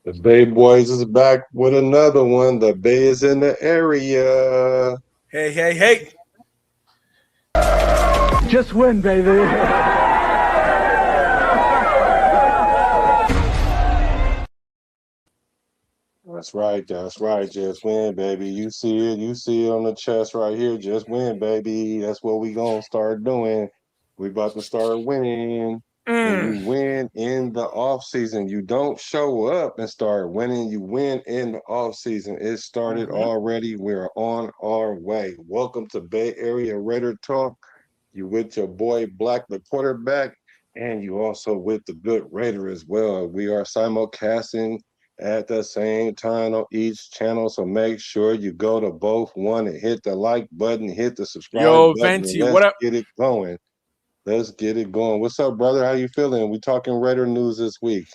The BayBoys is back with another one. The Bay is in the area. Hey, hey, hey. Just win, baby. That's right. That's right. Just win, baby. You see it. You see it on the chest right here. Just win, baby. That's what we gonna start doing. We about to start winning. And you Mm. win in the off season. You don't show up and start winning. You win in the off season. It started Mm-hmm. already. We're on our way. Welcome to Bay Area Raider Talk. You with your boy Black, the quarterback, and you also with the good Raider as well. We are simulcasting at the same time on each channel, so make sure you go to both one and hit the like button, hit the subscribe Yo, button, and Venti, let's what up? get it going. Let's get it going. What's up, brother? How you feeling? We talking Raider news this week.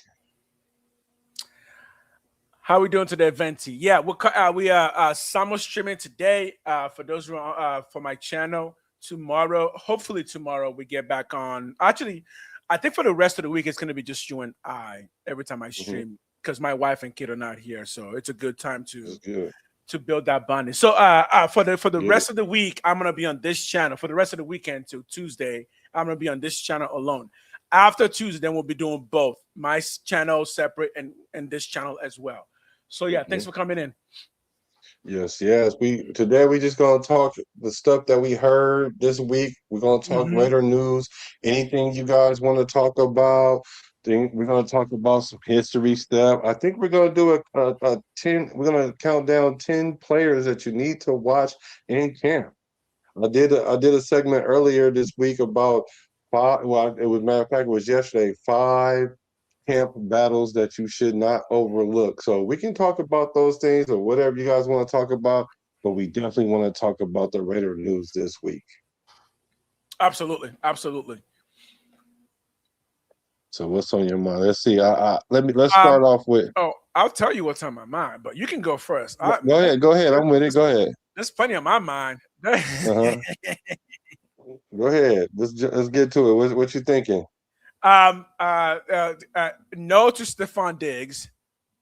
How we doing today, Venti? Yeah, we summer streaming today. For those who are for my channel tomorrow. Hopefully tomorrow we get back on. Actually, I think for the rest of the week it's gonna be just you and I every time I Mm-hmm. stream because my wife and kid are not here, so it's a good time That's to good. build that bonding. So for the Get it. rest of the week, I'm gonna be on this channel. For the rest of the weekend till Tuesday, I'm gonna be on this channel alone. After Tuesday, then we'll be doing both my channel separate and this channel as well. So yeah, Mm-hmm. thanks for coming in. Yes, yes. We today we just gonna talk the stuff that we heard this week. We're gonna talk Hmm. Raider news. Anything you guys want to talk about? Think we're gonna talk about some history stuff. I think we're gonna do a 10. We're gonna count down 10 players that you need to watch in camp. I did a segment earlier this week about five. Well, it was matter of fact, it was yesterday. Five camp battles that you should not overlook. So we can talk about those things or whatever you guys want to talk about, but we definitely want to talk about the Raider news this week. Absolutely, absolutely. So what's on your mind? Let's see. Let's Um, start off with. oh, I'll tell you what's on my mind, but you can go first. I, Go that's, ahead. Go ahead. I'm with it. that's, Go ahead. that's plenty on my mind. Uh-huh. Go ahead. Let's get to it. What you thinking? No to Stephon Diggs,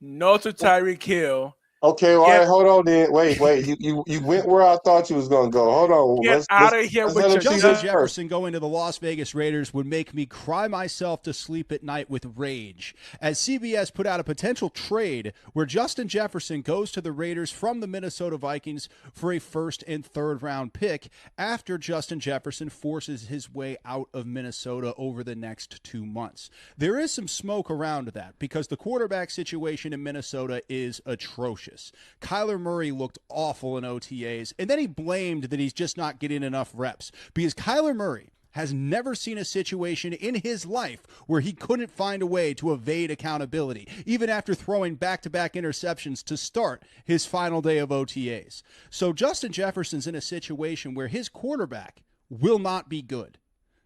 no to Tyreek Hill. Okay, all Get right, hold on then. Wait. You went where I thought you was gonna go. Hold on. get out of here Let's let with him your see Justin this done. first. Jefferson going to the Las Vegas Raiders would make me cry myself to sleep at night with rage, as CBS put out a potential trade where Justin Jefferson goes to the Raiders from the Minnesota Vikings for a first and third round pick after Justin Jefferson forces his way out of Minnesota over the next 2 months. There is some smoke around that because the quarterback situation in Minnesota is atrocious. Kyler Murray looked awful in OTAs, and then he blamed that he's just not getting enough reps because Kyler Murray has never seen a situation in his life where he couldn't find a way to evade accountability, even after throwing back-to-back interceptions to start his final day of OTAs. So Justin Jefferson's in a situation where his quarterback will not be good.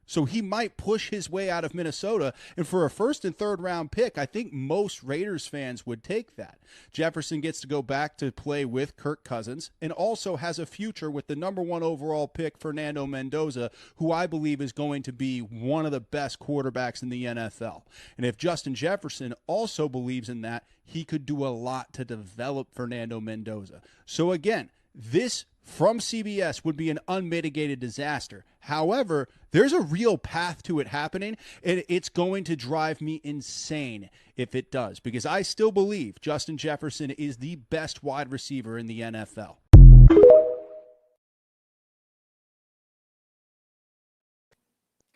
So he might push his way out of Minnesota. And for a first and third round pick, I think most Raiders fans would take that. Jefferson gets to go back to play with Kirk Cousins and also has a future with the number one overall pick, Fernando Mendoza, who I believe is going to be one of the best quarterbacks in the NFL. And if Justin Jefferson also believes in that, he could do a lot to develop Fernando Mendoza. So again, this from CBS would be an unmitigated disaster. However, there's a real path to it happening, and it's going to drive me insane if it does, because I still believe Justin Jefferson is the best wide receiver in the NFL.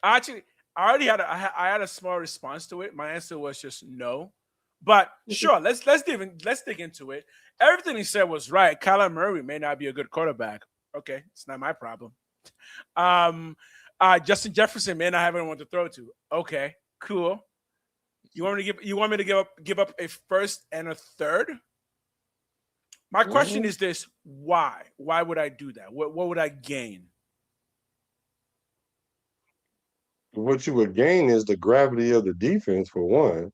Actually, I already had I had a small response to it. My answer was just no. But sure, let's dig into it. Everything he said was right. Kyler Murray may not be a good quarterback. Okay, it's not my problem. Justin Jefferson may not have anyone to throw to. Okay, cool. You want me to give up a first and a third? My question Mhm. is this: why? Why would I do that? What would I gain? What you would gain is the gravity of the defense for one.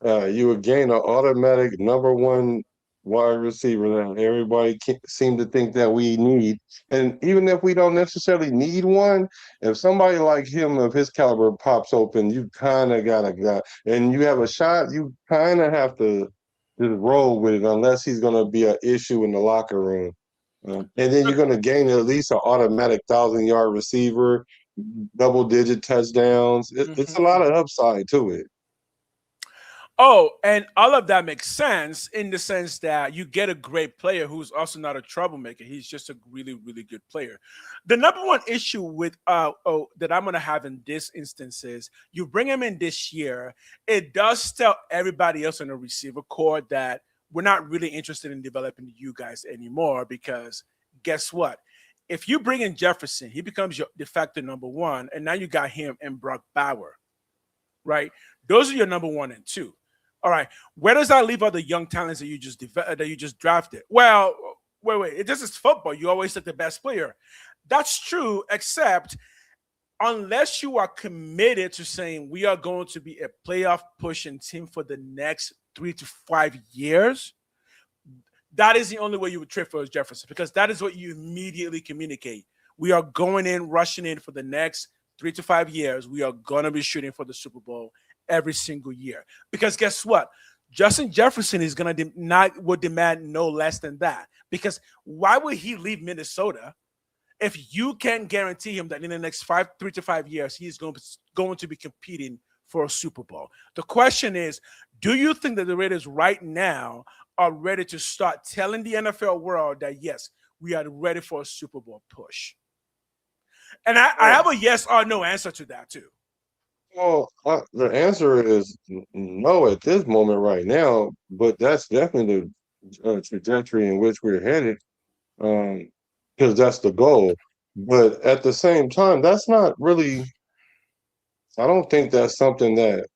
You would gain an automatic number one wide receiver that everybody seem to think that we need. And even if we don't necessarily need one, if somebody like him of his caliber pops open, you kind of got to go. And you have a shot, you kind of have to. just roll with it unless he's going to be an issue in the locker room. And then you're going to gain at least an automatic 1,000-yard receiver, double-digit touchdowns. It's a lot of upside to it. Oh, and all of that makes sense in the sense that you get a great player who's also not a troublemaker. He's just a really, really good player. The number one issue with that I'm gonna have in this instance is you bring him in this year. It does tell everybody else in the receiver corps that we're not really interested in developing you guys anymore because guess what? If you bring in Jefferson, he becomes your de facto number one, and now you got him and Brock Bauer, right? Those are your number one and two. All right, where does that leave all the young talents that you just drafted? Well, wait. This is football. You always take the best player. That's true, except unless you are committed to saying we are going to be a playoff pushing team for the next 3 to 5 years, that is the only way you would trade for Jefferson because that is what you immediately communicate. We are going in, rushing in for the next 3 to 5 years. We are going to be shooting for the Super Bowl every single year. Because guess what? Justin Jefferson is going to would demand no less than that. Because why would he leave Minnesota if you can guarantee him that in the next 3 to 5 years he's going to be competing for a Super Bowl? The question is, do you think that the Raiders right now are ready to start telling the NFL world that yes, we are ready for a Super Bowl push? And I have a yes or no answer to that too. Well, the answer is no at this moment right now, but that's definitely the trajectory in which we're headed, because that's the goal. But at the same time, that's not really. I don't think that's something that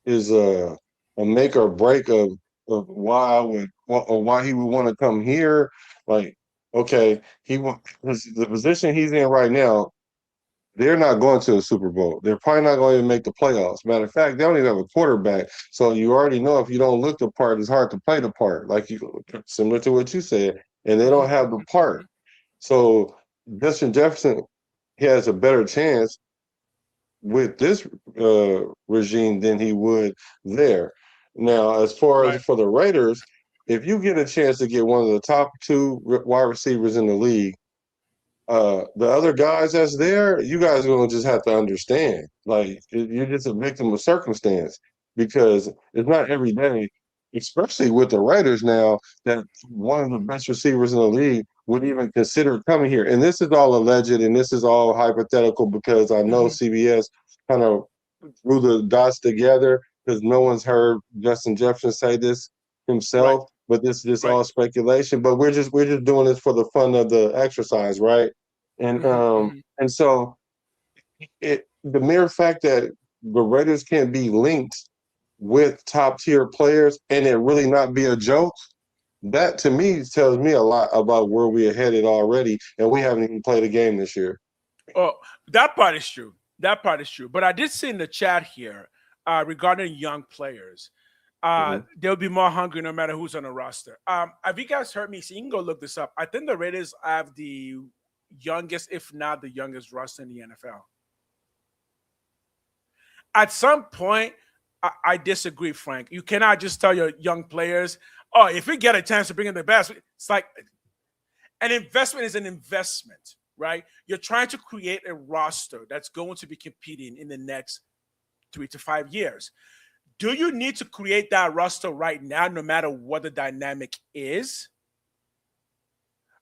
is a make or break of why I would or why he would want to come here. Like, okay, the position he's in right now. They're not going to a Super Bowl. They're probably not going to even make the playoffs. Matter of fact, they don't even have a quarterback. So you already know if you don't look the part, it's hard to play the part. Like similar to what you said, and they don't have the part. So Justin Jefferson, he has a better chance with this regime than he would there. Now, as far Right. as for the Raiders, if you get a chance to get one of the top two wide receivers in the league, the other guys that's there, you guys are gonna just have to understand. Like you're just a victim of circumstance because it's not every day, especially with the Raiders now, that one of the best receivers in the league would even consider coming here. And this is all alleged and this is all hypothetical because I know CBS kind of threw the dots together because no one's heard Justin Jefferson say this Right. himself. But this is just Right. all speculation. But we're just doing this for the fun of the exercise, right? And so the mere fact that the Raiders can be linked with top tier players and it really not be a joke, that to me tells me a lot about where we are headed already, and we haven't even played a game this year. Oh, that part is true. That part is true. But I did see in the chat here regarding young players, they'll be more hungry no matter who's on the roster. Have you guys heard me? So you can go look this up. I think the Raiders have the youngest, if not the youngest, roster in the NFL. At some point, I disagree, Frank. You cannot just tell your young players, oh, if we get a chance to bring in the best, it's like an investment is an investment, right? You're trying to create a roster that's going to be competing in the next 3 to 5 years. Do you need to create that roster right now, no matter what the dynamic is?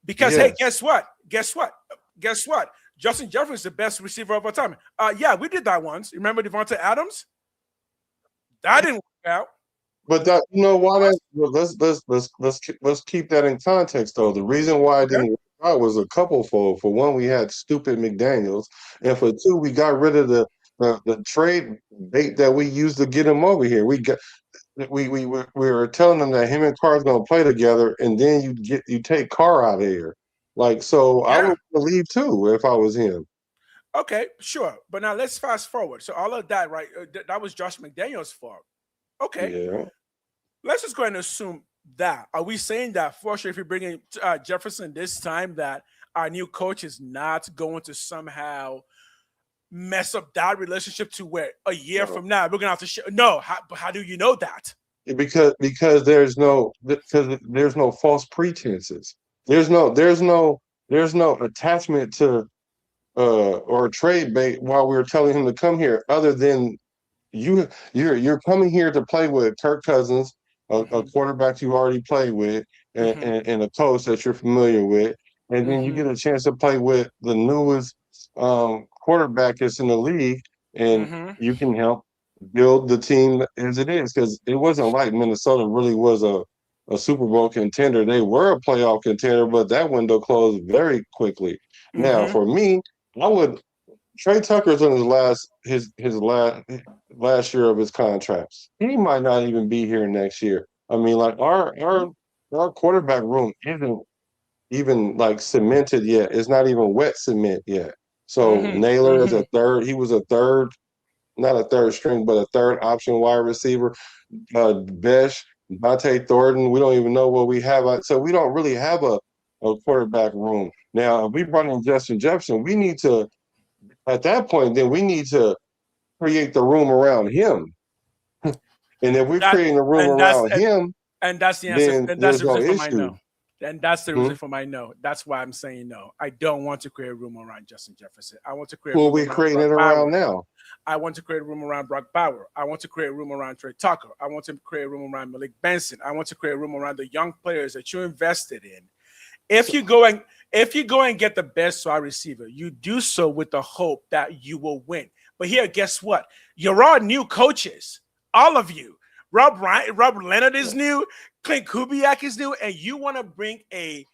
Because, hey, guess what? Justin Jefferson is the best receiver of all time. Yeah, we did that once. Remember Devontae Adams? That didn't work out. But that why that let's keep that in context though. The reason why it didn't work out was a couple fold. For one, we had stupid McDaniels, and for two, we got rid of the trade bait that we used to get him over here. We were telling them that him and Carr's gonna play together, and then you take Carr out of here. Like so, I would believe too if I was him. Okay, sure. But now let's fast forward. So all of that, right? That was Josh McDaniels' fault. Okay. Yeah. Let's just go ahead and assume that. Are we saying that for sure if you bring in Jefferson this time that our new coach is not going to somehow mess up that relationship to where a year from now we're going to have to share? No. How do you know that? because there's no false pretenses. There's no attachment to or trade bait while we were telling him to come here, other than you're coming here to play with Kirk Cousins, a Mm-hmm. quarterback you already played with, Mm-hmm. and a coach that you're familiar with, and then you Mm-hmm. get a chance to play with the newest quarterback that's in the league, and Mm-hmm. you can help build the team as it is. Because it wasn't like Minnesota really was a Super Bowl contender. They were a playoff contender, but that window closed very quickly. Now, Mm-hmm. for me, I would Trey Tucker's on his last year of his contract. He might not even be here next year. I mean, like our quarterback room isn't even like cemented yet. It's not even wet cement yet. So Mm-hmm. Naylor is Mm-hmm. a third. He was a third, not a third string, but a third option wide receiver. Besh, Dante Thornton. We don't even know what we have. So we don't really have a quarterback room. Now, if we brought in Justin Jefferson, we need to at that point, then we need to create the room around him. And if we're That creating a room and that's around him, and that's the answer. then And that's there's the no reason for my issue. no. And that's the Hmm? reason for my no. That's why I'm saying no. I don't want to create a room around Justin Jefferson. I want to create a Who are room we around creating Brock it around Bauer. now? I want to create a room around Brock Bauer. I want to create a room around Trey Tucker. I want to create a room around Malik Benson. I want to create a room around the young players that you invested in. If So, you go and if you go and get the best wide receiver, you do so with the hope that you will win. But here, guess what? You're all new coaches, all of you. Rob Leonard is new, Clint Kubiak is new, and you want to bring a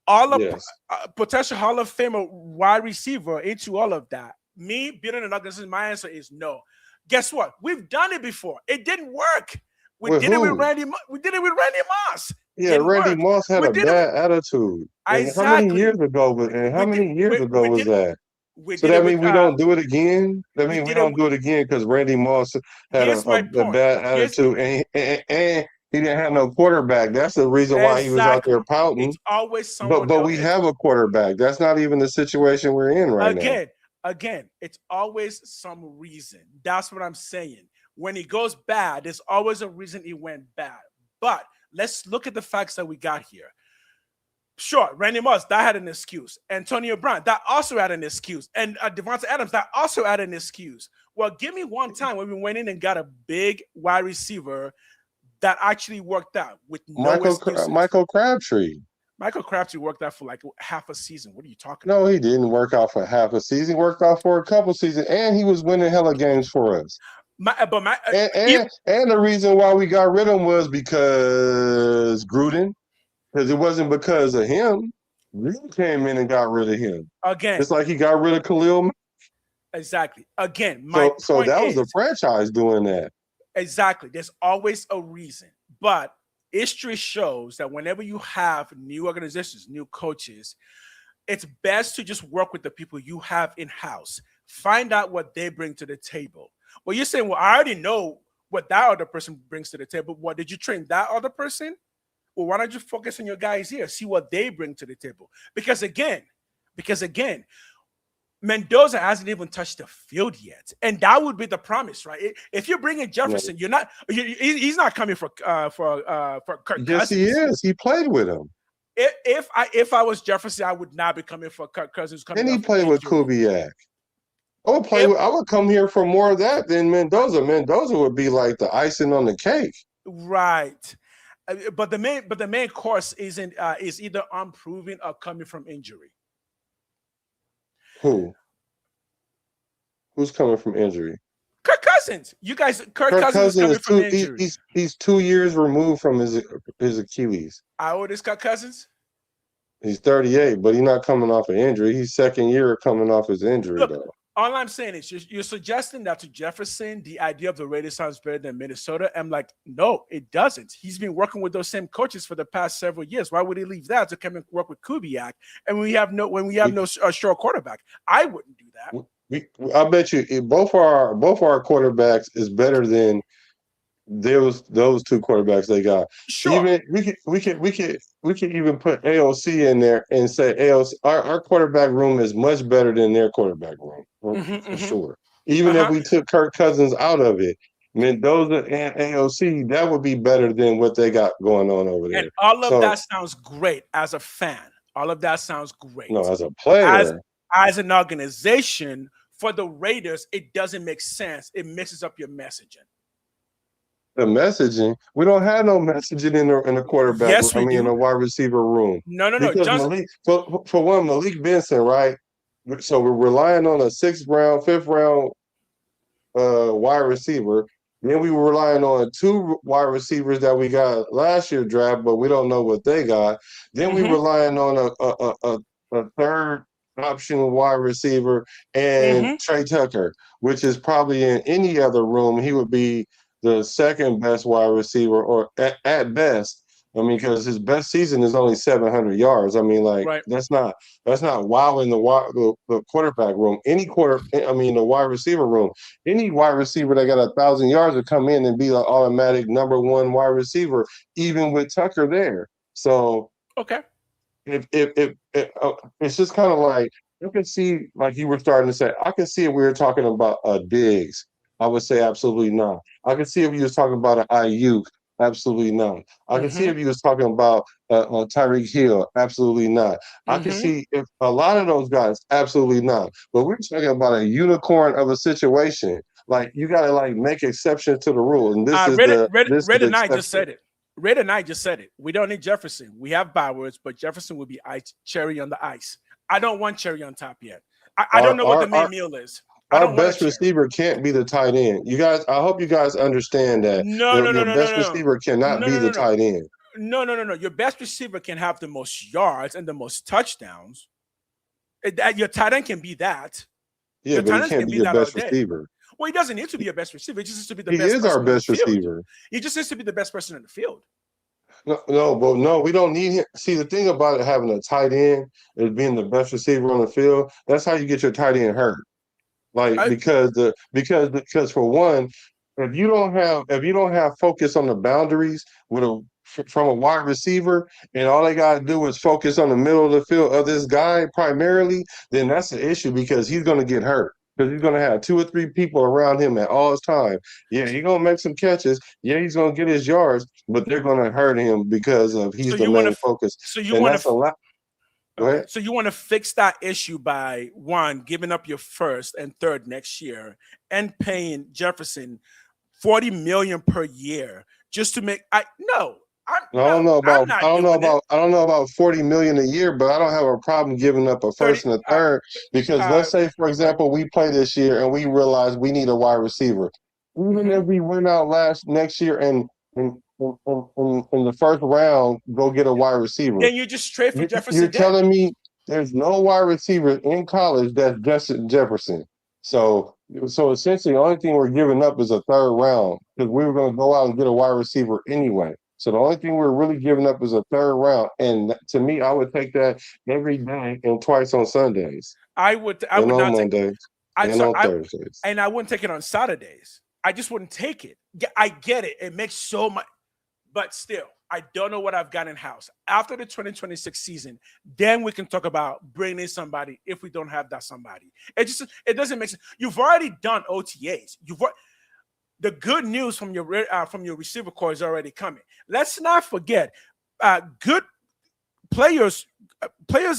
yes. potential Hall of Famer wide receiver into all of that. Me building an organization, my answer is no. Guess what? We've done it before. It didn't work. We With did it with who? Randy. We did it with Randy Moss. Yeah, Didn't Randy work. Moss had We a did it. bad attitude. And how many Exactly. years ago was and how We did. many years ago We was did. that? We So did it that with. means we don't do it again. That We means we did it. don't do it again because Randy Moss had Here's my a point. bad Here's attitude and he didn't have no quarterback. That's the reason why he was out there exactly. pouting. It's always But someone but else. we It's have a quarterback. That's not even the situation we're in right now. again, it's always some reason. That's what I'm saying. When it goes bad, there's always a reason it went bad. But let's look at the facts that we got here. Sure, Randy Moss, that had an excuse. Antonio Brown, that also had an excuse. And Devonta Adams, that also had an excuse. Well, give me one time when we went in and got a big wide receiver that actually worked out with no excuses. Michael Crabtree. Michael Crabtree worked out for like half a season. What are you talking No, about? he didn't work out for half a season. He worked out for a couple seasons, and he was winning hella games for us. But my And and the reason why we got rid of him was because Gruden. Because it wasn't because of him. Gruden came in and got rid of him. again, It's like he got rid of Khalil Mack. exactly. Again, my So point that was the is franchise doing that. exactly. There's always a reason, but history shows that whenever you have new organizations, new coaches, it's best to just work with the people you have in house. Find out what they bring to the table. Well, you're saying, well, I already know what that other person brings to the table. What did you train that other person? Well, why don't you focus on your guys here? See what they bring to the table. Because again, Mendoza hasn't even touched the field yet, and that would be the promise, right? If you're bringing Yeah. Jefferson, you're not. He's not coming for Kirk Yes, he Cousins. is. He played with him. If I was Jefferson, I would not be coming for Kirk Cousins coming And he off an played with injury. Kubiak. If I would come here for more of that than Mendoza. Mendoza would be like the icing on the cake. right, but the main course isn't is either unproven or coming from injury. Who? Who's coming from injury? Kirk Cousins, Kirk Kirk Cousins is Cousins coming is from injury. he's 2 years removed from his Achilles. How old is Kirk Cousins? He's 38, but he's not coming off an injury. He's second year coming off his injury Look, though. all I'm saying is you're suggesting that to Jefferson, the idea of the Raiders sounds better than Minnesota. I'm like, no, it doesn't. He's been working with those same coaches for the past several years. Why would he leave that to come and work with Kubiak? And when we have no sure quarterback, I wouldn't do that. I bet you both our quarterbacks is better than those two quarterbacks they got. Sure. Even we can even put AOC in there and say AOC our quarterback room is much better than their quarterback room Hmm. for Hmm. sure. Even if Uh-huh. we took Kirk Cousins out of it, Mendoza and AOC, that would be better than what they got going on over And there. all of So that sounds great as a fan. All of that sounds no, great. as a As player, as an organization, for the Raiders, it doesn't make sense. It mixes up your messaging. the messaging, we don't have no messaging in the quarterback. Yes, I we mean, in do. the wide receiver room No, no, no. because Just Malik for one, Malik Benson, right? So we're relying on a sixth round, fifth round wide receiver. Then we were relying on two wide receivers that we got last year draft, but we don't know what they got. Then we mm-hmm, relying on a third option wide receiver and mm-hmm. Trey Tucker, which is probably in any other room, he would be the second best wide receiver, or at best. I mean, because his best season is only 700 yards. I mean, like Right. that's not wowing the quarterback room. I mean, the wide receiver room. Any wide receiver that got 1,000 yards to come in and be an automatic number one wide receiver, even with Tucker there. So Okay. it's just kind of like you can see, like you were starting to say, I can see if we were talking about Diggs. I would say absolutely not. I can see if you was talking about an Ayuk. Absolutely not. I can see Mm-hmm. if you was talking about Tyreek Hill. Absolutely not. I can Mm-hmm. see if a lot of those guys. Absolutely not. But we're talking about a unicorn of a situation. Like you got to like make exceptions to the rule, and this is Red the and I just exception. said it. Red and I just said it. We don't need Jefferson. We have BayBoys, but Jefferson will be cherry on the ice. I don't want cherry on top yet. I don't Our know what the our main our meal is. I our don't want a best cherry. receiver can't be the tight end. You guys, I hope you guys understand that No, your no, no, your no, no, best no, receiver cannot no, be no, the no, no, tight end. no, no, no, no. Your best receiver can have the most yards and the most touchdowns. Your tight end can be that. Yeah, Your but he tight ends can't can be be your that all best day. receiver. Well, he doesn't need to be your best receiver. He just needs to be the He best is our person on the best field. receiver. He just needs to be the best person on the field. No, no, but no, we don't need him. See, the thing about it, having a tight end is being the best receiver on the field. That's how you get your tight end hurt. Like I, because for one, if you don't have focus on the boundaries with from a wide receiver, and all they gotta do is focus on the middle of the field of this guy primarily, then that's the issue because he's gonna get hurt. Because he's gonna have two or three people around him at all time. Yeah, he's gonna make some catches. Yeah, he's gonna get his yards, but they're gonna hurt him because of so he's the you want main to. focus. So you And want that's a to. lot. Go Okay, ahead. so you want to fix that issue by one, giving up your first and third next year, and paying Jefferson 40 million per year just to make. I no, I'm I no, don't know I'm about I not don't know doing it. about I don't know about 40 million a year, but I don't have a problem giving up a 30. first and a third because let's say, for Right. example, we play this year and we realize we need a wide receiver. Even Mm-hmm. if we went out last next year and in the first round go get a wide receiver, Then you just trade for you're Jefferson. Then telling me there's no wide receiver in college that's Justin Jefferson. So essentially, the only thing we're giving up is a third round because we were going to go out and get a wide receiver anyway. So the only thing we're really giving up is a third round, and to me, I would take that every day and twice on Sundays I and would on not take. Mondays I and sorry, on Thursdays. and I wouldn't take it on Saturdays. I just wouldn't take it. I get it. It makes so much. But still, I don't know what I've got in house. After the 2026 season, then we can talk about bringing in somebody if we don't have that somebody. It doesn't make sense. You've already done OTAs. The good news from your receiver core is already coming. Let's not forget, good players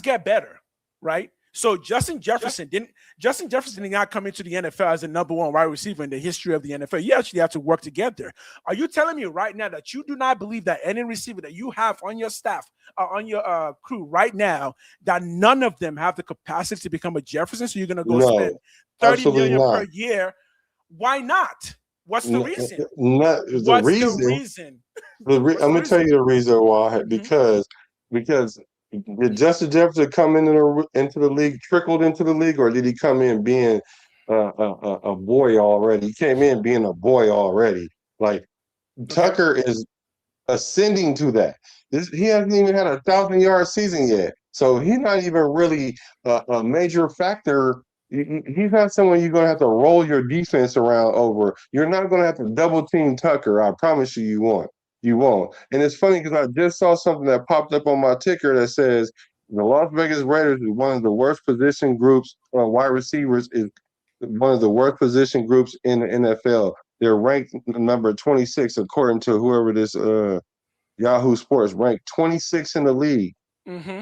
get better, right? So Justin Jefferson did not come into the NFL as the number one wide receiver in the history of the NFL. You actually have to work to get there. Are you telling me right now that you do not believe that any receiver that you have on your staff, on your crew right now, that none of them have the capacity to become a Jefferson? So you're going to go No, spend 30 absolutely million per not. year. Why not? What's the reason? Not the What's the reason. reason? I'm What's the gonna tell reason? you the reason why. Mhm. Because did Justin Jefferson come into the league, trickled into the league, or did he come in being a boy already? He came in being a boy already. Like Okay. Tucker is ascending to that. He hasn't even had 1,000 yard season yet, so he's not even really a major factor. He's not someone you're gonna have to roll your defense around over. You're not gonna have to double team Tucker. I promise you, you won't. You won't. And it's funny because I just saw something that popped up on my ticker that says the Las Vegas Raiders is one of the worst position groups. Wide receivers is one of the worst position groups in the NFL. They're ranked number 26 according to whoever this Yahoo Sports, ranked 26 in the league. Mm-hmm.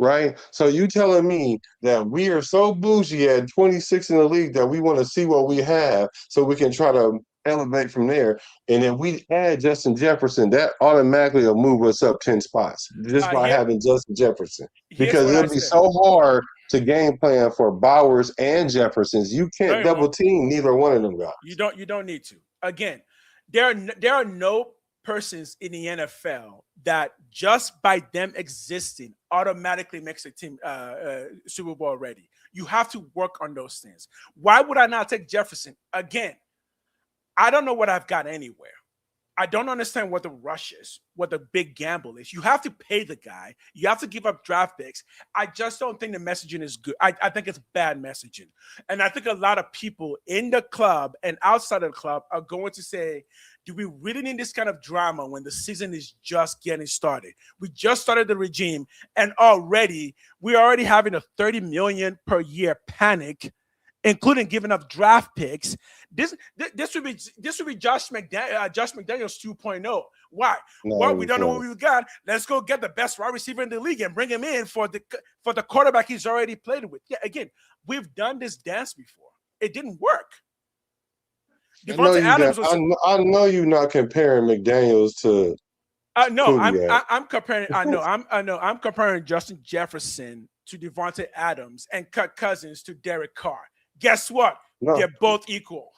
Right? So you telling me that we are so bougie at 26 in the league that we want to see what we have so we can try to elevate from there. And then we add Justin Jefferson, that automatically will move us up 10 spots just by Here, having Justin Jefferson. here's Because what I it'll be say. so hard to game plan for Bowers and Jeffersons. You No, can't you double won't. team neither one of them guys. You don't need to. Again, there are no persons in the NFL that just by them existing automatically makes a team Super Bowl ready. You have to work on those things. Why would I not take Jefferson? Again, I don't know what I've got anywhere. I don't understand what the rush is, what the big gamble is. You have to pay the guy. You have to give up draft picks. I just don't think the messaging is good. I think it's bad messaging. And I think a lot of people in the club and outside of the club are going to say, do we really need this kind of drama when the season is just getting started? We just started the regime, and we're already having a 30 million per year panic, including giving up draft picks. This would be Josh McDaniels 2.0. Why? No, Well, we don't know what we've got. Let's go get the best wide receiver in the league and bring him in for the quarterback he's already played with. Yeah, again, we've done this dance before. It didn't work. Devontae Adams was. I know you're not comparing McDaniels to No, Kubiak. I'm comparing. I'm comparing Justin Jefferson to Devontae Adams and Kirk Cousins to Derek Carr. Guess what? No. They're both equal.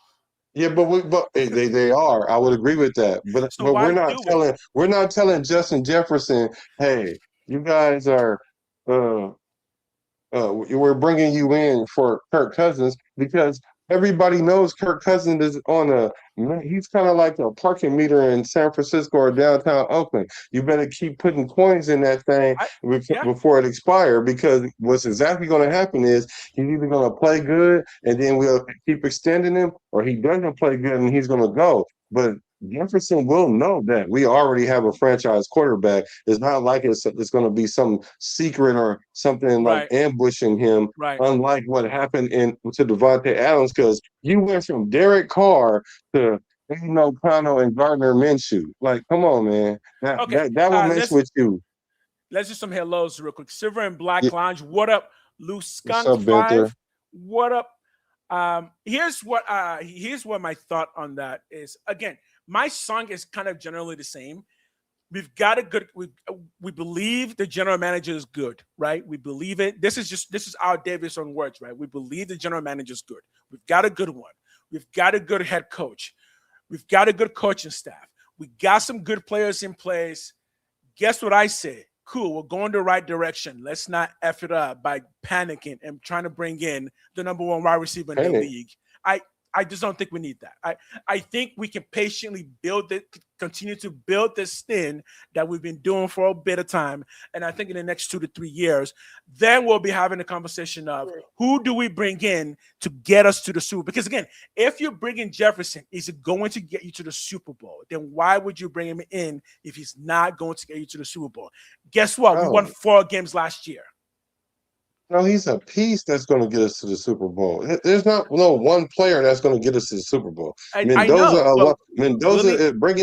Yeah, but they are. I would agree with that. But So we're not telling Justin Jefferson, hey, you guys are we're bringing you in for Kirk Cousins because everybody knows Kirk Cousins is he's kind of like a parking meter in San Francisco or downtown Oakland. You better keep putting coins in that thing before it expires, because what's exactly going to happen is he's either going to play good and then we'll keep extending him, or he doesn't play good and he's going to go. But Jefferson will know that we already have a franchise quarterback. It's not like it's going to be some secret or something like ambushing him, unlike what happened to Devontae Adams, because you went from Derek Carr to Aiden O'Connell and Gardner Minshew. Like, come on, man. That will mess with you. Let's do some hellos real quick. Silver and Black Lounge. What up, Lou Skunk 5? Benter? What up? Here's what my thought on that is. Again, my song is kind of generally the same. We've got a good. We believe the general manager is good, right? We believe it. This is our Davis on words, right? We believe the general manager is good. We've got a good one. We've got a good head coach. We've got a good coaching staff. We got some good players in place. Guess what I say? Cool, we're going the right direction. Let's not F it up by panicking and trying to bring in the number one wide receiver in the league. I just don't think we need that. I think we can patiently continue to build this thing that we've been doing for a bit of time. And I think in the next 2 to 3 years, then we'll be having a conversation of who do we bring in to get us to the Super Bowl? Because again, if you bring in Jefferson, is it going to get you to the Super Bowl? Then why would you bring him in if he's not going to get you to the Super Bowl? Guess what? We won 4 games last year. No, he's a piece that's going to get us to the Super Bowl. There's not one player that's going to get us to the Super Bowl. Bringing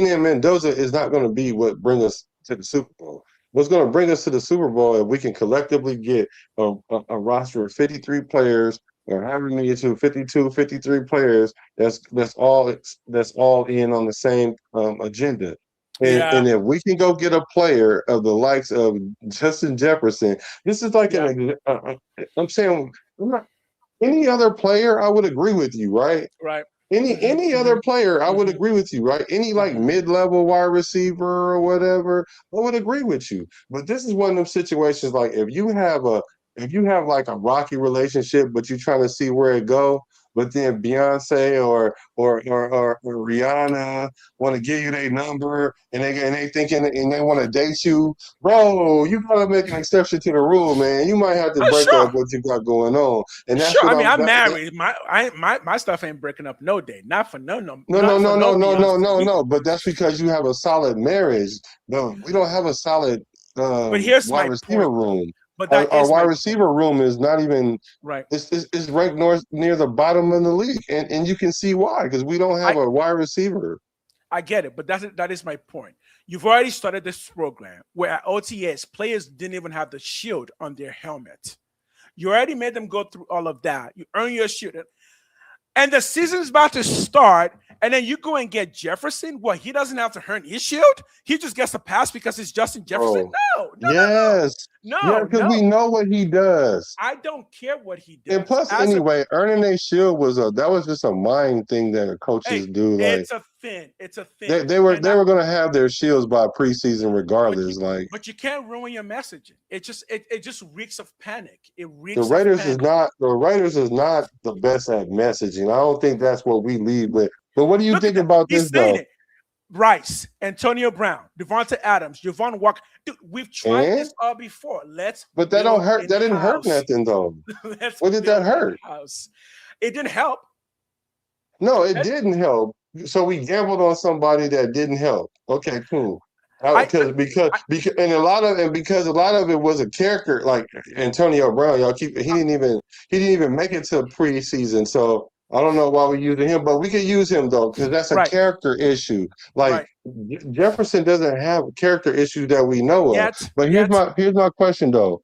in Mendoza is not going to be what brings us to the Super Bowl. What's going to bring us to the Super Bowl if we can collectively get a roster of 53 players, or however many to 52, 53 players. That's all in on the same agenda. And if we can go get a player of the likes of Justin Jefferson, this is like I'm saying, any other player, I would agree with you, right? Right. Any other player, I would agree with you, right? Any mid-level wide receiver or whatever, I would agree with you. But this is one of them situations, like if you have like a rocky relationship, but you're trying to see where it go, but then Beyonce or Rihanna want to give you their number and they thinking and they want to date you, bro, you gotta make an exception to the rule, man. You might have to break up what you got going on. And that's what I'm married. My stuff ain't breaking up no day. Not for no. No. But that's because you have a solid marriage. No, we don't have a solid but here's wide my receiver point. room. But that our is wide my point. receiver room is not even Right. it's ranked near the bottom of the league, and you can see why because we don't have I a wide receiver. I get it, but that is my point. You've already started this program where at OTS players didn't even have the shield on their helmet. You already made them go through all of that. You earn your shield. And the season's about to start, and then you go and get Jefferson. What, he doesn't have to earn his shield? He just gets a pass because it's Justin Jefferson? Bro, No, no, no, no. yes, yeah, No, because we no. know what he does. I don't care what he And does. plus, As a anyway, earning a shield that was just a mind thing that coaches hey, do. Like it's a thing. It's a they, thing. they You were they cannot were gonna have their shields by preseason but you regardless. Like but you can't ruin your messaging. It just reeks of panic. It the reeks of Raiders is panic. not the Raiders is not the best at messaging. I don't think that's what we lead with. But what do you Look at think that. about this He's saying though? it. Rice, Antonio Brown, Devonta Adams, Javon Walker. Dude, we've tried And this all before. Let's but that don't build hurt. in That didn't hurt house. nothing though. Let's What did that build in hurt? house. It didn't help. No, it That- didn't help. So we gambled on somebody that didn't help. Okay, cool. I, Because a lot of it was a character like Antonio Brown. He didn't even make it to preseason. So I don't know why we're using him, but we could use him though because that's a right, character issue. Like right. Jefferson doesn't have character issues that we know of. But Yet. here's my question though.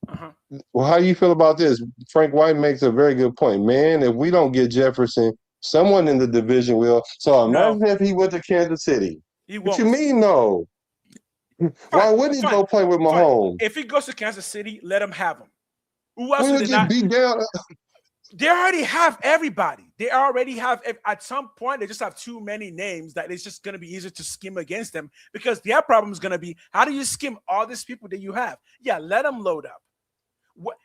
Uh-huh. Well, how you feel about this? Frank White makes a very good point. Man, if we don't get Jefferson, someone in the division will. So No, imagine if he went to Kansas City. he What you won't. mean, no? Fine, Why wouldn't he fine, go play with fine. Mahomes? If he goes to Kansas City, let him have him. Who else We do would they get not? beat down. They already have everybody. They already have, at some point, they just have too many names that it's just going to be easier to scheme against them because their problem is going to be how do you skim all these people that you have? Yeah, let them load up. What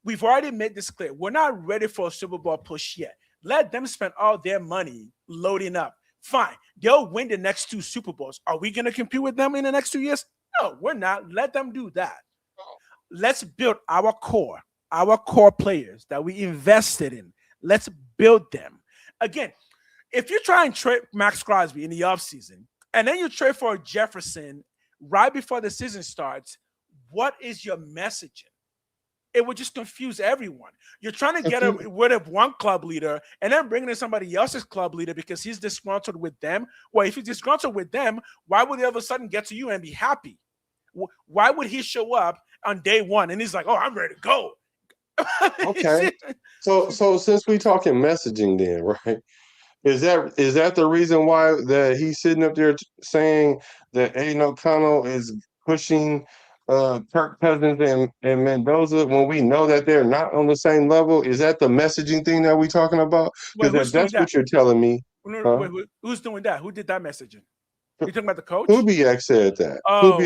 we've already made this clear. We're not ready for a Super Bowl push yet. Let them spend all their money loading up. Fine. They'll win the next 2 Super Bowls. Are we going to compete with them in the next 2 years? No, we're not. Let them do that. Let's build our core players that we invested in. Let's build them. Again, if you try and trade Max Crosby in the offseason and then you trade for Jefferson right before the season starts, what is your messaging? It would just confuse everyone. You're trying to get rid of one club leader and then bringing in somebody else's club leader because he's disgruntled with them. Well, if he's disgruntled with them, why would he all of a sudden get to you and be happy? Why would he show up on day one and he's like, "Oh, I'm ready to go"? Okay. So since we talking messaging then, right? Is that the reason why that he's sitting up there saying that Aiden O'Connell is pushing Kirk Cousins and Mendoza when we know that they're not on the same level? Is that the messaging thing that we talking about? Wait, Because who's if doing that's that? what you're telling me, huh? Who's doing that? Who did that messaging? You talking about the coach? Kubiak said that. Oh,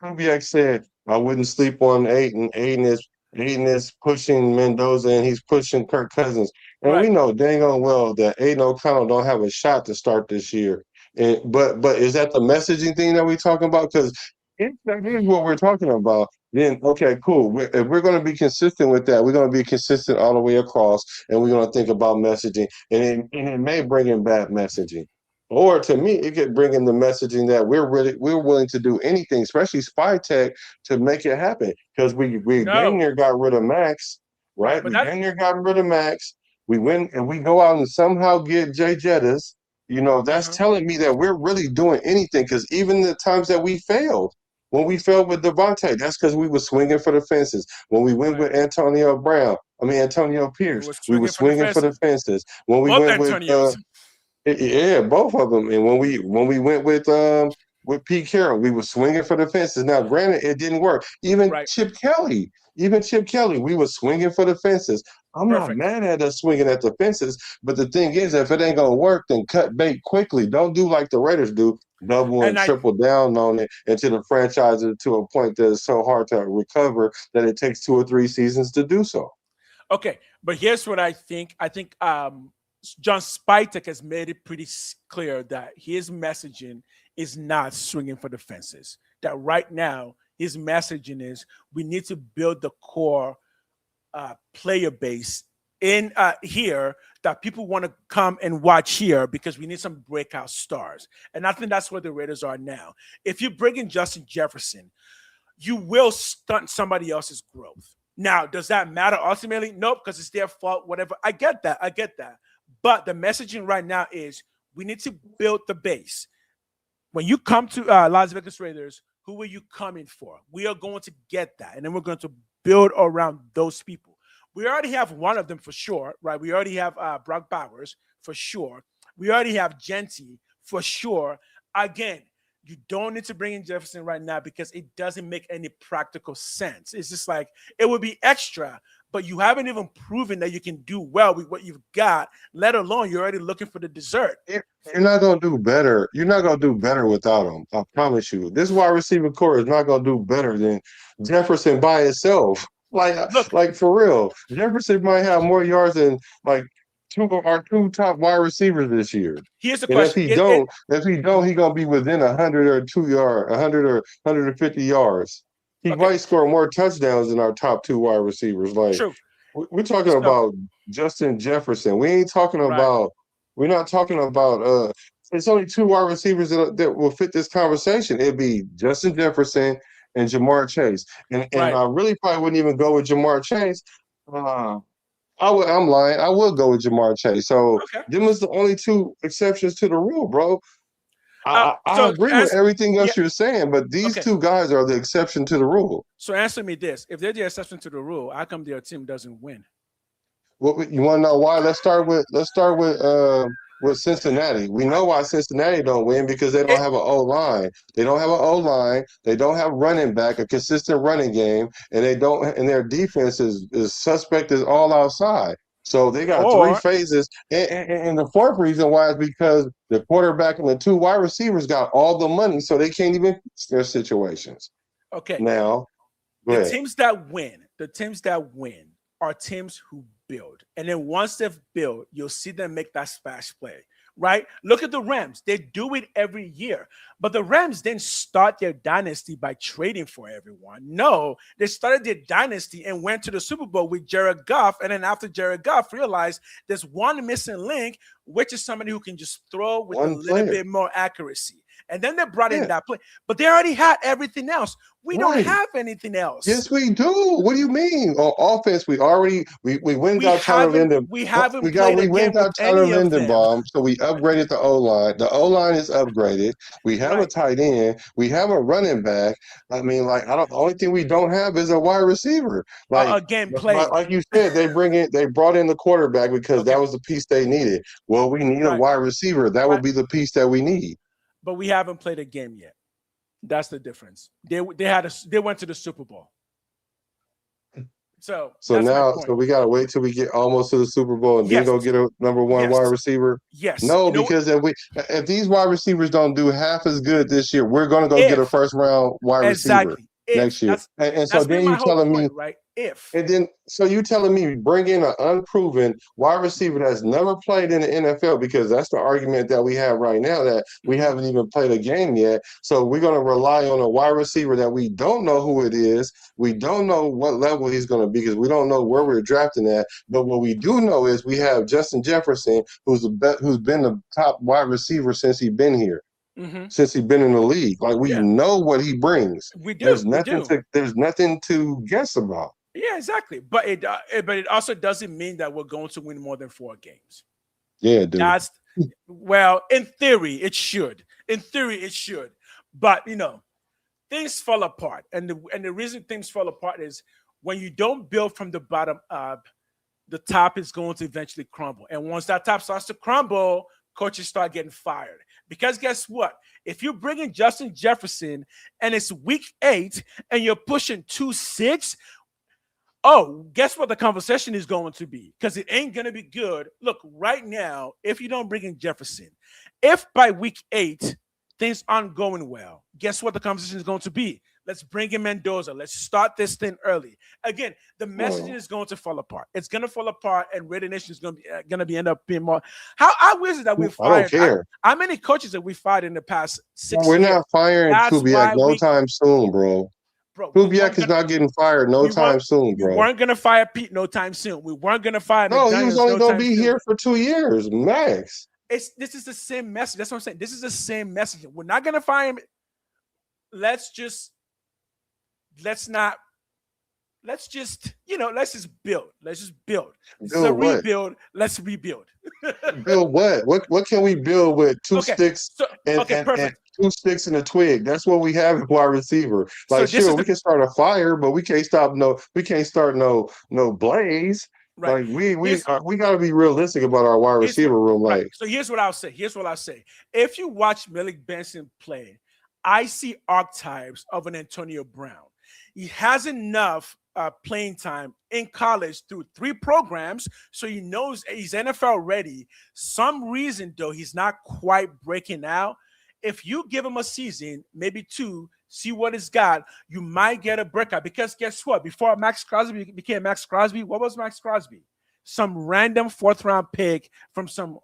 Kubiak said I wouldn't sleep on Aiden. Aiden is pushing Mendoza and he's pushing Kirk Cousins. And we right. know dang on well that Aiden O'Connell don't have a shot to start this year. But is that the messaging thing that we talking about? Because if that is what we're talking about, then okay, cool. If we're going to be consistent with that, we're going to be consistent all the way across, and we're going to think about messaging, and it may bring in bad messaging. Or to me, it could bring in the messaging that we're willing to do anything, especially spy tech, to make it happen. Because we dang No, near got rid of Max, right. right? But We that dang near got rid of Max. We win and we go out and somehow get Jay Jettis. That's uh-huh. telling me that we're really doing anything. Because even the times that we failed, when we failed with Devontae, that's because we were swinging for the fences. When we went Right. with Antonio It Pierce, was we were swinging for the swinging for the fences. fences. When we Both went with Antonios. yeah, both of them. And when we went with Pete Carroll, we were swinging for the fences. Now, granted, it didn't work. Right. Even Chip Kelly, we were swinging for the fences. I'm not Perfect. mad at us swinging at the fences, but the thing is, if it ain't gonna work, then cut bait quickly. Don't do like the Raiders do, double and And I triple down on it until the franchise is to a point that is so hard to recover that it takes 2 or 3 seasons to do so. okay, but here's what I think. I think John Spytek has made it pretty clear that his messaging is not swinging for the fences. That right now his messaging is we need to build the core player base in here that people want to come and watch here because we need some breakout stars. And I think that's where the Raiders are now. If you bring in Justin Jefferson, you will stunt somebody else's growth. Now, does that matter ultimately? Nope, because it's their fault, whatever. I get that. But the messaging right now is we need to build the base. When you come to Las Vegas Raiders, who are you coming for? We are going to get that. And then we're going to build around those people. We already have one of them for sure, right? We already have Brock Bowers for sure. We already have Genty for sure. Again, you don't need to bring in Jefferson right now because it doesn't make any practical sense. It's just like it would be extra, but you haven't even proven that you can do well with what you've got, let alone you're already looking for the dessert. You're not gonna do better. You're not gonna do better without him. I promise you. This wide receiver core is not gonna do better than Jefferson by itself. Look, Like for real. Jefferson might have more yards than like our two top wide receivers this year. here's the And question. if he don't, he gonna be within 100 or 150 yards. He Okay, might score more touchdowns than our top two wide receivers. Like true. we're talking So, about Justin Jefferson. We ain't talking right, about. We're not talking about. It's only two wide receivers that will fit this conversation. It'd be Justin Jefferson and Jamar Chase. And right. I really probably wouldn't even go with Jamar Chase. Uh, I'm lying. I will go with Jamar Chase. So Okay. them is the only two exceptions to the rule, bro. I So, agree with everything yeah, else you're saying, but these okay. two guys are the exception to the rule. So answer me this: if they're the exception to the rule, how come their team doesn't win? What you want to know why? Let's start with Cincinnati. We know why Cincinnati don't win because they don't It, have an O line. They don't have an O line. They don't have running back, a consistent running game, and they don't. And their defense is suspect as all outside. So they got three or phases, and the fourth reason why is because the quarterback and the two wide receivers got all the money, so they can't even fix their situations. okay, Now, go the ahead. teams that win are teams who build. And then once they've built, you'll see them make that splash play, right? Look at the Rams. They do it every year. But the Rams didn't start their dynasty by trading for everyone. No, they started their dynasty and went to the Super Bowl with Jared Goff. And then after Jared Goff realized there's one missing link, which is somebody who can just throw with a One little player. bit more accuracy. And then they brought in Yeah, that play. But they already had everything else. We don't right. have anything else. Yes, we do. What do you mean? On offense, we went and We got Tyler haven't Linden. we haven't played We went again and with got Tyler any of them. Lindenbaum, so we upgraded the O line. The O line is upgraded. We have a Right. tight end. We have a running back. I mean, like I don't. The only thing we don't have is a wide receiver. Again, played. Like you said, they brought in the quarterback because Okay. that was the piece they needed. Well, we need a Right. wide receiver. That Right. would be the piece that we need. But we haven't played a game yet. That's the difference. They went to the Super Bowl. So So that's my now, point. so we gotta wait till we get almost to the Super Bowl and then Yes. go get a number one wide Yes. receiver. Yes. No, You know what? because if these wide receivers don't do half as good this year, we're gonna go get a If first round wide receiver exactly. next If year. And so that's been then my you whole telling me point, right? If and then, so you telling me bring in an unproven wide receiver that's never played in the NFL because that's the argument that we have right now that we Mhm. haven't even played a game yet. So we're going to rely on a wide receiver that we don't know who it is. We don't know what level he's going to be because we don't know where we're drafting at. But what we do know is we have Justin Jefferson, who's been the top wide receiver since he's been here. Mhm. Since he's been in the league, like we Yeah, know what he brings. we do. We do. There's nothing to guess about. Yeah, exactly. But it also doesn't mean that we're going to win more than 4 games. Yeah, dude. That's well, in theory, it should. In theory, it should. But things fall apart, and the reason things fall apart is when you don't build from the bottom up, the top is going to eventually crumble. And once that top starts to crumble, coaches start getting fired. Because guess what? If you bring in Justin Jefferson and it's week 8 and you're pushing 2-6, oh, guess what the conversation is going to be? Because it ain't going to be good. Look, right now, if you don't bring in Jefferson, if by week 8 things aren't going well, guess what the conversation is going to be? Let's bring in Mendoza. Let's start this thing early. Again, the messaging is going to fall apart. It's going to fall apart, and Raider Nation is going to be end up being more. How is it that we I don't fired? care. How many coaches have we fired in the past 6 We're years? not firing That's Kubiak why no time soon, bro. we Kubiak is not getting fired no time soon, we bro. weren't gonna fire Pete no time soon. We weren't gonna fire No, he was McDaniels only no going to time be soon. here for 2 years, max. This is the same message. That's what I'm saying. This is the same message. We're not gonna fire him. Let's just let's not. Let's just build. Let's just build. This is a Build what? rebuild. Let's rebuild. Build what? What can we build with two Okay. sticks So and perfect. two sticks and a twig? That's what we have in wide receiver. So Like, this sure, is we the can start a fire, but we can't start no blaze. right. Like we Here's we got to be realistic about our wide here's what receiver room. right. Like, So here's what I'll say. Here's what I'll say. If you watch Malik Benson play, I see archetypes of an Antonio Brown. He has enough playing time in college through 3 programs, so he knows he's NFL ready. Some reason though he's not quite breaking out. If you give him a season, maybe 2, see what he's got, you might get a breakout. Because guess what? Before Max Crosby became Max Crosby, what was Max Crosby? Some random 4th round pick from some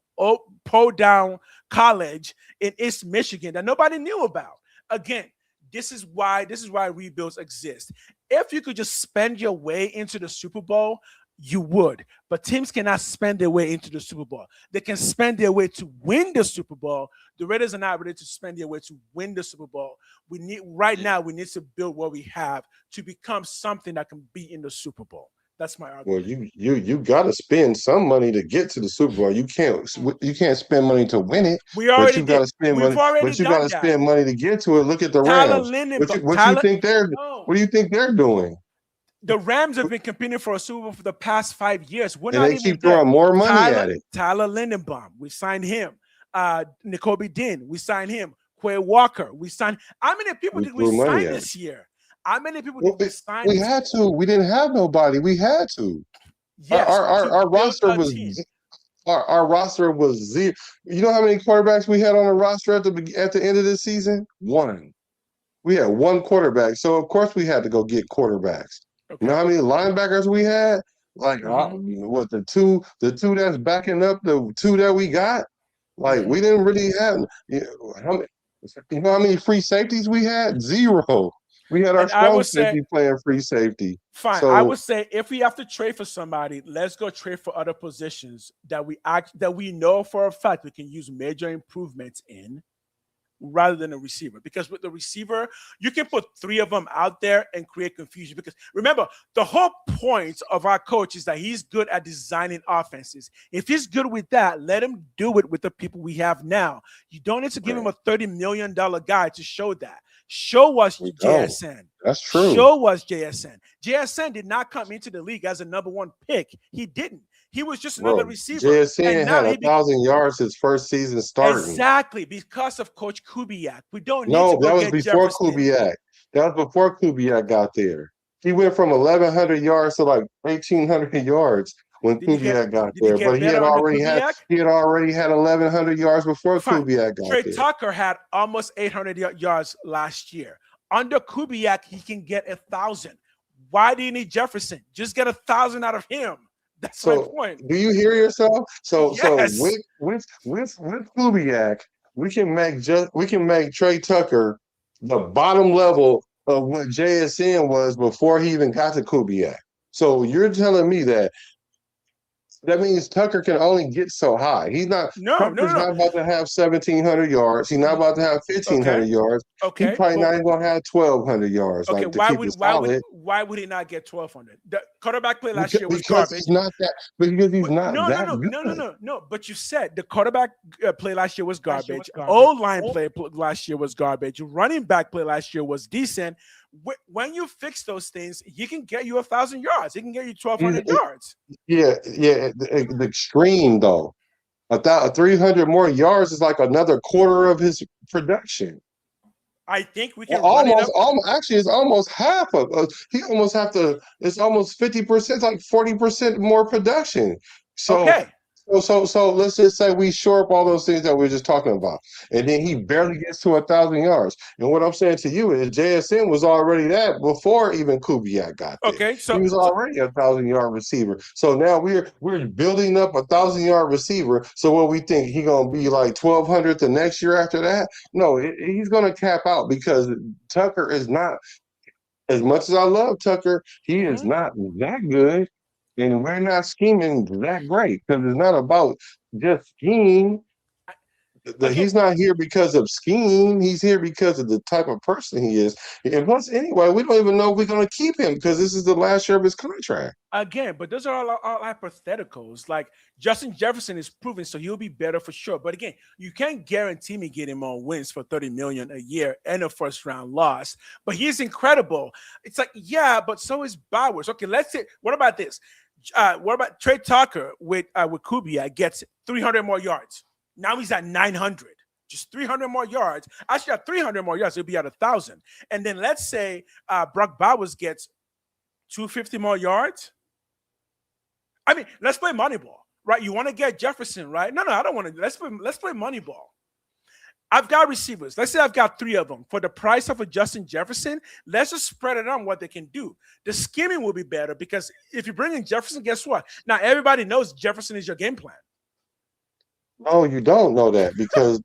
pro down college in East Michigan that nobody knew about. Again, this is why rebuilds exist. If you could just spend your way into the Super Bowl, you would. But teams cannot spend their way into the Super Bowl. They can spend their way to win the Super Bowl. The Raiders are not ready to spend their way to win the Super Bowl. We need we need to build what we have to become something that can be in the Super Bowl. That's my well, argument. you got to spend some money to get to the Super Bowl. You can't spend money to win it, We but already you got did. to spend We've money. already But you got done to that. spend money to get to it. Look at the Tyler Rams. Lindenbaugh. What you think they're No. what do you think they're doing? The Rams have been competing for a Super Bowl for the past 5 years. We're And not they even keep there. throwing more money Tyler, at it. Tyler Lindenbaum, we signed him. N'Kobe Dean, we signed him. Quay Walker, we signed. How many people We did we threw money sign at it. this year? How many people Well, did we sign we this year? had to. We didn't have nobody. We had to. Yes, to Our build roster a was team. our roster was zero. You know how many quarterbacks we had on the roster at the end of the season? One. We had one quarterback, so of course we had to go get quarterbacks. You know Okay. how many linebackers we had? Like, Mm-hmm. what the two that's backing up the two that we got? Like, Mm-hmm. we didn't really have. How many? You know how many free safeties we had? Zero. We had our And I strong would say, safety playing free safety. fine. I So would say if we have to trade for somebody, let's go trade for other positions that we know for a fact we can use major improvements in, rather than a receiver. Because with the receiver, you can put 3 of them out there and create confusion. Because remember, the whole point of our coach is that he's good at designing offenses. If he's good with that, let him do it with the people we have now. You don't need to give him a $30 million guy to show that. Show us we don't. JSN. That's true. Show us JSN. JSN did not come into the league as a #1 pick. He didn't. He was just another Bro, receiver. JSN And now had he became 1,000 yards his first season starting. exactly because of Coach Kubiak. We don't need to No, go that was get before Jefferson. Kubiak. That was before Kubiak got there. He went from 1,100 yards to like 1,800 yards when Did he get Kubiak got did he there. But get better under Kubiak? he had already had 1,100 yards before Fine. Kubiak got Trey there. Tucker had almost 800 yards last year. Under Kubiak, he can get 1,000. Why do you need Jefferson? Just get 1,000 out of him. That's my point. Do you hear yourself? Yes. With Kubiak, we can make Trey Tucker the bottom level of what JSN was before he even got to Kubiak. So you're telling me that means Tucker can only get so high. Tucker's not about to have 1,700 yards. He's not about to have 1,500 Okay. yards. He's Okay. probably not even gonna have 1,200 yards. Okay. Like, to keep it solid. Why would he not get 1,200? The quarterback play last Because, year was because garbage. he's not that. Because he's not No, that good. no. But you said the quarterback play last year was garbage. O-line play last year was garbage. Running back play last year was decent. When you fix those things, he can get you 1,000 yards. He can get you 1,200 yards. Yeah. The extreme though. 300 more yards is like another quarter of his production. I think we can run it up. Actually, it's almost half of. He almost have to. It's almost 50%, like 40% more production. So, Okay. so let's just say we shore up all those things that we are just talking about, and then he barely gets to 1,000 yards. And what I'm saying to you is, JSN was already that before even Kubiak got there. Okay. He was already 1,000-yard receiver. So now we're building up 1,000-yard receiver. So what we think he gonna be like 1,200 the next year after that? No, he's gonna cap out because Tucker is not. As much as I love Tucker, he is not that good. And we're not scheming that great because it's not about just scheme. Okay, He's not here because of scheme. He's here because of the type of person he is. And plus, anyway, we don't even know if we're going to keep him because this is the last year of his contract. again, but those are all hypotheticals. Like Justin Jefferson is proven, so he'll be better for sure. But again, you can't guarantee me getting more wins for 30 million a year and a first round loss. But he's incredible. It's like, yeah, but so is Bowers. Okay, let's say, what about this? What about Trey Tucker with Kubiak gets 300 more yards? Now he's at 900. Just 300 more yards. Actually, at 300 more yards, he'll be at 1,000. And then let's say Brock Bowers gets 250 more yards. I mean, let's play Moneyball, right? You want to get Jefferson, right? No, I don't want to. Let's play Moneyball. I've got receivers. Let's say I've got 3 of them for the price of a Justin Jefferson. Let's just spread it on what they can do. The scheming will be better because if you bring in Jefferson, guess what? Now everybody knows Jefferson is your game plan. No, you don't know that because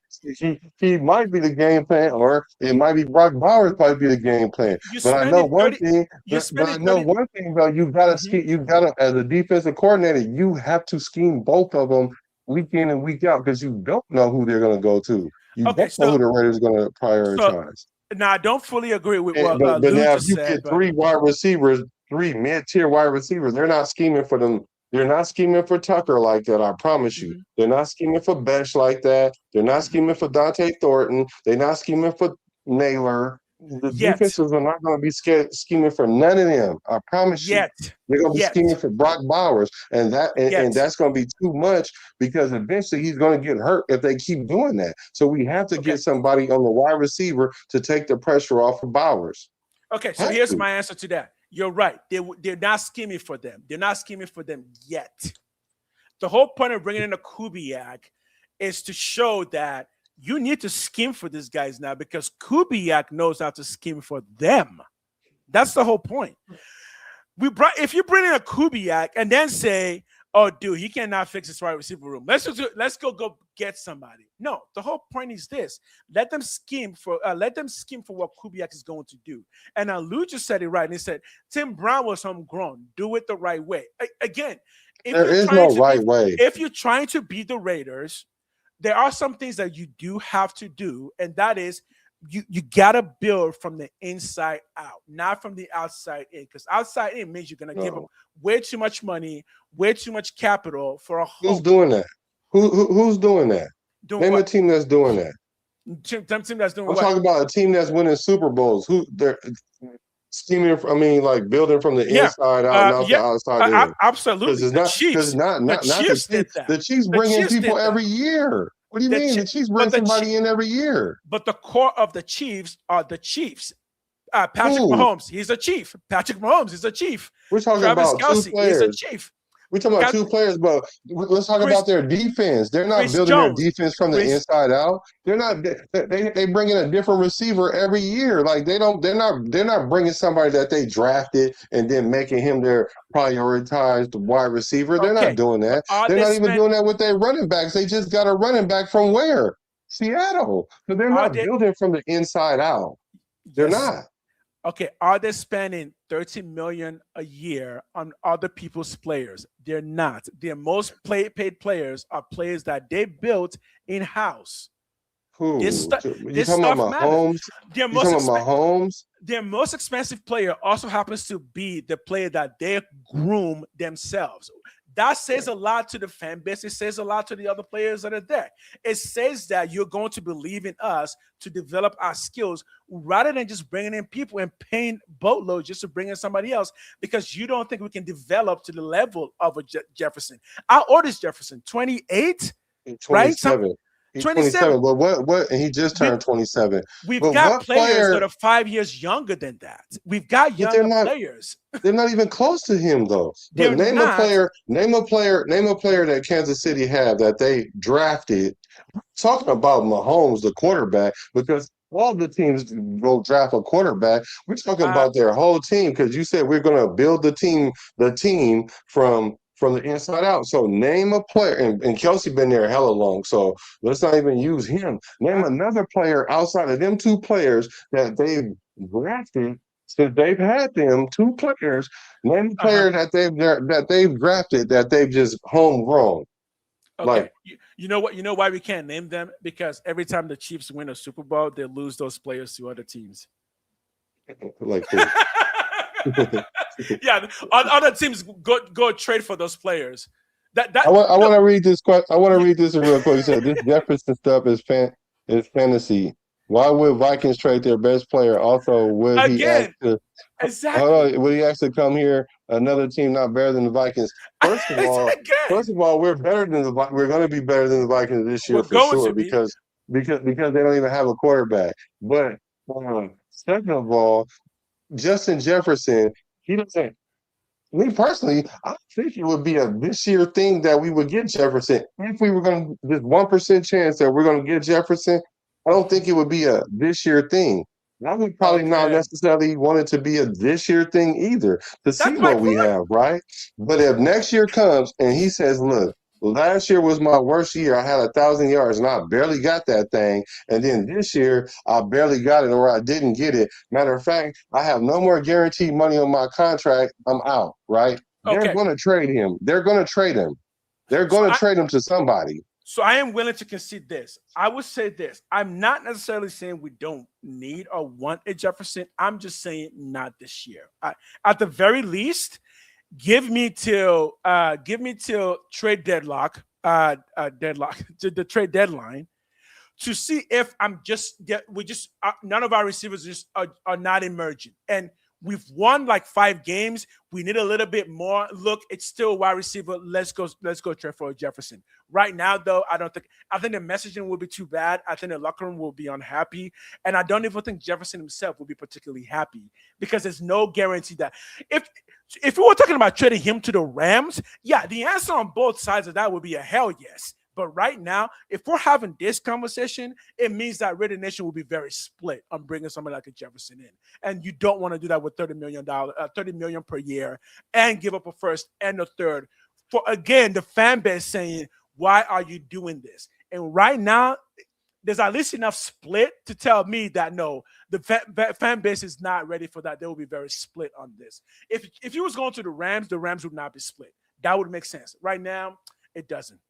he might be the game plan, or it might be Brock Bowers might be the game plan. You But I know spending one 30. thing. You're But I spending know 30. one thing though. You gotta scheme. You gotta, as a defensive coordinator, you have to scheme both of them week in and week out because you don't know who they're gonna go to. You Okay, don't know who the Raiders are gonna so prioritize. now I don't fully agree with And, what but Lou now if just you said, get but 3 wide receivers, 3 mid-tier wide receivers, they're not scheming for them. They're not scheming for Tucker like that. I promise you. mhm. They're not scheming for Bench like that. They're not Mhm. scheming for Dante Thornton. They're not scheming for Naylor. The Yet, defenses are not going to be scheming for none of them. I promise you. yet, They're going to be yet, scheming for Brock Bowers, and yet. that's going to be too much because eventually he's going to get hurt if they keep doing that. So we have to Okay. get somebody on the wide receiver to take the pressure off of Bowers. Okay, so Have here's to. my answer to that. You're right. They're not scheming for them. They're not scheming for them yet. The whole point of bringing in a Kubiak is to show that you need to scheme for these guys now because Kubiak knows how to scheme for them. That's the whole point. If you bring in a Kubiak and then say, "Oh, dude, he cannot fix his wide receiver room. Let's go get somebody." No, the whole point is this: let them scheme for what Kubiak is going to do. And now Lou just said it right, and he said Tim Brown was homegrown. Do it the right way. Again, There is no right way. if you're trying to beat the Raiders, there are some things that you do have to do, and that is you gotta build from the inside out, not from the outside in. Because outside in means you're gonna give them No. way too much money, way too much capital for a Who's hope. doing that? Who's doing that? Doing Name a what? team that's doing that. Team that's doing I'm what? talking about a team that's winning Super Bowls. Who they're scheming? I mean, like building from the Yeah, inside out, not the yeah, outside in. Because absolutely. it's The not because Chiefs, it's not the not not the Chiefs did Chiefs. that. The Chiefs The bring in Chiefs people did that. every year. What do you The mean? Chi- The Chiefs but bring somebody in every year. but the core of the Chiefs are the Chiefs. Patrick Who? Mahomes, he's a chief. Patrick Mahomes is a chief. We're talking Travis about 2 Kelsey, he's a players. chief. We're talking about Got 2 players, but let's talk Chris about their defense. They're not Chris building their Jones. defense from the Chris, inside out. They're not. They bring in a different receiver every year. Like they don't. They're not bringing somebody that they drafted and then making him their prioritized wide receiver. They're not okay, doing but that. are They're they not even spent? doing that with their running backs. They just got a running back from where? Seattle. So they're Are not they? building from the inside out. They're Yes. not. Okay. Are they spending 13 million a year on other people's players? They're not. Their most paid players are players that they built in house. This Who? stuff. You This talking about stuff matters. Mahomes? Their You most talking about Mahomes? their most expensive player also happens to be the player that they groom themselves. That says a lot to the fan base. It says a lot to the other players that are there. It says that you're going to believe in us to develop our skills rather than just bringing in people and paying boatloads just to bring in somebody else because you don't think we can develop to the level of a Jefferson. How old is Jefferson? 28, He's right? 27. He's 27. 27. But what and he just We, turned 27. we've But got what players that player, are 5 years younger than that. We've got but they're younger not players. they're not even close to him though. But They're not. name a player that Kansas City have that they drafted. Talking about Mahomes, the quarterback, because all the teams go draft a quarterback. We're talking Uh, about their whole team because you said we're going to build the team from the inside out. So name a player, and Kelsey been there hella long, so let's not even use him. Name uh, another player outside of them 2 players that they've drafted since they've had them 2 players. Name a uh-huh. player that they've drafted that they've just homegrown. Okay. Like You know what? You know why we can't name them? Because every time the Chiefs win a Super Bowl, they lose those players to other teams. Like who? Yeah, other teams go trade for those players. I No, want to read this question. I want to yeah, read this real quick. He said this Jefferson stuff is fantasy. Why would Vikings trade their best player? Also, would he ask again, to hold exactly. on, would he actually come here? Another team not better than the Vikings. Again, First of all, we're better than we're going to be better than the Vikings this we're year for going sure to be. because they don't even have a quarterback. But second of all, Justin Jefferson, he doesn't. Me personally, I think it would be a this year thing that we would get Jefferson. If we were going to, this 1% chance that we're going to get Jefferson, I don't think it would be a this year thing. I would probably not Okay, necessarily want it to be a this year thing either to see that's my what we point. have, right? But if next year comes and he says, look, last year was my worst year. I had 1,000 yards and I barely got that thing. And then this year I barely got it or I didn't get it. Matter of fact, I have no more guaranteed money on my contract. I'm out, right? They're Okay, going to trade him. They're going to trade him. They're so going to trade him to somebody. So I am willing to concede this. I would say this. I'm not necessarily saying we don't need or want a Jefferson. I'm just saying not this year. At the very least, give me till trade deadlock, deadlock to the trade deadline to see if none of our receivers just are not emerging. And we've won like 5 games. We need a little bit more. Look, it's still a wide receiver. Let's go trade for Jefferson. Right now, though, I think the messaging will be too bad. I think the locker room will be unhappy. And I don't even think Jefferson himself will be particularly happy because there's no guarantee that if we were talking about trading him to the Rams, yeah, the answer on both sides of that would be a hell yes. But right now, if we're having this conversation, it means that Raider Nation will be very split on bringing somebody like a Jefferson in, and you don't want to do that with $30 million per year, and give up a first and a third for again the fan base saying, "Why are you doing this?" And right now, there's at least enough split to tell me that no, the fan base is not ready for that. They will be very split on this. If he was going to the Rams would not be split. That would make sense. Right now, it doesn't.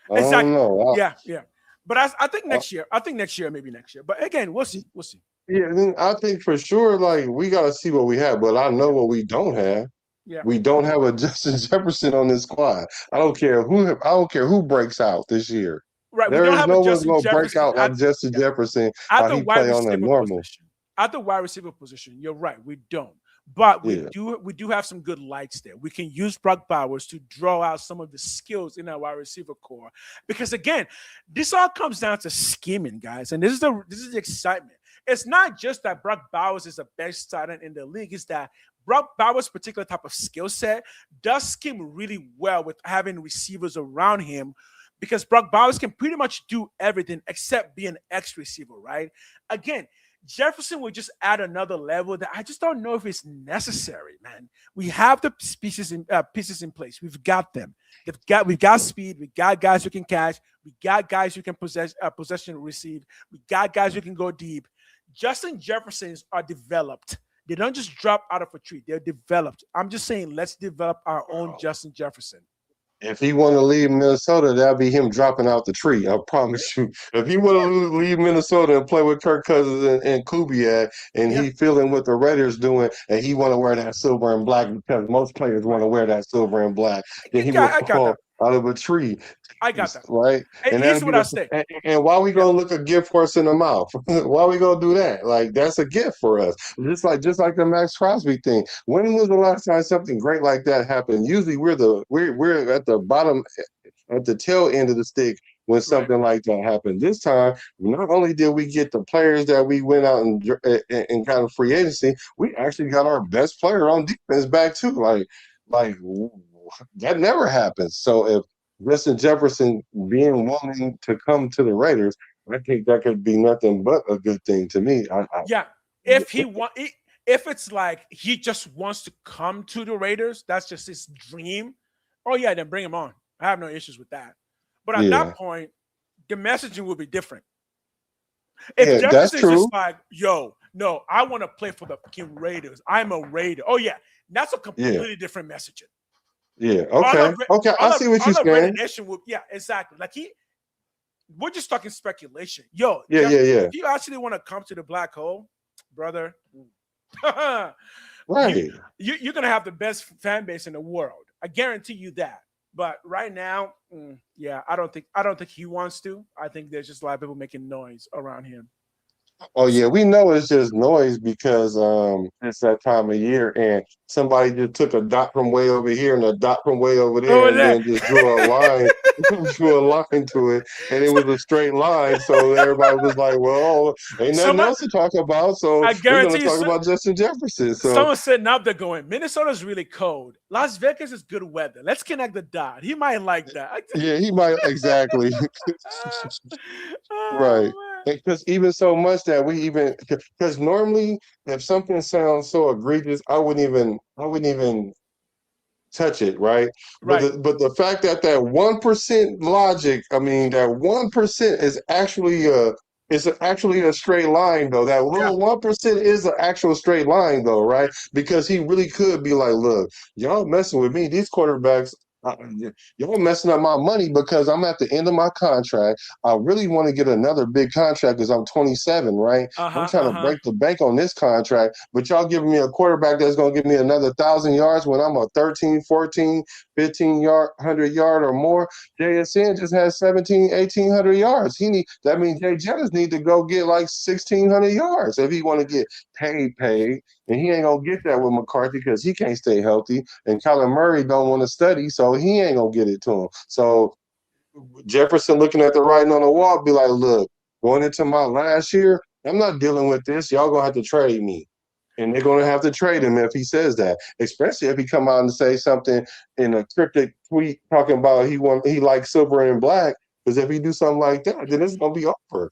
I don't Exactly. know. Yeah. But I think next year. I think next year, maybe next year. But again, we'll see. We'll see. Yeah, I think for sure, like we got to see what we have. But I know Yeah. what we don't have. Yeah. We don't have a Justin Jefferson on this squad. I don't care who. I don't care who breaks out this year. Right. We There don't is have a no one's Justin going to break Jefferson out like Justin yeah, Jefferson at how the he wide play on a receiver normal. position. At the wide receiver position, you're right. We don't. But Yeah. we do have some good lights there. We can use Brock Bowers to draw out some of the skills in our wide receiver core. Because again, this all comes down to scheming, guys. And this is the excitement. It's not just that Brock Bowers is the best tight end in the league, it's that Brock Bowers' particular type of skill set does scheme really well with having receivers around him because Brock Bowers can pretty much do everything except be an X receiver, right? Again, Jefferson would just add another level that I just don't know if it's necessary, man. We have the pieces in place. We've got them. We've got speed. We got guys who can catch. We got guys who can possession receive. We got guys who can go deep. Justin Jeffersons are developed. They don't just drop out of a tree. They're developed. I'm just saying, let's develop our own Justin Jefferson. If he want to leave Minnesota, that'll be him dropping out the tree. I promise you. If he want to leave Minnesota and play with Kirk Cousins and Kubiak, and Yeah, he feeling what the Raiders doing, and he want to wear that silver and black because most players want right. to wear that silver and black, then he will I got fall that. out of a tree, I got that. right? And And here's that'll be what I say. and why we Yeah, gonna look a gift horse in the mouth? Why we gonna do that? Like that's a gift for us. Just like the Max Crosby thing. When was the last time something great like that happened? Usually we're at the bottom at the tail end of the stick when right. something like that happened. This time, not only did we get the players that we went out and kind of free agency, we actually got our best player on defense back too. Like that never happens. So if Justin Jefferson being willing to come to the Raiders, I think that could be nothing but a good thing to me. Yeah. If it's like he just wants to come to the Raiders, that's just his dream. Oh yeah, then bring him on. I have no issues with that. But at Yeah, that point, the messaging will be different. If yeah, that's Jefferson is true. just like, yo, no, I want to play for the fucking Raiders. I'm a Raider. Oh yeah, that's a Yeah. completely different messaging. Yeah. All Okay. of Okay. I see what you're all of Raider saying. Nation would, yeah, exactly. Like we're just talking speculation. Yo, Yeah. Yeah. Jefferson, Yeah. if you actually want to come to the black hole, brother, you, Right. you're gonna have the best fan base in the world. I guarantee you that. But right now, yeah, I don't think he wants to. I think there's just a lot of people making noise around him. Oh yeah, we know it's just noise because it's that time of year and somebody just took a dot from way over here and a dot from way over there Over and there. then just drew a line, drew a line to it, and it was a straight line. So everybody was like, "Well, ain't nothing Someone, else to talk about, so I we're gonna guarantee you, talk about Justin Jefferson." So someone sitting up there going, Minnesota's really cold. Las Vegas is good weather. Let's connect the dot. He might like that. yeah, he might exactly. Right. Oh, Because even so much that we even because normally if something sounds so egregious, I wouldn't even touch it, right? But right. the fact that that 1% logic, I mean that 1% is actually a straight line though. That Yeah. little 1% is an actual straight line though, right? Because he really could be like, look, y'all messing with me, these quarterbacks. Y'all messing up my money because I'm at the end of my contract. I really want to get another big contract because I'm 27, right? I'm Uh-huh. trying to Uh-huh. break the bank on this contract, but y'all giving me a quarterback that's going to give me another 1,000 yards when I'm a 13, 14, 15 yard, 100 yard or more. JSN just has 17, 1,800 yards. That means Jay Jettis need to go get like 1,600 yards if he want to get paid. And he ain't gonna get that with McCarthy because he can't stay healthy. And Kyler Murray don't want to study, so he ain't gonna get it to him. So Jefferson looking at the writing on the wall, be like, look, going into my last year, I'm not dealing with this. Y'all gonna have to trade me. And they're gonna have to trade him if he says that, especially if he come out and say something in a cryptic tweet talking about he likes silver and black. Because if he do something like that, then it's gonna be over.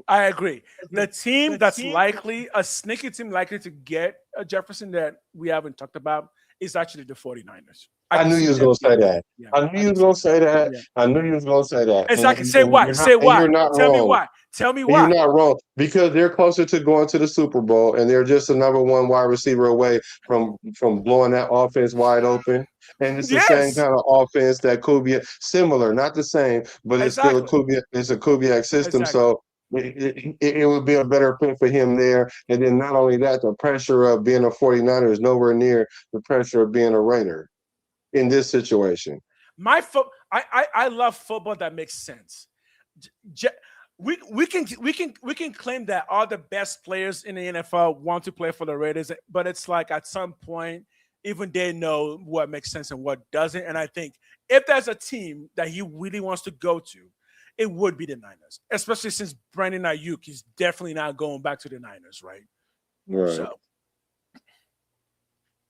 I agree. The team that's likely, a sneaky team likely to get a Jefferson that we haven't talked about is actually the 49ers. I I can knew you see was them gonna doing say that. that. Yeah, I knew I you can was see gonna them. say that. Yeah. I knew you was gonna say that. Exactly. Say why. Say And you're why. not Tell me wrong. why. Tell me And you're why. not wrong because they're closer to going to the Super Bowl, and they're just a number one wide receiver away from blowing that offense wide open. And it's the same Yes. kind of offense that Kubiak, similar, not the same, but it's still a Exactly. Kubiak. It's a Kubiak system, Exactly. so it would be a better fit for him there. And then not only that, the pressure of being a 49er is nowhere near the pressure of being a Raider in this situation. I love football that makes sense. J- we can claim that all the best players in the NFL want to play for the Raiders, but it's like at some point, even they know what makes sense and what doesn't. And I think if there's a team that he really wants to go to, it would be the Niners, especially since Brandon Ayuk is definitely not going back to the Niners, right? Right. So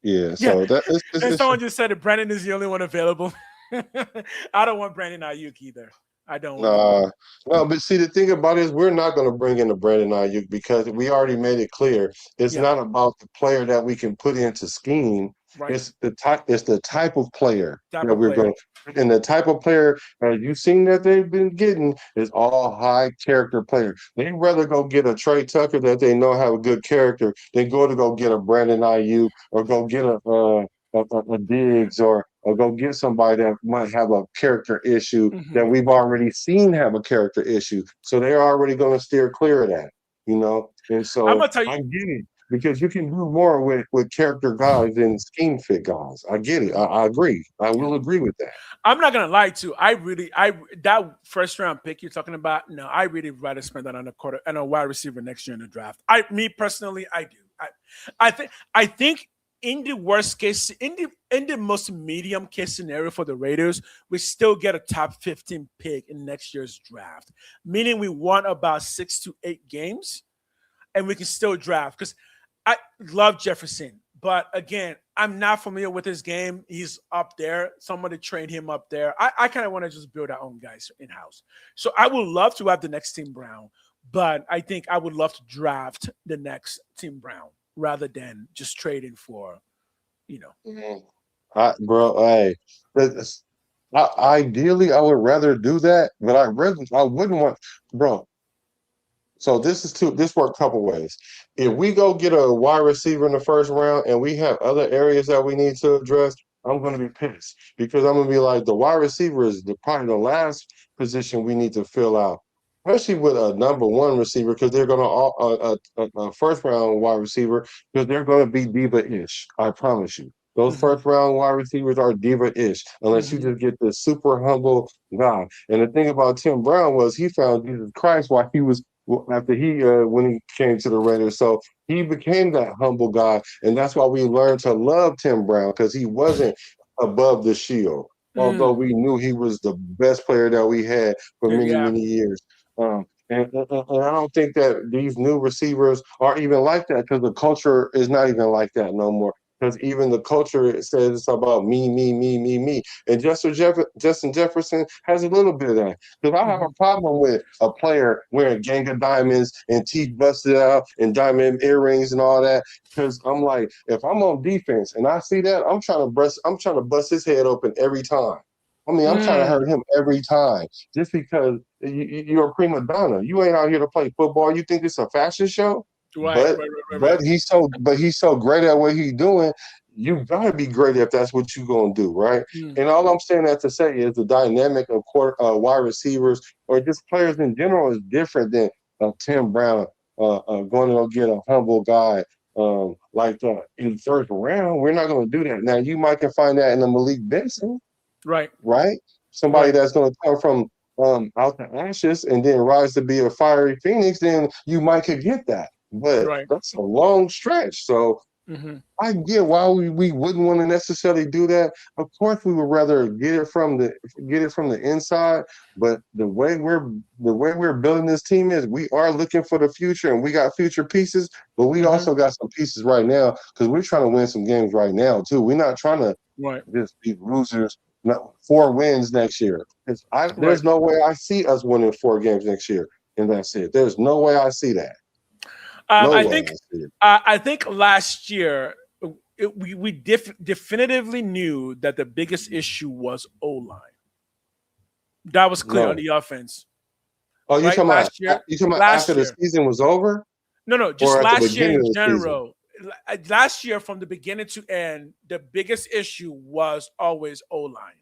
Yeah. yeah, So that and it's someone just said that Brandon is the only one available. I don't want Brandon Ayuk either. I don't want him. no, but see, the thing about it is we're not going to bring in a Brandon Ayuk because we already made it clear it's Yeah, not about the player that we can put into scheme. right. It's the type of player Type that of we're player. going to, and the type of player you've seen that they've been getting is all high character player. They'd rather go get a Trey Tucker that they know have a good character than go get a Brandon Ayuk or go get a Diggs or go get somebody that might have a character issue that Hmm. we've already seen have a character issue. So they're already going to steer clear of that. And I'm so gonna tell you. I get it because you can do more with character guys than scheme fit guys. I get it. I agree. I Yeah. will agree with that. I'm not gonna lie to you. I that first round pick you're talking about. No, I really rather spend that on a quarter and a wide receiver next year in the draft. Me personally, I do. I think in the worst case, in the most medium case scenario for the Raiders, we still get a top 15 pick in next year's draft, meaning we won about 6 to 8 games and we can still draft because I love Jefferson. But again, I'm not familiar with his game. He's up there. Somebody trained him up there. I kind of want to just build our own guys in house. So I would love to have the next Team Brown, but I think I would love to draft the next Team Brown rather than just trading for, you know. Mhm. Bro, hey, that's- ideally, I would rather do that, but I wouldn't want, bro. So this worked a couple ways. If we go get a wide receiver in the first round and we have other areas that we need to address, I'm going to be pissed because I'm going to be like, the wide receiver is probably the last position we need to fill out, especially with a number one receiver because they're going to a first round wide receiver because they're going to be diva-ish. I promise you. Those Mm-hmm. first round wide receivers are diva-ish unless you Mm-hmm. just get this super humble guy. And the thing about Tim Brown was he found Jesus Christ while he was after he when he came to the Raiders. So he became that humble guy, and that's why we learned to love Tim Brown because he wasn't above the shield. Although Mm. we knew he was the best player that we had for many, Yeah. many years. And I don't think that these new receivers are even like that because the culture is not even like that no more. Because even the culture says it's about me, me, me, me, me. And Justin Jefferson has a little bit of that. Because I have Mm-hmm. a problem with a player wearing gang of diamonds and teeth busted out and diamond earrings and all that. Because I'm like, if I'm on defense and I see that, I'm trying to bust his head open every time. I mean, I'm trying to Mm. hurt him every time just because you're a prima donna. You ain't out here to play football. You think it's a fashion show? Right, But right, right, right, he's so great at what he's doing. You gotta be great if that's what you're gonna do, right? right. And all I'm saying that to say is the dynamic of wide receivers or just players in general is different than Tim Brown going to go get a humble guy like that in the first round. We're not going to do that. Now you might can find that in the Malik Benson, Right, right? Somebody right, that's going to come from out the ashes and then rise to be a fiery phoenix, then you might could get that. But right. that's a long stretch. So Mm-hmm. I get why we wouldn't want to necessarily do that. Of course, we would rather get it from the inside. But the way we're building this team is we are looking for the future, and we got future pieces. But we Mm-hmm. also got some pieces right now because we're trying to win some games right now too. We're not trying to Right, just be losers. Not 4 wins next year. right. There's no way I see us winning 4 games next year, and that's it. There's no way I see that. No I way think I see it. I think last year we definitively knew that the biggest issue was O line. That was clear on No. the offense, Oh, right? you talking about after Last the year. season was over No, just or at the last year beginning in of the season? general. Last year, from the beginning to end, the biggest issue was always O line.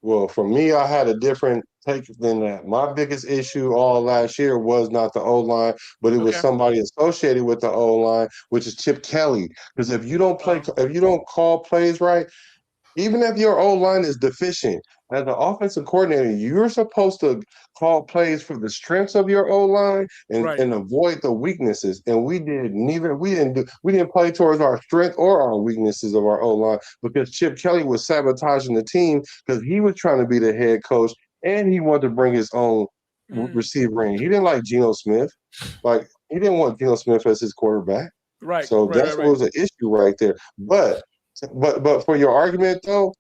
Well, for me, I had a different take than that. My biggest issue all last year was not the O line, but it was Okay. somebody associated with the O line, which is Chip Kelly. Because if you don't call plays right, even if your O line is deficient, as an offensive coordinator, you're supposed to call plays for the strengths of your O line Right. and avoid the weaknesses. And we did neither. We didn't play towards our strength or our weaknesses of our O line because Chip Kelly was sabotaging the team because he was trying to be the head coach and he wanted to bring his own Mm, receiver in. He didn't like Geno Smith. Like he didn't want Geno Smith as his quarterback. right, So right, right, that's what right. was an issue right there. But for your argument though,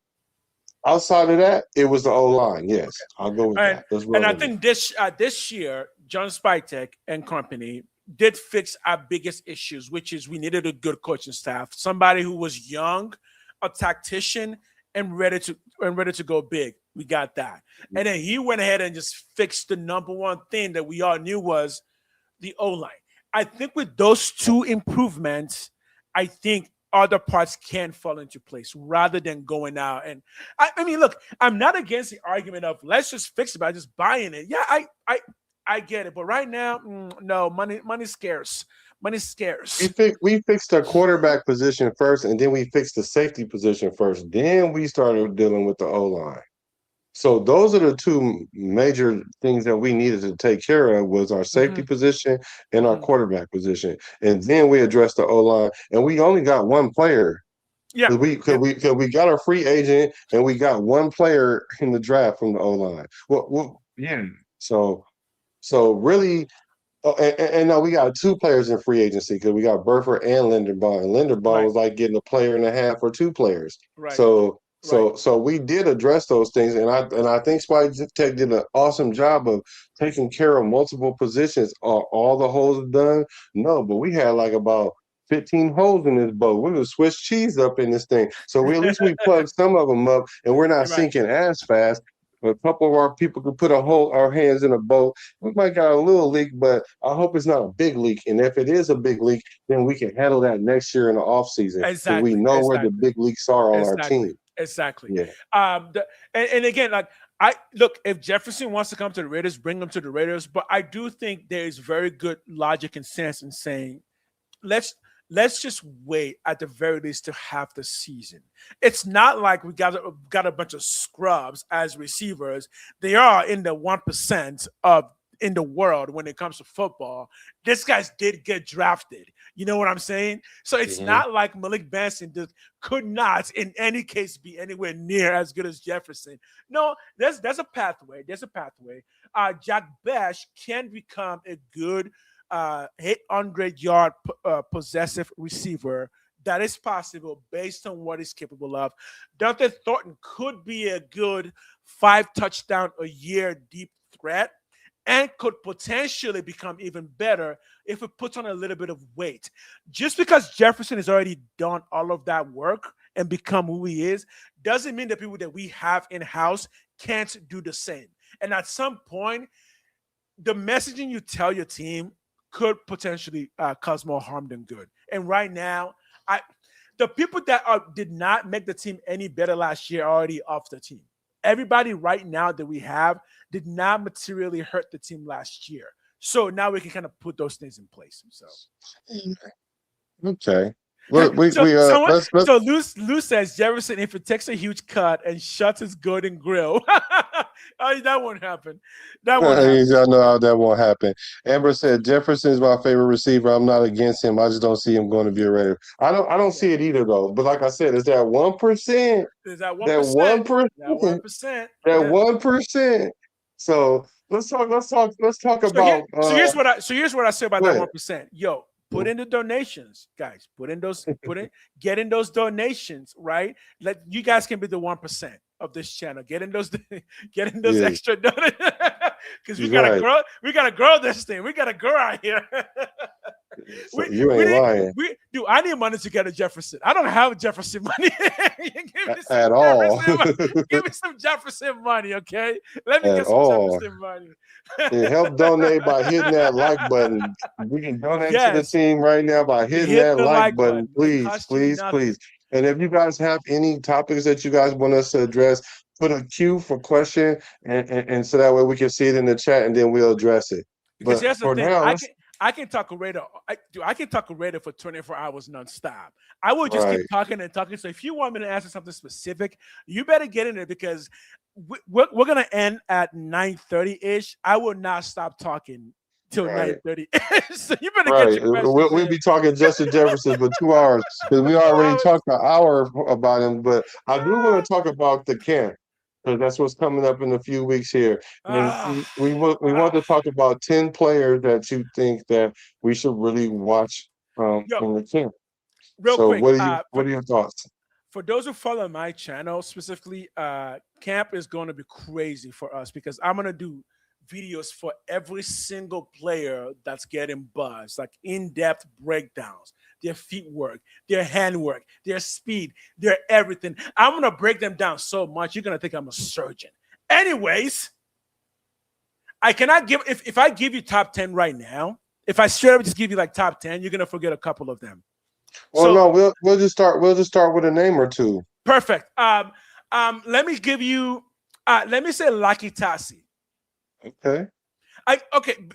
outside of that, it was the O line. Yes, I'll go with And that. Let's and run I with it. think this year, John Spytek and company did fix our biggest issues, which is we needed a good coaching staff, somebody who was young, a tactician, and ready to go big. We got that, and then he went ahead and just fixed the number one thing that we all knew was the O line. I think with those two improvements, I think other parts can fall into place rather than going out. And I mean, look, I'm not against the argument of let's just fix it by just buying it. Yeah, I get it, but right now, no, money's scarce. Money's scarce. We fixed the quarterback position first, and then we fixed the safety position first. Then we started dealing with the O line. So those are the two major things that we needed to take care of was our safety Hmm. position and our Hmm. quarterback position. And then we addressed the O line, and we only got one player Yeah, because yeah, we got a free agent and we got one player in the draft from the O line. Yeah. So really, and now we got 2 players in free agency because we got Burford and Linderbaum. And Linderbaum right, was like getting a player and a half or 2 players. right, So right. we did address those things, and I think Spike Tech did an awesome job of taking care of multiple positions. Are all the holes done? No, but we had like about 15 holes in this boat. We was Swiss cheese up in this thing. So at least we plugged some of them up, and we're not Right. sinking as fast. A couple of our people can put our hands in a boat. We might got a little leak, but I hope it's not a big leak. And if it is a big leak, then we can handle that next year in the off season because we Exactly, know where the exactly, big leaks are on our exactly, team. exactly. Yeah. And again, like I look, if Jefferson wants to come to the Raiders, bring him to the Raiders. But I do think there is very good logic and sense in saying let's let's just wait at the very least to half the season. It's not like we got a bunch of scrubs as receivers. They are in the 1% of in the world when it comes to football. This guys did get drafted. You know what I'm saying? So it's Hmm. not like Malik Benson could not in any case be anywhere near as good as Jefferson. No, there's a pathway. There's a pathway. Jack Bash can become a good 800-yard possessive receiver. That is possible based on what he's capable of. Dante Thornton could be a good 5 touchdown a year deep threat and could potentially become even better if it puts on a little bit of weight. Just because Jefferson has already done all of that work and become who he is doesn't mean the people that we have in house can't do the same. And at some point, the messaging you tell your team could potentially cause more harm than good. And right now, I the people that did not make the team any better last year are already off the team. Everybody right now that we have did not materially hurt the team last year. So now we can kind of put those things in place. So Okay. Well, so we someone let's so Lou says Jefferson if it takes a huge cut and shuts his golden grill. Oh, that won't happen. That won't happen. y'all know how that won't happen. Amber said Jefferson is my favorite receiver. I'm not against him. I just don't see him going to be a Raider. I don't Yeah. see it either though. But like I said, is that 1%? There's that one That percent. That one 1%? percent. That Yeah. 1%. So let's talk So here, about so here's what I say about go that ahead. 1%. Yo, put in the donations, guys. Get in those donations, right? Let you guys can be the 1% of this channel. Get in those get in those Yeah, extra donations. Because we he's gotta right. grow, we gotta grow this thing. We gotta grow out here. So you We ain't need lying do I need money to get a Jefferson. I don't have Jefferson money. Give me some at all. Jefferson money. Give me some Jefferson money, okay? Let me At get some all. Jefferson money. Yeah, help donate by hitting that like button. We can donate to the Yes, team right now by hitting hit that the like like button, button. It please, costs you please, please. nothing. And if you guys have any topics that you guys want us to address, put a queue for question, and so that way we can see it in the chat and then we'll address it. Because But here's the for thing, now, let's I can talk a radar. I can talk a radar for 24 hours nonstop. I will just keep right. talking and talking. So if you want me to answer something specific, you better get in it because we're gonna end at 9:30 ish. I will not stop talking till Right. 9:30. So you better get Right. your questions We'll in. be talking Justin Jefferson for 2 hours because we For two already hours. talked an hour about him. But I do want Ah, to talk about the camp because that's what's coming up in a few weeks here. And ah, we want to ah. talk about 10 players that you think that we should really watch Yo, in the camp. real So quick, what are your thoughts? for those who follow my channel specifically, camp is going to be crazy for us because I'm going to do videos for every single player that's getting buzzed, like in-depth breakdowns, their feet work, their hand work, their speed, their everything. I'm going to break them down so much you're going to think I'm a surgeon. Anyways, I cannot give if I give you top 10 right now, if I straight up just give you like top 10, you're going to forget a couple of them. Well, So no, we'll just start with a name or two. perfect. Let me give you. Let me say Lucky Tassi. Okay.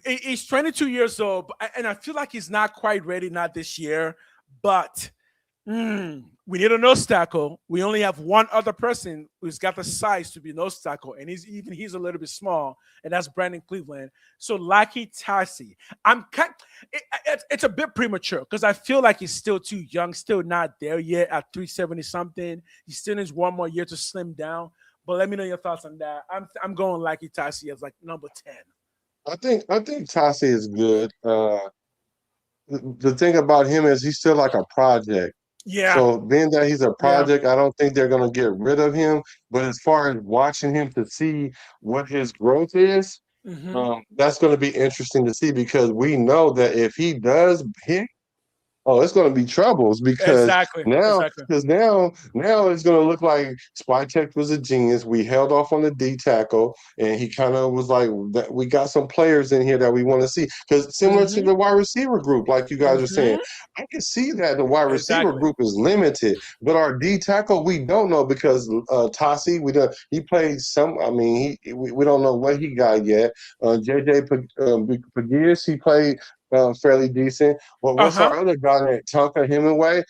He's 22 years old, and I feel like he's not quite ready, not this year. But we need a nose tackle. We only have one other person who's got the size to be nose tackle, and he's a little bit small, and that's Brandon Cleveland. So Lucky Tassi, it's a bit premature because I feel like he's still too young, still not there yet at 370 something. He still needs one more year to slim down. But let me know your thoughts on that. I'm going Lucky Tassi as like number 10. I think Tassi is good. The thing about him is he's still like a project. Yeah, So being that he's a yeah. project, I don't think they're gonna get rid of him. But as far as watching him to see what his growth is, Hmm. that's gonna be interesting to see because we know that if he does hit, Oh, it's going to be troubles Exactly. Exactly. now it's going to look like Spytech was a genius. We held off on the D tackle, and he kind of was like, that we got some players in here that we want to see because similar to Mm-hmm. the wide receiver group, like you guys are saying, Mm-hmm. I can see that the wide receiver Exactly. group is limited, but our D tackle we don't know because Tasi he played some. I mean, we don't know what he got yet. JJ Pagias, he played fairly decent. Well, what's Uh-huh. our other guy named Tonka Hemingway?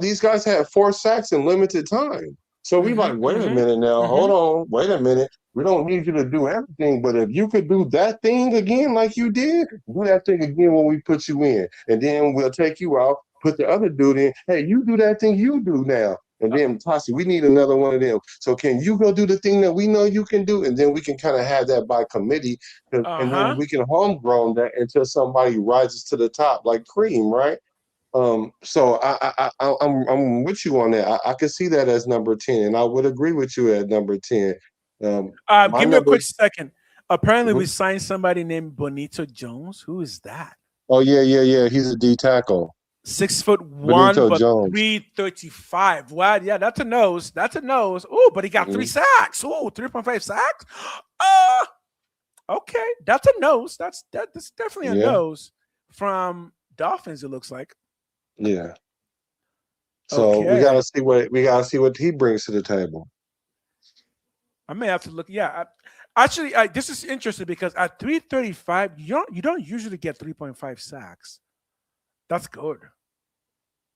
These guys had 4 sacks in limited time. So we Mm-hmm. like, wait a Mm-hmm. minute now, Mm-hmm. hold on, wait a minute. We don't need you to do everything, but if you could do that thing again like you did, do that thing again when we put you in. And then we'll take you out, put the other dude in. Hey, you do that thing you do now. And then Tasi, we need another one of them. So can you go do the thing that we know you can do? And then we can kind of have that by committee. And then Uh-huh. we can homegrown that until somebody rises to the top like Cream, right? So I'm with you on that. I could see that as number 10, and I would agree with you at number 10. My Give me a number. quick second. Apparently, we Mhm. signed somebody named Bonito Jones. Who is that? Oh yeah. He's a D tackle, 6'1", Benito but Jones. 335. Wow, yeah, that's a nose. That's a nose. Oh, but he got 3 sacks. Oh, 3.5 sacks. Uh, okay. That's a nose. That's definitely a Yeah, nose from Dolphins, it looks like. yeah. So Okay. we gotta see what he brings to the table. I may have to look. Yeah. Actually, this is interesting because at 335, you don't usually get 3.5 sacks. That's good.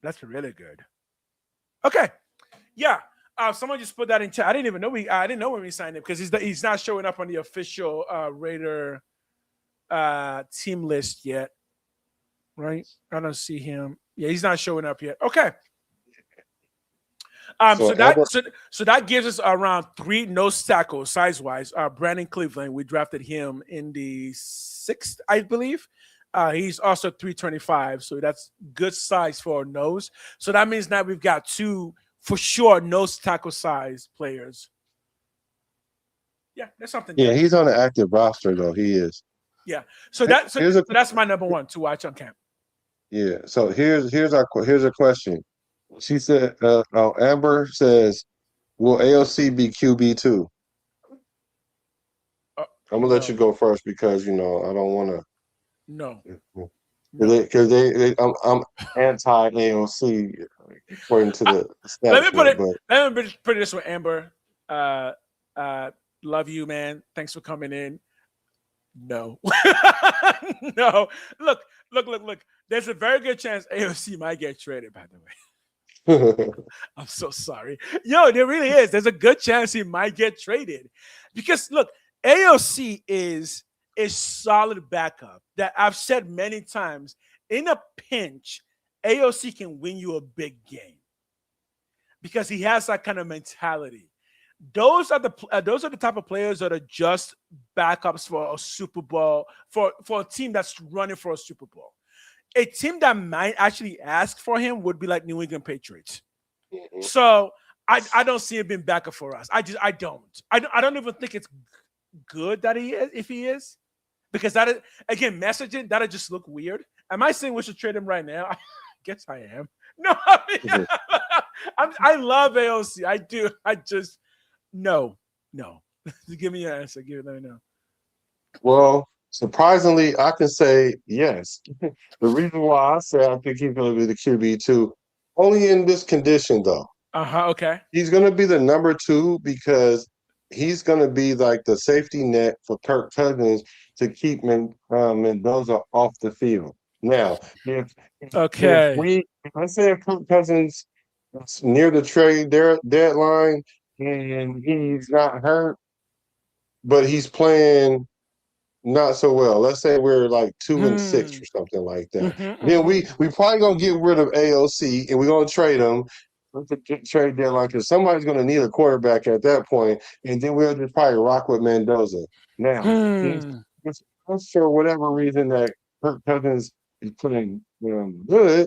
That's really good. Okay. Yeah. Someone just put that in chat. I didn't know when we signed him because he's not showing up on the official Raider team list yet. Right? I don't see him. Yeah, he's not showing up yet. Okay. So Albert, So that gives us around 3 nose tackles size wise. Brandon Cleveland, we drafted him in the 6th, I believe. He's also 325, so that's good size for a nose. So that means now we've got 2 for sure nose tackle size players. Yeah, there's something yeah, there. he's on the active roster though. He is. Yeah. So Here's a that's my number 1 to watch on camp. Yeah. So here's a question. She said, Amber says, "Will AOC be QB too?" I'm gonna let you No, go first because I don't want no, to, no. I'm anti AOC according to I, the let me put establishment, it. but Let me put it this way, Amber. Uh, love you, man. Thanks for coming in. No, no. Look. There's a very good chance AOC might get traded. By the way, I'm so sorry. Yo, there really is. There's a good chance he might get traded because look, AOC is a solid backup that I've said many times. In a pinch, AOC can win you a big game because he has that kind of mentality. Those are the type of players that are just backups for a Super Bowl for a team that's running for a Super Bowl. A team that might actually ask for him would be like New England Patriots. So I don't see him being backup for us. I don't. I don't even think it's good that he is if he is because that is again messaging that'll just look weird. Am I saying we should trade him right now? I guess I am. No, I love AOC. I do. I just no. Give me your answer. Let me know. well, surprisingly, I can say yes. The reason why I say I think he's going to be the QB too, only in this condition though. Okay. He's going to be the number 2 because he's going to be like the safety net for Kirk Cousins to keep Mendoza off the field. Now, if Okay. we, let's say if Kirk Cousins is near the trade deadline and he's not hurt, but he's playing not so well. Let's say we're like 2-6 Hmm. or something like that. Mm-hmm, Then mm-hmm. we probably gonna get rid of AOC and we're gonna trade him at the trade deadline because somebody's gonna need a quarterback at that point, and then we'll just probably rock with Mendoza. Now, Hmm. if for whatever reason that Kirk Cousins is playing good,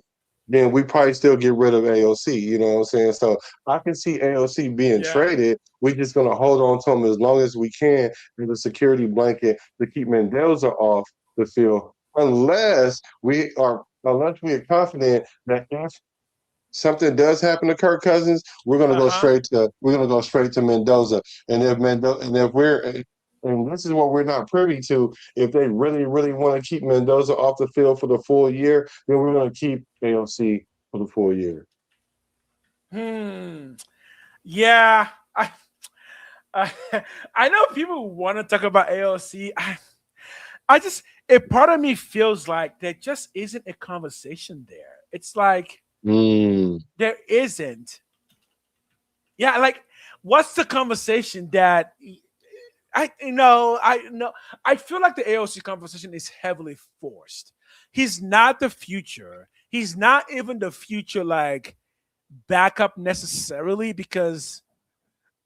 then we probably still get rid of AOC. You know what I'm saying? So I can see AOC being Yeah. traded. We're just gonna hold on to him as long as we can as a security blanket to keep Mendoza off the field, unless we are unless we are confident that if something does happen to Kirk Cousins, we're gonna go straight to Mendoza. And if we're and this is what we're not privy to, if they really, really want to keep Mendoza off the field for the full year, then we're gonna keep AOC for the full year. Yeah, I, I know people want to talk about AOC. I just, a part of me feels like there just isn't a conversation there. It's like there isn't. Yeah, like what's the conversation that I know? I feel like the AOC conversation is heavily forced. He's not the future. He's not even the future like backup necessarily because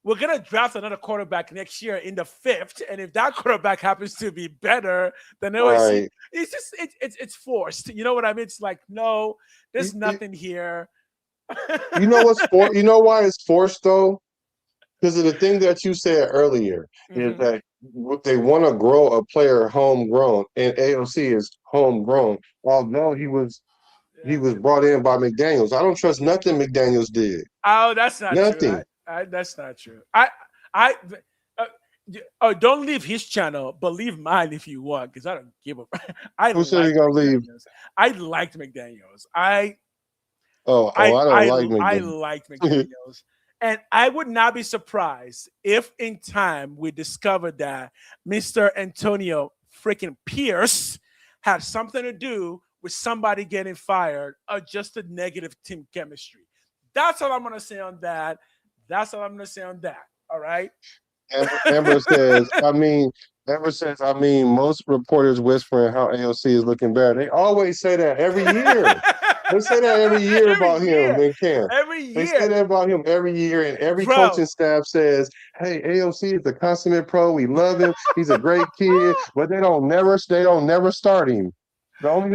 we're gonna draft another quarterback next year in the 5th, and if that quarterback happens to be better than AOC, Right. it's just it's forced. You know what I mean? It's like no, there's nothing here. You know what's for? You know why it's forced though? Because of the thing that you said earlier is that they want to grow a player homegrown, and AOC is homegrown. Although he was brought in by McDaniels, I don't trust nothing McDaniels did. Oh, that's not Nothing. true. That's not true. Don't leave his channel, but leave mine if you want, because I don't give a. Who said he gonna leave? I liked McDaniels. I don't like McDaniels. I liked McDaniels. And I would not be surprised if in time we discovered that Mr. Antonio freaking Pierce had something to do with somebody getting fired or just a negative team chemistry. That's all I'm going to say on that. All right. Amber says, most reporters whispering how AOC is looking bad. They always say that every year. They say that every year about him in camp. Every year. They say that about him every year, and every coaching staff says, hey, AOC is a consummate pro. We love him. He's a great kid, but they don't never start him. They don't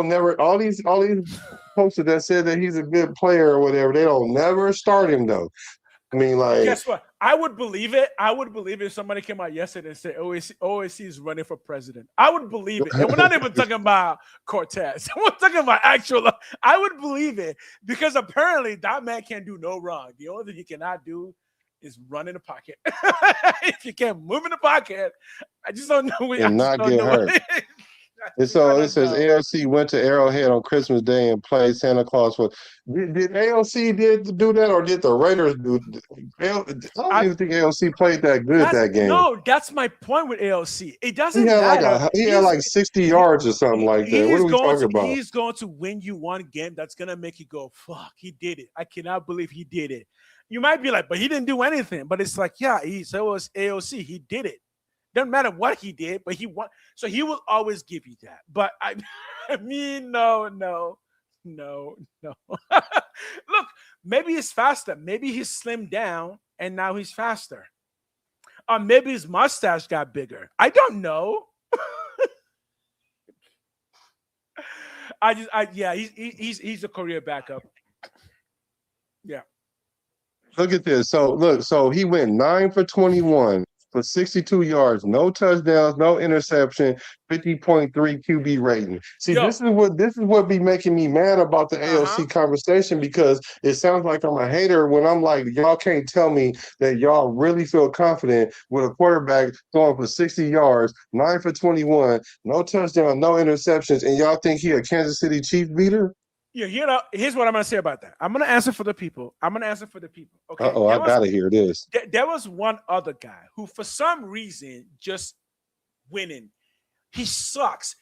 never all these coaches that said that he's a good player or whatever, they don't never start him though. I mean, like, guess what? I would believe it. I would believe it if somebody came out yesterday and said OAC is running for president. I would believe it. And we're not even talking about Cortez. We're talking about actual. I would believe it because apparently that man can't do no wrong. The only thing he cannot do is run in the pocket. If you can't move in the pocket, I just don't know. And not get hurt. And so it says AOC went to Arrowhead on Christmas Day and played Santa Claus. Did AOC do that, or did the Raiders do? I don't even think AOC played that good that game. No, that's my point with AOC. It doesn't matter. He had like 60 yards or something like that. What are we talking about? He's going to win you one game that's going to make you go, fuck, he did it. I cannot believe he did it. You might be like, but he didn't do anything. But it's like, yeah, so it was AOC. He did it. Doesn't matter what he did, but he won. So he will always give you that. But I mean, no. Look, maybe he's faster. Maybe he slimmed down and now he's faster. Or maybe his mustache got bigger. I don't know. He's a career backup. Yeah. Look at this. So he went 9 for 21. For 62 yards, no touchdowns, no interception, 50.3 QB rating. See, this is what be making me mad about the AOC conversation, because it sounds like I'm a hater when I'm like, y'all can't tell me that y'all really feel confident with a quarterback throwing for 60 yards, 9 for 21, no touchdown, no interceptions, and y'all think he a Kansas City Chiefs beater? Yeah, here's what I'm going to say about that. I'm going to answer for the people. Okay. I got to hear this. There was one other guy who, for some reason, just winning. He sucks.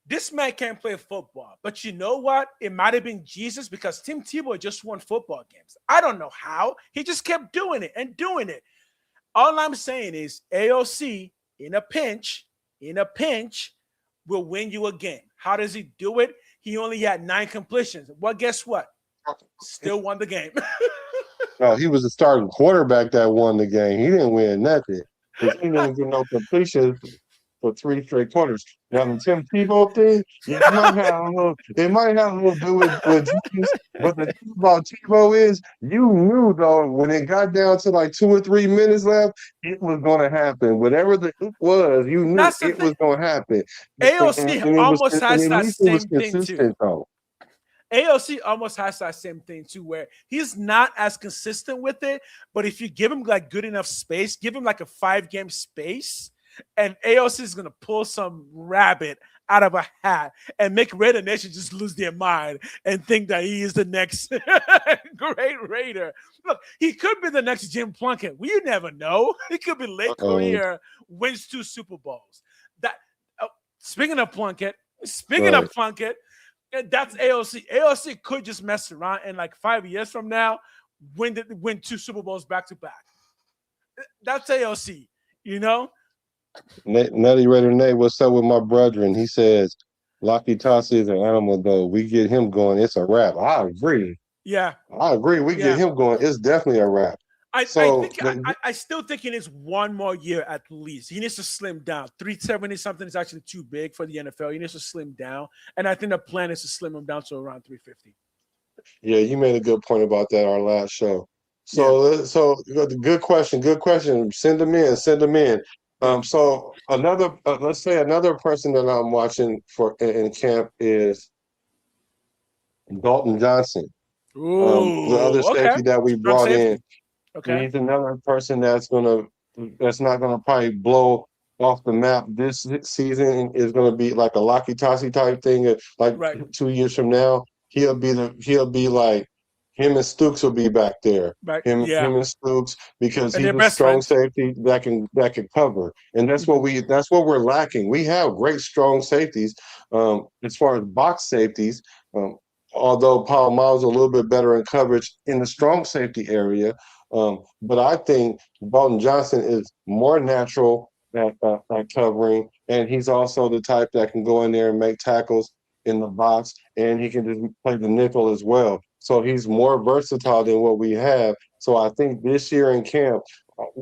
This man can't play football. But you know what? It might have been Jesus, because Tim Tebow just won football games. I don't know how. He just kept doing it and doing it. All I'm saying is AOC, in a pinch, will win you a game. How does he do it? He only had 9 completions. Well, guess what? Still won the game. No, he was the starting quarterback that won the game. He didn't win nothing. He didn't get no completions. for 3 straight quarters. Now the Tim Tebow thing, it might have a little bit with genius, but the thing about Tebow is you knew though when it got down to like 2 or 3 minutes left, it was gonna happen. Whatever the it was, you knew That's the it thing. was gonna happen. AOC And it was almost and has at that least it was same thing too. consistent though. AOC almost has that same thing too, where he's not as consistent with it. But if you give him like good enough space, give him like a 5 game space, and AOC is gonna pull some rabbit out of a hat and make Raider Nation just lose their mind and think that he is the next great Raider. Look, he could be the next Jim Plunkett. We never know. He could be late career, wins 2 Super Bowls. That speaking of Plunkett, that's AOC. AOC could just mess around and like 5 years from now win 2 Super Bowls back to back. That's AOC, you know? Nutty Raider Nate, what's up with my brother? And he says, Lucky Tossie is an animal, though. We get him going, it's a wrap. I agree. Yeah. I agree. We get him going, it's definitely a wrap. I still think he needs 1 more year at least. He needs to slim down. 370 something is actually too big for the NFL. He needs to slim down. And I think the plan is to slim him down to around 350. Yeah, you made a good point about that our last show. So good question. Send them in. So another let's say another person that I'm watching for in camp is Dalton Johnson. Ooh, The other safety that we strong brought safety. in. Okay. He's another person that's not gonna probably blow off the map this season. Is gonna be like a Locky Tossy type thing. Like Right. 2 years from now, he'll be like him and Stooks will be back there. Right. Him Yeah. and Stooks because And he's they're a best strong friends. safety that can cover, and that's what we're lacking. We have great strong safeties as far as box safeties. Um, Although Paul Miles is a little bit better in coverage in the strong safety area. But I think Bolton Johnson is more natural at covering, and he's also the type that can go in there and make tackles in the box, and he can just play the nickel as well. So he's more versatile than what we have. So I think this year in camp,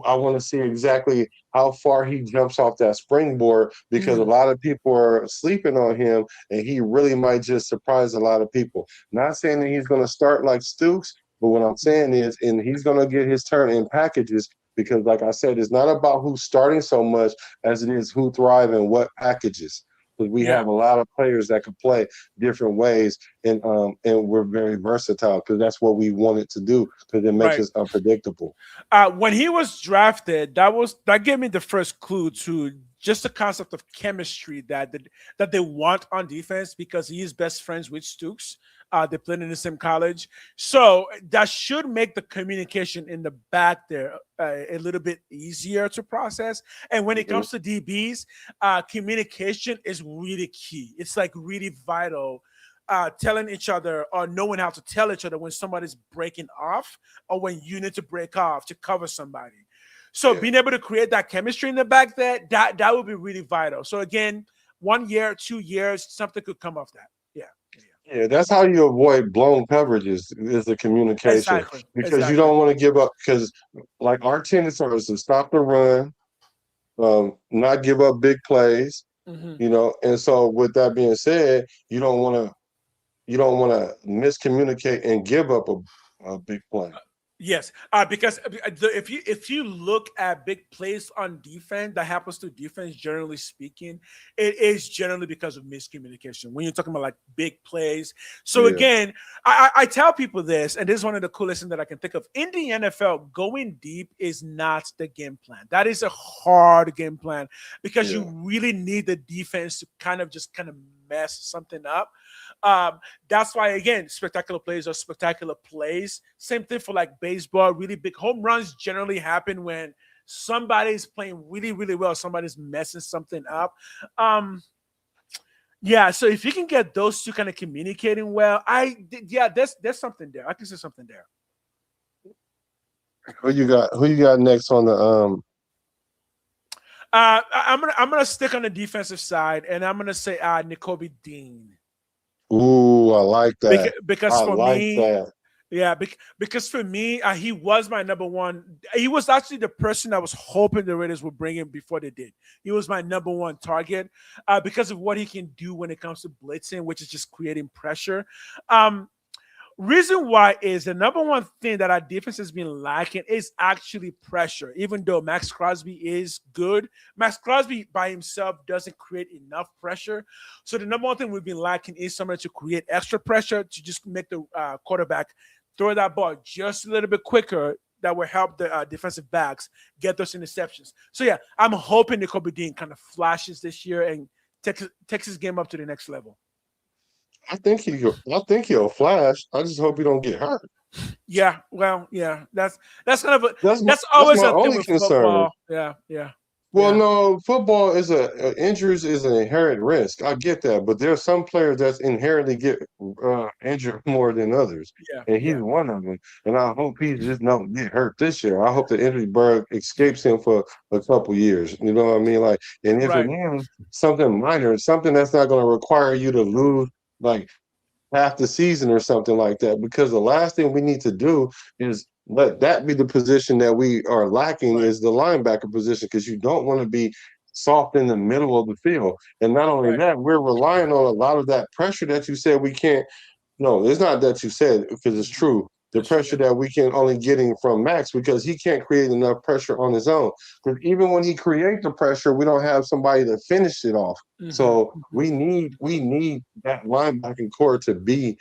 I want to see exactly how far he jumps off that springboard because a lot of people are sleeping on him, and he really might just surprise a lot of people. Not saying that he's going to start like Stooks, but what I'm saying is, and he's going to get his turn in packages because, like I said, it's not about who's starting so much as it is who thrive in what packages. Because we have a lot of players that can play different ways, and we're very versatile because that's what we wanted to do because it makes us unpredictable. When he was drafted, that gave me the first clue to just the concept of chemistry that they want on defense because he is best friends with Stooks. They played in the same college, so that should make the communication in the back there a little bit easier to process. And when it comes to DBs, communication is really key. It's like really vital. Telling each other or knowing how to tell each other when somebody's breaking off or when you need to break off to cover somebody. So being able to create that chemistry in the back there, that would be really vital. So again, 1 year, 2 years, something could come off that. Yeah, that's how you avoid blown coverages is the communication because you don't want to give up because like our tendency is to stop the run, not give up big plays, and so with that being said, you don't want to miscommunicate and give up a big play. Yes, because if you look at big plays on defense that happens to defense, generally speaking, it is generally because of miscommunication. When you're talking about like big plays, so again, I tell people this, and this is one of the coolest things that I can think of in the NFL. Going deep is not the game plan. That is a hard game plan because you really need the defense to kind of mess something up. That's why again, spectacular plays are spectacular plays. Same thing for like baseball. Really big home runs generally happen when somebody's playing really, really well. Somebody's messing something up. So if you can get those two kind of communicating well, there's something there. I can see something there. Who you got next on the I'm gonna stick on the defensive side, and I'm gonna say N'Kobe Dean. Ooh, I like that. Because for me, Yeah, because for me, he was my number one. He was actually the person I was hoping the Raiders would bring in before they did. He was my number one target because of what he can do when it comes to blitzing, which is just creating pressure. Um, Reason why is the number one thing that our defense has been lacking is actually pressure. Even though Max Crosby is good, Max Crosby by himself doesn't create enough pressure. So the number one thing we've been lacking is somebody to create extra pressure to just make the quarterback throw that ball just a little bit quicker. That will help the defensive backs get those interceptions. So yeah, I'm hoping Kobe Dean kind of flashes this year and takes his game up to the next level. I think he'll flash. I just hope he don't get hurt. Yeah, well, yeah, that's kind of That's that's always my a thing only with concern. football. Yeah, yeah, Well, yeah, no, football is injuries is an inherent risk. I get that, but there are some players that's inherently get injured more than others, yeah, and he's yeah. one of them. And I hope he just don't get hurt this year. I hope the injury bug escapes him for a couple years. You know what I mean? Like, and if it Right, is something minor, something that's not going to require you to lose like half the season or something like that. Because the last thing we need to do is let that be the position that we are lacking right, is the linebacker position because you don't want to be soft in the middle of the field. And not only right. that, we're relying on a lot of that pressure that you said we can't. No, it's not that you said because it's Mhm. true. The That's true. pressure that we can only getting from Max because he can't create enough pressure on his own. Because even when he creates the pressure, we don't have somebody to finish it off. Hmm. So Hmm. we need that linebacking core to be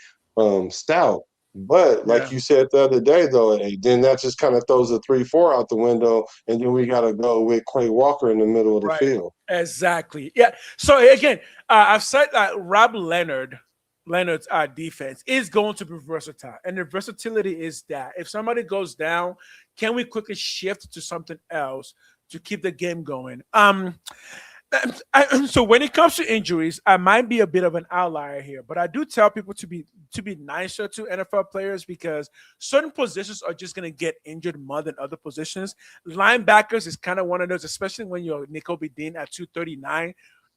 stout. But like Yeah, you said the other day, though, then that just kind of throws a 3-4 out the window, and then we got to go with Quay Walker in the middle of the right. field. Exactly. Yeah. So again, I've said that Leonard's defense is going to be versatile, and the versatility is that if somebody goes down, can we quickly shift to something else to keep the game going? So when it comes to injuries, I might be a bit of an outlier here, but I do tell people to be nicer to NFL players because certain positions are just going to get injured more than other positions. Linebackers is kind of one of those, especially when you're Nicobe Dean at 239,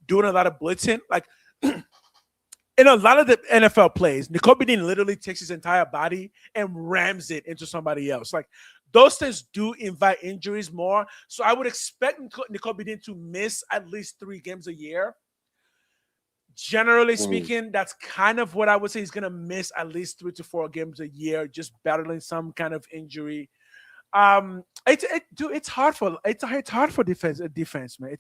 doing a lot of blitzing. Like in a lot of the NFL plays, Nicobe Dean literally takes his entire body and rams it into somebody else. Like those things do invite injuries more. So I would expect Nicobe Dean to miss at least 3 games a year. Generally Mm. speaking, that's kind of what I would say. He's going to miss at least 3 to 4 games a year, just battling some kind of injury. Dude, it's hard for defense, man.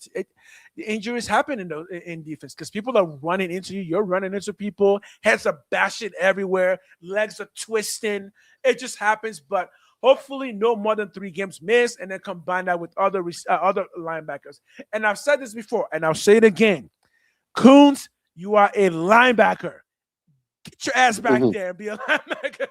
The injuries happen in defense because people are running into you. You're running into people. Heads are bashing everywhere. Legs are twisting. It just happens. But hopefully, no more than 3 games missed, and then combine that with other linebackers. And I've said this before, and I'll say it again. Coons, you are a linebacker. Get your ass back there and be a linebacker.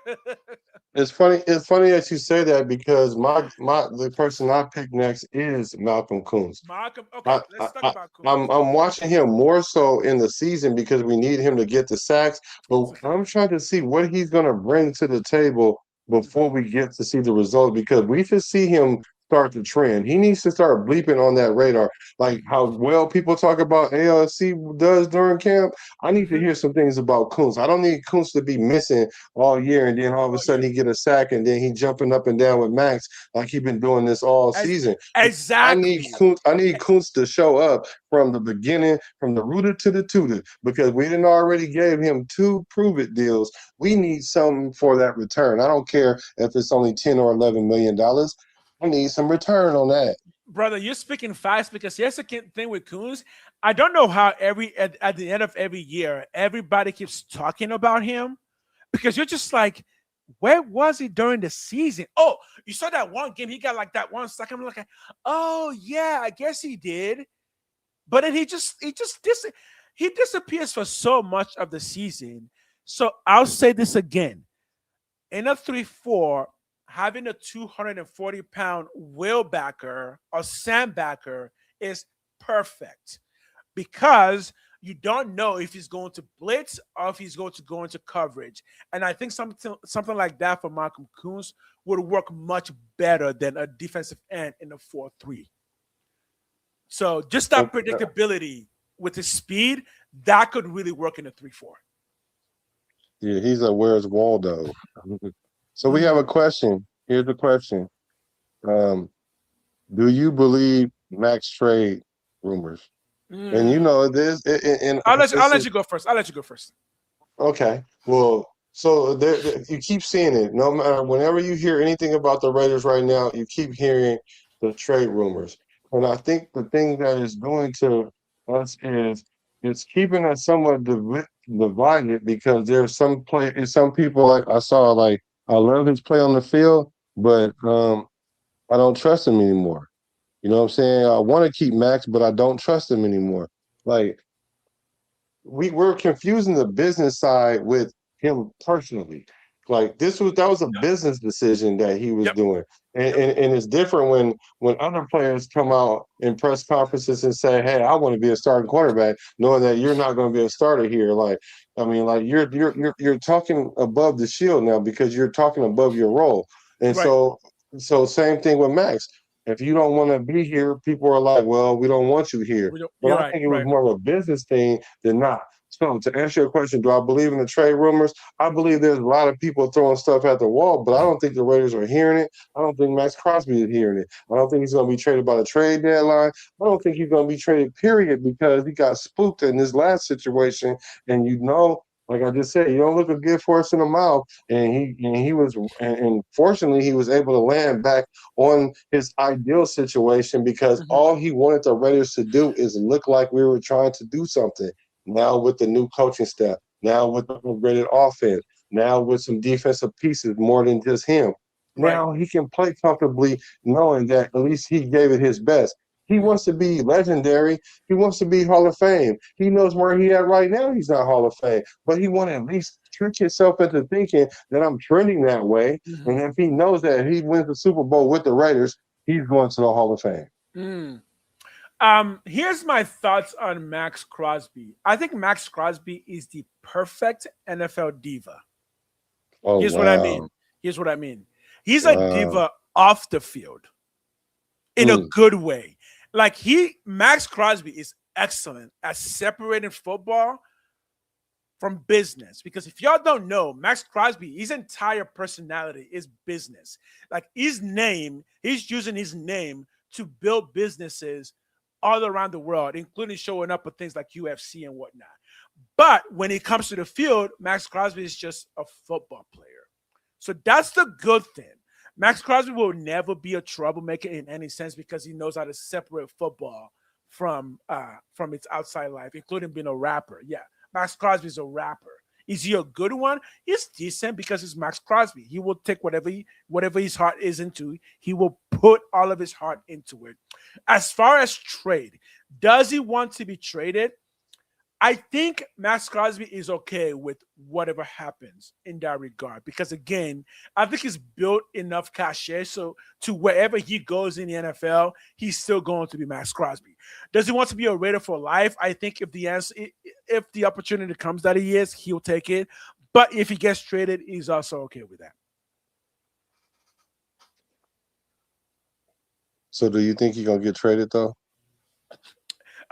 It's funny. It's funny that you say that because my the person I picked next is Malcolm Coons. Malcolm, okay, I, I, let's talk I about Coons. I'm watching him more so in the season because we need him to get the sacks. But I'm trying to see what he's going to bring to the table before we get to see the results because we should see him start the trend. He needs to start bleeping on that radar, like how well people talk about ALC does during camp. I need to Mhm. hear some things about Coons. I don't need Coons to be missing all year and then all of a Oh yeah, sudden he get a sack and then he jumping up and down with Max like he been doing this all Ex- season. exactly. I need Kuntz to show up from the beginning, from the rooter to the tutor, because we didn't already gave him 2 prove it deals. We need something for that return. I don't care if it's only 10 or $11 million. I need some return on that. Brother, you're speaking fast because here's the thing with Coons. I don't know how at the end of every year, everybody keeps talking about him because you're just like, where was he during the season? Oh, you saw that one game, he got like that one sack. I'm like, oh yeah, I guess he did. But then he disappears for so much of the season. So I'll say this again. In a 3-4, having a 240-pound wheelbacker or sandbacker is perfect because you don't know if he's going to blitz or if he's going to go into coverage. And I think something like that for Malcolm Coons would work much better than a defensive end in a 4-3. So just that predictability with his speed, that could really work in a 3-4. Yeah, he's a where's Waldo. So we have a question. Here's the question. Um, do you believe Max trade rumors? And you know this, and I'll it's let you go first. I'll let you go first. okay. Well, so you keep seeing it. No matter whenever you hear anything about the Raiders right now, you keep hearing the trade rumors. And I think the thing that is doing to us is it's keeping us somewhat divided because there's some people like I saw like I love his play on the field, but I don't trust him anymore. You know what I'm saying? I want to keep Max, but I don't trust him anymore. Like we're confusing the business side with him personally. Like that was a business decision that he was Yep. doing. And, Yep. and it's different when other players come out in press conferences and say, "Hey, I want to be a starting quarterback," knowing that you're not going to be a starter here. Like, I mean, like you're talking above the shield now because you're talking above your role. And Right. so same thing with Max. If you don't want to be here, people are like, "Well, we don't want you here." But You're I right. think it was Right. more of a business thing than not. So to answer your question, do I believe in the trade rumors? I believe there's a lot of people throwing stuff at the wall, but I don't think the Raiders are hearing it. I don't think Max Crosby is hearing it. I don't think he's going to be traded by the trade deadline. I don't think he's going to be traded, period, because he got spooked in this last situation. And like I just said, you don't look a good horse in the mouth. And fortunately he was able to land back on his ideal situation because all he wanted the Raiders to do is look like we were trying to do something. Now with the new coaching staff, now with the upgraded offense, now with some defensive pieces more than just him. Right. Now he can play comfortably knowing that at least he gave it his best. He wants to be legendary. He wants to be Hall of Fame. He knows where he at right now. He's not Hall of Fame, but he want to at least trick himself into thinking that I'm trending that way. And if he knows that if he wins the Super Bowl with the Raiders, he's going to the Hall of Fame. Here's my thoughts on Max Crosby. I think Max Crosby is the perfect NFL diva. Oh Here's what I mean. wow, Here's what I mean. He's a wow. diva off the field in a good way. Like Max Crosby is excellent at separating football from business. Because if y'all don't know, Max Crosby, his entire personality is business. Like he's using his name to build businesses all around the world, including showing up at things like UFC and whatnot. But when it comes to the field, Max Crosby is just a football player. So that's the good thing. Max Crosby will never be a troublemaker in any sense because he knows how to separate football from its outside life, including being a rapper. Yeah, Max Crosby is a rapper. Is he a good one? He's decent because he's Max Crosby. He will take whatever his heart is into. He will put all of his heart into it. As far as trade, does he want to be traded? I think Max Crosby is okay with whatever happens in that regard because, again, I think he's built enough cachet so to wherever he goes in the NFL, he's still going to be Max Crosby. Does he want to be a Raider for life? I think if the opportunity comes that he is, he'll take it. But if he gets traded, he's also okay with that. So do you think he's gonna get traded though?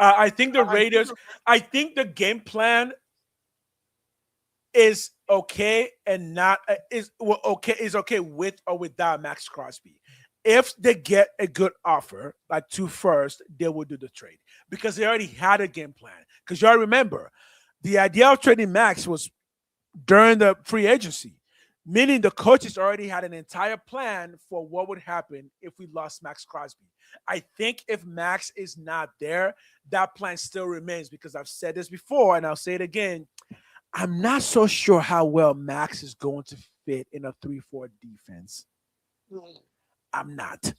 I think the Raiders. I think the game plan is okay and not is okay with or without Max Crosby. If they get a good offer, like 2 first, they will do the trade because they already had a game plan. Because y'all remember, the idea of trading Max was during the free agency, meaning the coaches already had an entire plan for what would happen if we lost Max Crosby. I think if Max is not there, that plan still remains because I've said this before and I'll say it again. I'm not so sure how well Max is going to fit in a 3-4 defense. I'm not.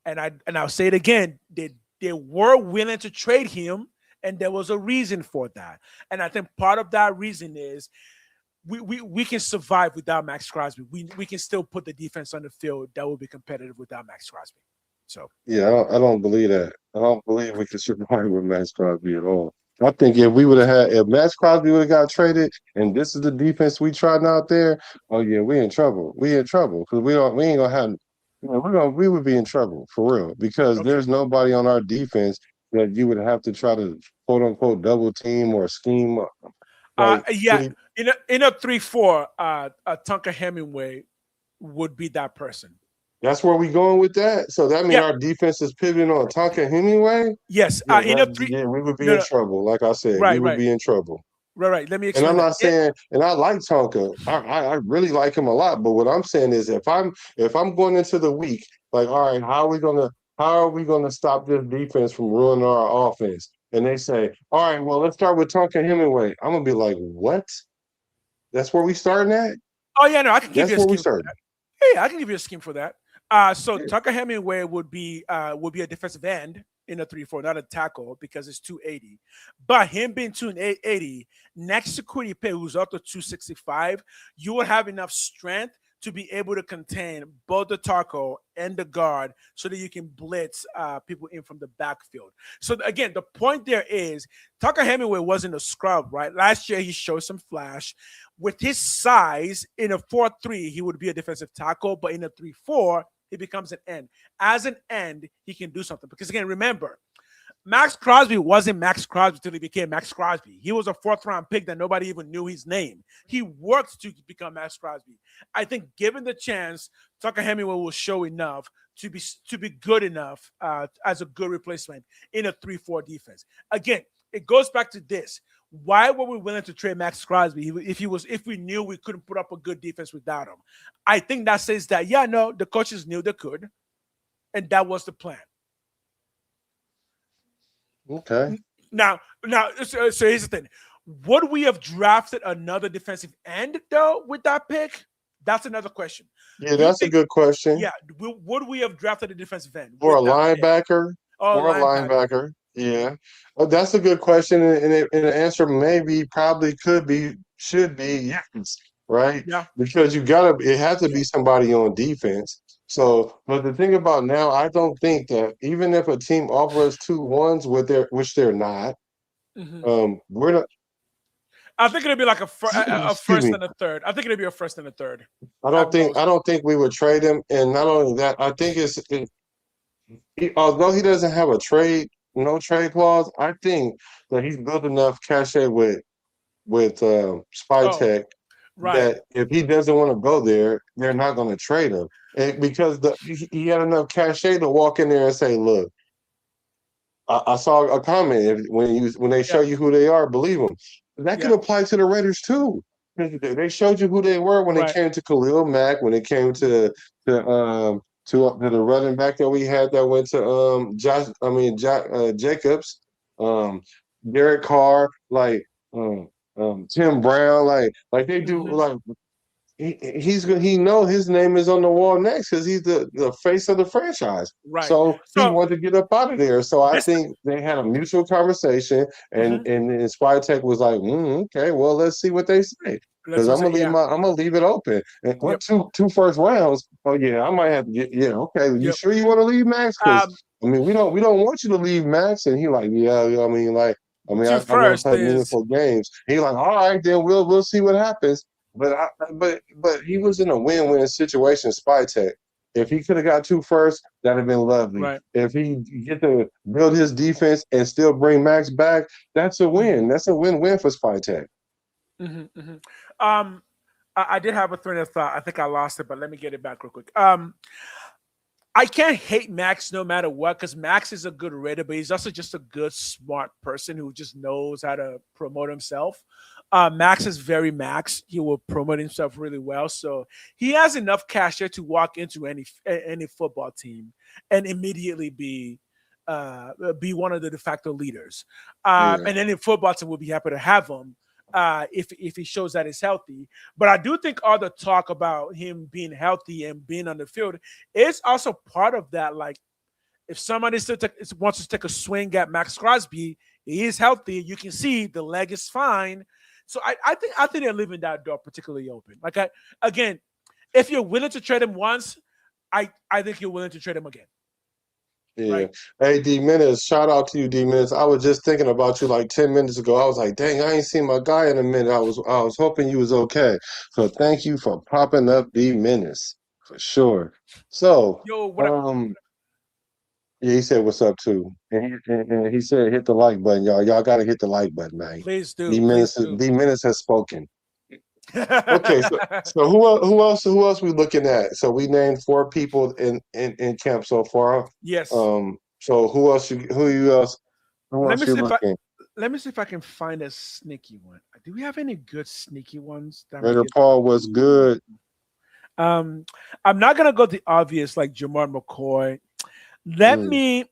And I'll say it again. They were willing to trade him, and there was a reason for that. And I think part of that reason is we can survive without Max Crosby. We can still put the defense on the field that will be competitive without Max Crosby. So Yeah, I don't believe that. I don't believe we could survive with Max Crosby at all. I think if Max Crosby would have got traded and this is the defense we tried out there, oh yeah, we in trouble. We in trouble because we ain't gonna have we would be in trouble for real because okay. there's nobody on our defense that you would have to try to quote unquote double team or scheme like Yeah, in a 3-4, Tunker Hemingway would be that person. That's where we going with that. So that means Yeah. our defense is pivoting on Tonka Hemingway. Yes. Yeah, In a three. we would be No, in no. trouble. Like I said, we Right. would Right. be in trouble. Right. Right. Let me And I'm explain that. not saying, and I like Tonka. I really like him a lot. But what I'm saying is, if I'm going into the week, like, all right, how are we gonna stop this defense from ruining our offense? And they say, all right, well, let's start with Tonka Hemingway. I'm gonna be like, what? That's where we starting at? Oh yeah, no, I can give That's you a where we scheme for starting. that. Yeah, I can give you a scheme for that. So Yeah. Tucker Hemingway would be a defensive end in a 3-4, not a tackle because it's 280. But him being 280 next to Quiddy Pay, who's up to 265, you would have enough strength to be able to contain both the tackle and the guard so that you can blitz people in from the backfield. So again, the point there is Tucker Hemingway wasn't a scrub, right? Last year he showed some flash. With his size, in a 4-3, he would be a defensive tackle, but in a 3-4, he becomes an end. As an end, he can do something. Because again, remember, Max Crosby wasn't Max Crosby until he became Max Crosby. He was a 4th-round pick that nobody even knew his name. He worked to become Max Crosby. I think given the chance, Tucker Hemingway will show enough to be good enough as a good replacement in a 3-4 defense. Again, it goes back to this. Why were we willing to trade Max Crosby if we knew we couldn't put up a good defense without him? I think that says that the coaches knew they could, and that was the plan. Okay. Now, so here's the thing: would we have drafted another defensive end though with that pick? That's another question. Yeah, You that's a think, good question. yeah, would we have drafted a defensive end For a with that pick? linebacker, Oh, or a linebacker. linebacker, yeah. That's a good question, and the answer maybe, probably, could be, should be yes, right? Yeah, Because it has to yeah. be somebody on defense. So, but the thing about now, I don't think that even if a team offers 2 1s which they're not, Hmm. we're not. I think it'd be like a Excuse first me. and a third. I think it'd be a first and a third I at don't think most. I don't think we would trade him, and not only that, I think although he doesn't have no trade clause, I think that he's built enough cachet with Spy Oh, Tech right. that if he doesn't want to go there, they're not going to trade him. And because he had enough cachet to walk in there and say, "Look, I saw a comment, when they show Yeah, you who they are, believe them." That could yeah. apply to the Raiders too. They showed you who they were when it Right. came to Khalil Mack, when it came to the running back that we had that went to Jacobs, um, Derek Carr, like, Tim Brown, like they do, Hmm. like, he know his name is on the wall next because he's the face of the franchise. Right. So he So wanted to get up out of there. So I this. think they had a mutual conversation, and Mhm. and Spy Tech was like, okay, well, let's see what they say. Let's Because just say, yeah. I'm gonna leave it open. And what, Yep. two first rounds? Oh yeah, I might have to get, yeah, okay. You Yep. sure you want to leave, Max? Because Um, I mean, we don't want you to leave, Max. And he like, yeah, I mean, like, two I want to first play is meaningful games. He like, all right, then we'll see what happens. But he was in a win-win situation, Spy Tech. If he could have got 2 first, that'd have been lovely. right. If he get to build his defense and still bring Max back, that's a Hmm. win. That's a win-win for Spy Tech. Hmm. Hmm. Um, I did have a train of thought. I think I lost it, but let me get it back real quick. I can't hate Max no matter what because Max is a good Raider, but he's also just a good, smart person who just knows how to promote himself. Max is very Max. He will promote himself really well, so he has enough cachet to walk into any football team and immediately be one of the de facto leaders. Yeah. And any football team will be happy to have him if he shows that he's healthy. But I do think all the talk about him being healthy and being on the field is also part of that. Like, if somebody wants to take a swing at Max Crosby, he is healthy. You can see the leg is fine. So I think they're leaving that door particularly open. Like, again, if you're willing to trade him once, I think you're willing to trade him again. Yeah. Right? Hey, D Minutes, shout out to you, D Minutes. I was just thinking about you like 10 minutes ago. I was like, dang, I ain't seen my guy in a minute. I was hoping you was okay. So thank you for popping up, D Minutes, for sure. So, Yo, what up? yeah, he said what's up too. And he said hit the like button, y'all. Y'all gotta hit the like button, man. Please do. Please do. D Minutes has spoken. Okay, so who else we looking at? So we named four people in camp so far. Yes. So who Let me else you see if I looking? let me see if I can find a sneaky one. Do we have any good sneaky ones that we Raider can? Paul was good. Um, I'm not gonna go the obvious like Jamar McCoy. Let Mm. me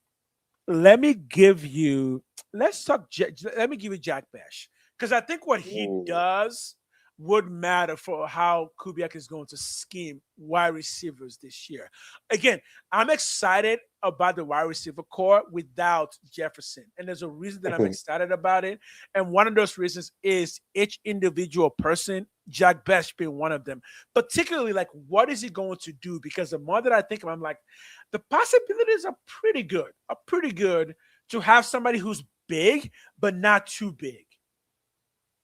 let me give you. Let's talk. Let me give you Jack Bash because I think what he Ooh. does would matter for how Kubiak is going to scheme wide receivers this year. Again, I'm excited about the wide receiver core without Jefferson, and there's a reason that I'm excited about it. And one of those reasons is each individual person, Jack Bash being one of them. Particularly, like, what is he going to do? Because the more that I think of, it, I'm like, the possibilities are pretty good. Are pretty good to have somebody who's big but not too big,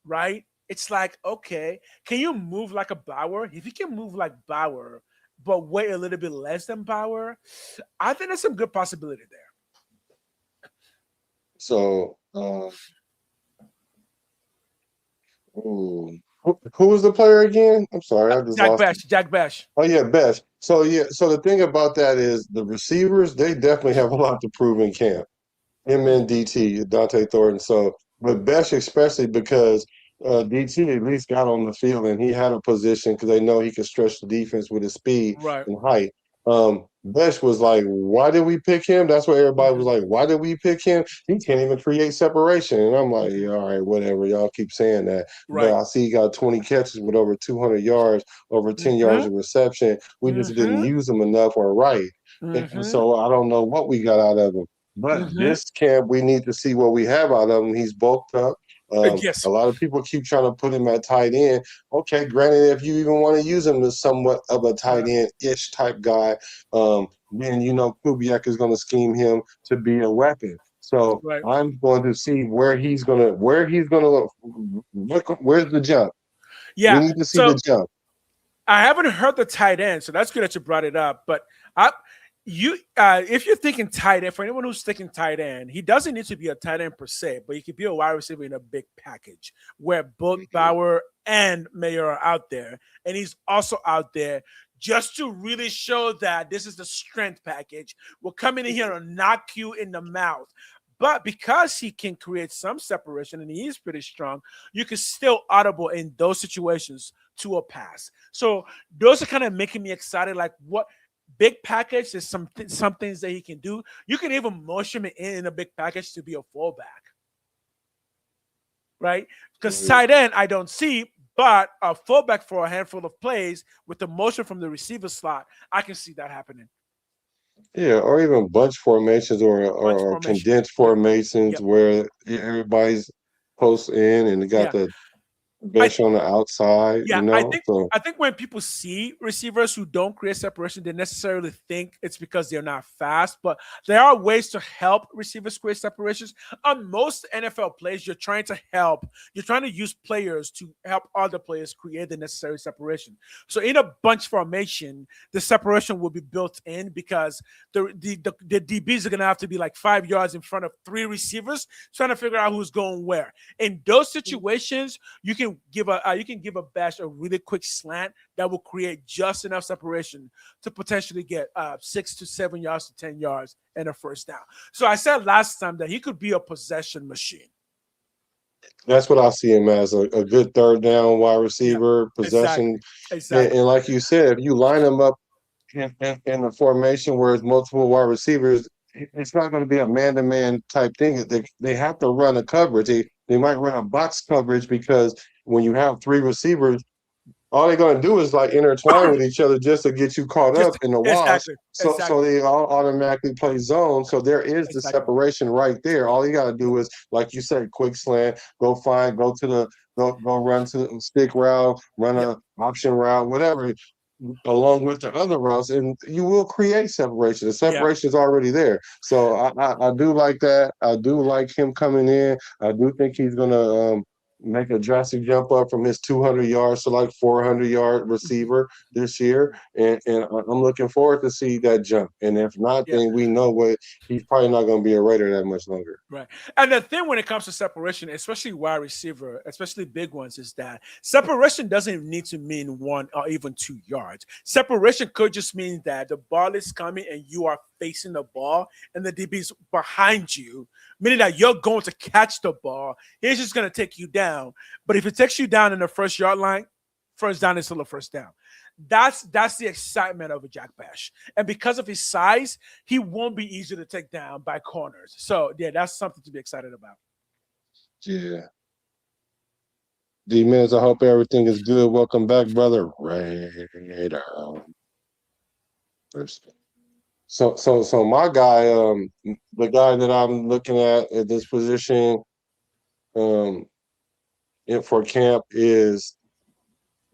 right? It's like, okay, can you move like a Bauer? If you can move like Bauer, but weigh a little bit less than Bauer, I think there's some good possibility there. So who was the player again? I'm sorry, I just Jack lost. Bash, Jack Bash. Oh yeah, best. So yeah, so the thing about that is the receivers, they definitely have a lot to prove in camp. Him and DT, Dante Thornton. So, but Besh especially because DT at least got on the field and he had a position because they know he could stretch the defense with his speed Right. and height. Besh was like, why did we pick him? That's what everybody was Mhm. like, why did we pick him? He can't even create separation. And I'm like, yeah, Mhm. all right, whatever. Y'all keep saying that. But Right. I see he got 20 catches with over 200 yards, over 10 yards Mhm. of reception. We just didn't Mhm. use him enough or right. And Mhm. so I don't know what we got out of him. But Mhm. this camp, we need to see what we have out of him. He's bulked up. Yes. A lot of people keep trying to put him at tight end. Okay, granted, if you even want to use him as somewhat of a tight Right. end ish type guy, then you know Kubiak is going to scheme him to be a weapon. So Right. I'm going to see where's the jump. We Yeah. need to see So the jump. I haven't heard the tight end, so that's good that you brought it up. But I, if you're thinking tight end, for anyone who's thinking tight end, he doesn't need to be a tight end per se, but he could be a wide receiver in a big package where both Bauer and Mayer are out there, and he's also out there just to really show that this is the strength package. We're coming in here to knock you in the mouth. But because he can create some separation and he is pretty strong, you can still audible in those situations to a pass. So those are kind of making me excited. Like what big package, there's some things that he can do. You can even motion him in a big package to be a fullback, right? Because Mhm. tight end I don't see, but a fullback for a handful of plays with the motion from the receiver slot, I can see that happening. Yeah, or even bunch formations Bunch or formation. condensed Yep. formations Yep. where everybody's close in and they got Yeah. the I bench on the outside, Yeah, you know? So I think when people see receivers who don't create separation, they necessarily think it's because they're not fast. But there are ways to help receivers create separations. On most NFL plays, you're trying to help. You're trying to use players to help other players create the necessary separation. So in a bunch formation, the separation will be built in because the DBs are gonna have to be like 5 yards in front of three receivers, trying to figure out who's going where. In those situations, you can give a bash a really quick slant that will create just enough separation to potentially get 6 to 7 yards to 10 yards and a first down. So I said last time that he could be a possession machine. that's what I see him as a good third down wide Yeah, receiver, possession. exactly, exactly. And like you said, if you line him up in a formation where it's multiple wide receivers, it's not going to be a man to man type thing. They have to run a coverage. They might run a box coverage because when you have three receivers, all they're going to do is like intertwine with each other just to get you caught up Just in the wash. exactly, So exactly, they all automatically play zone. So there is the exactly. separation right there. All you got to Yep, do is, like you said, quick slant, go run to the stick route, run yep, a option route, whatever, along with the other routes, and you will create separation. The yeah. separation is already there. So I do like that. I do like him coming in. I do think he's gonna make a drastic jump up from his 200 yards to like 400-yard receiver this year, and I'm looking forward to see that jump. And if not, Yeah. then we know what he's probably not going to be a Raider that much longer. Right. And the thing when it comes to separation, especially wide receiver, especially big ones, is that separation doesn't need to mean 1 or even 2 yards. Separation could just mean that the ball is coming and you are facing the ball and the DB's behind you, meaning that you're going to catch the ball. He's just going to take you down. But if it takes you down in the first yard line, first down is still a first down. That's the excitement of a Jack Bash. And because of his size, he won't be easy to take down by corners. So yeah, that's something to be excited about. Yeah. D-Miz, I hope everything is good. Welcome back, brother. Raider. So my guy, the guy that I'm looking at this position, um, for camp is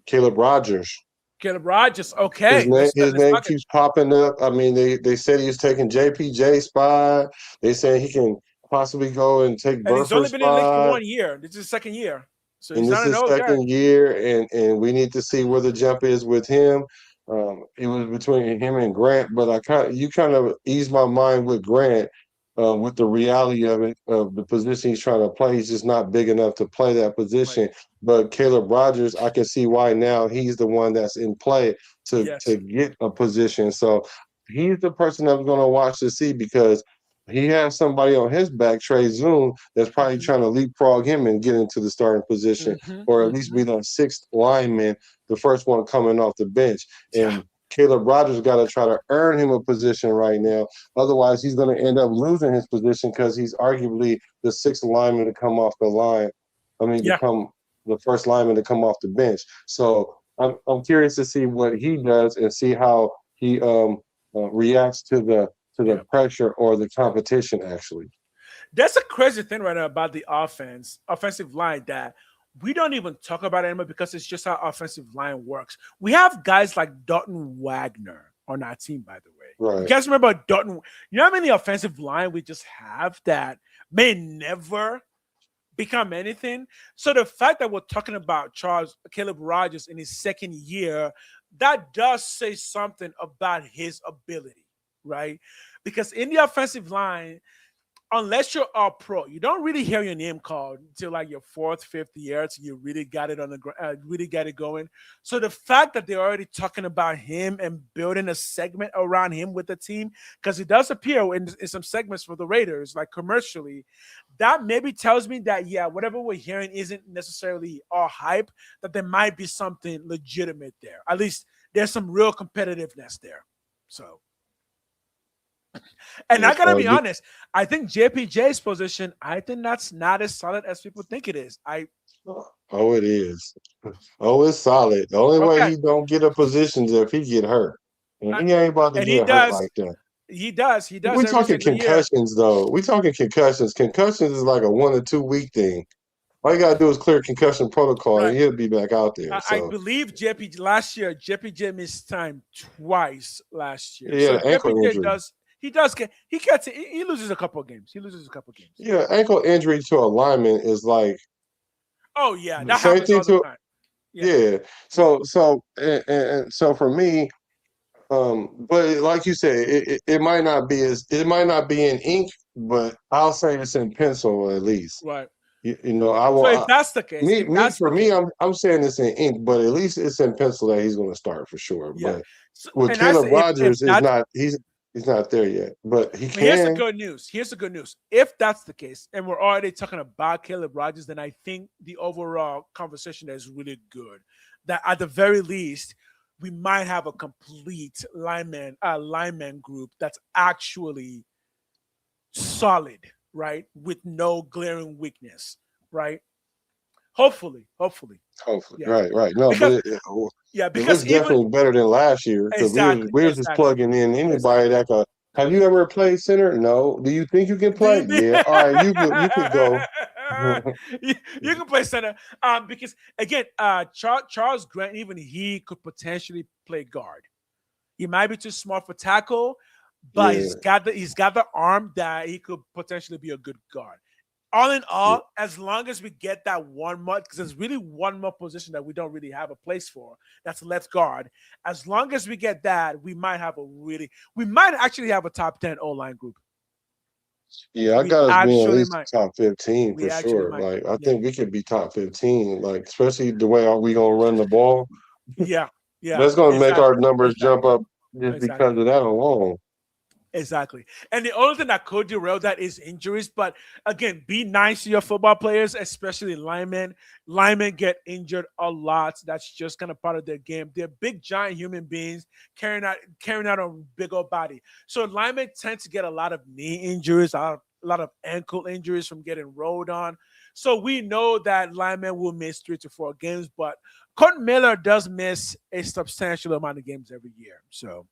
Caleb Rogers. Caleb Rogers, His okay. name Let's his let's name talk it. keeps popping up. I mean, they said he was taking JPJ spot. They say he can possibly go and take And he's only Burford's been in the league for spot. 1 year. This is his second year. So And he's this not an is old guy. second year, and we need to see where the jump is with him. It was between him and Grant, but you kind of eased my mind with Grant, with the reality of it, of the position he's trying to play. He's just not big enough to play that Right. position. But Caleb Rogers, I can see why now he's the one that's in play to Yes. get a position. So he's the person I'm going to watch to see, because he has somebody on his back, Trey Zoom, that's probably Mm-hmm. trying to leapfrog him and get into the starting position, Mm-hmm. or at least Mm-hmm. be the sixth lineman, the first one coming off the bench. Yeah. And Caleb Rogers got to try to earn him a position right now. Otherwise, he's going to end up losing his position, because he's arguably the sixth lineman to come off the line. I mean, to Yeah. come the first lineman to come off the bench. So I'm curious to see what he does and see how he reacts to the Yeah. pressure or the competition, actually. That's a crazy thing right now about the offensive line, that we don't even talk about it anymore because it's just how offensive line works. We have guys like Dalton Wagner on our team, by the way. You Right. guys remember Dalton? You know how many offensive line we just have that may never become anything? So the fact that we're talking about Caleb Rogers in his second year, that does say something about his ability, right? Because in the offensive line, unless you're all pro, you don't really hear your name called until like your fourth, fifth year. So you really got it on the really got it going. So the fact that they're already talking about him and building a segment around him with the team, because it does appear in some segments for the Raiders, like commercially, that maybe tells me that yeah, whatever we're hearing isn't necessarily all hype. That there might be something legitimate there. At least there's some real competitiveness there. So. And Yeah, I gotta so be honest, I think JPJ's position, I think that's not as solid as people think it is. oh, it is. Oh, it's solid. The only way Okay, he don't get a position is if he get hurt, and uh, he ain't about to and he get hurt does, like that. he We does every talking single year. concussions, though. We talking concussions. Concussions is like a 1 or 2 week thing. All you gotta do is clear concussion protocol, and Right. he'll be back out there. I So believe JP last year, JPJ missed time twice last year. So yeah, ankle JPJ injury. he loses a couple of games. He loses a couple of games. Yeah, ankle injury to a lineman is like Oh yeah, the that same happens thing all the to time. Yeah, yeah. yeah, And so for me, but like you said, it might not be in ink, but I'll say it's in pencil at least. right. You know, I So will. if that's the case, if Me that's for the me, case, I'm saying it's in ink, but at least it's in pencil that he's going to start for sure. yeah. But So, with and I Caleb say if Rogers, is that's not he's not there yet, but he But here's the can. good news. Here's the good news. If that's the case, and we're already talking about Caleb Rogers, then I think the overall conversation is really good. That at the very least, we might have a complete lineman group that's actually solid, right? With no glaring weakness, right? Hopefully, Hopefully, yeah. right. No, but Because it looks because even definitely better than last year, because exactly, we was just exactly, plugging in anybody exactly. that could. Have you ever played center? No. Do you think you can Do you play? think Yeah. All right, you could go. you can play center? Because again, Charles Grant, even he could potentially play guard. He might be too small for tackle, but Yeah. he's got the arm that he could potentially be a good guard. all in Yeah. all, as long as we get that one more, because there's really one more position that we don't really have a place for. That's left guard. As long as we get that, we might actually have a top 10 O line group. Yeah, I We got us being at actually least might. top 15 We for actually sure. might. Like, I Yeah. think we could be top 15, like, especially the way we gonna run the ball. Yeah. Yeah. That's gonna make our Exactly. numbers jump Exactly. up just because Exactly. of that alone. Exactly. And the only thing that could derail that is injuries. But again, be nice to your football players, especially linemen. Linemen get injured a lot. That's just kind of part of their game. They're big, giant human beings carrying out a big old body. So linemen tend to get a lot of knee injuries, a lot of ankle injuries from getting rolled on. So we know that linemen will miss 3 to 4 games, but Colton Miller does miss a substantial amount of games every year. So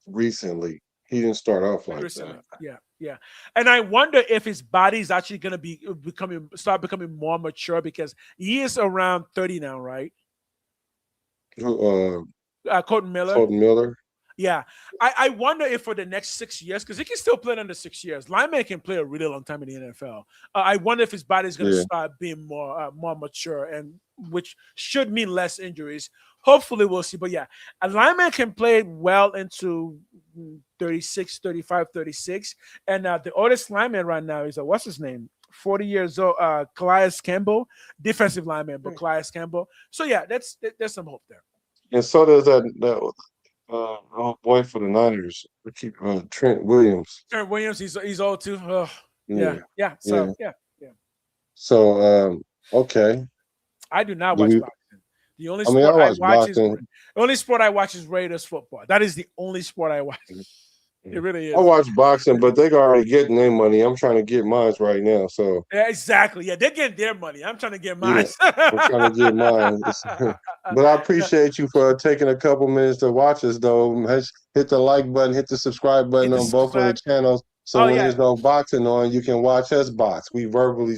Recently, he didn't start off like recently, that. yeah, yeah. And I wonder if his body is actually going to start becoming more mature because he is around 30 now, right? Uh, Colton Miller. Colton Miller. Yeah, I wonder if for the next 6 years, because he can still play under 6 years. Lineman can play a really long time in the NFL. I wonder if his body is going to Yeah, start being more mature, and which should mean less injuries. Hopefully, we'll see. But yeah, a lineman can play well into 36, 35, 36. And the oldest lineman right now is what's his name? 40 years old, Calais Campbell, defensive lineman, but Calais Campbell. So yeah, there's some hope there. and so does that old boy for the Niners. We keep Trent Williams. Trent Williams, he's old too. Oh, yeah, Yeah, yeah. So yeah. yeah, yeah. So okay. I do not Do watch we? boxing. The only I mean, I sport I watch watch is boxing. the only sport I watch is Raiders football. That is the only sport I watch. It really I is. watch boxing, but they already getting their money. I'm trying to get mine right now. So Yeah, exactly. Yeah, they're getting their money. I'm trying to get mine. yeah, I'm trying to get mine. But I appreciate you for taking a couple minutes to watch us, though. Hit the like button, hit the subscribe Hit button the on both of the subscribe. channels. So Oh when yeah. there's no boxing on, you can watch us box. We verbally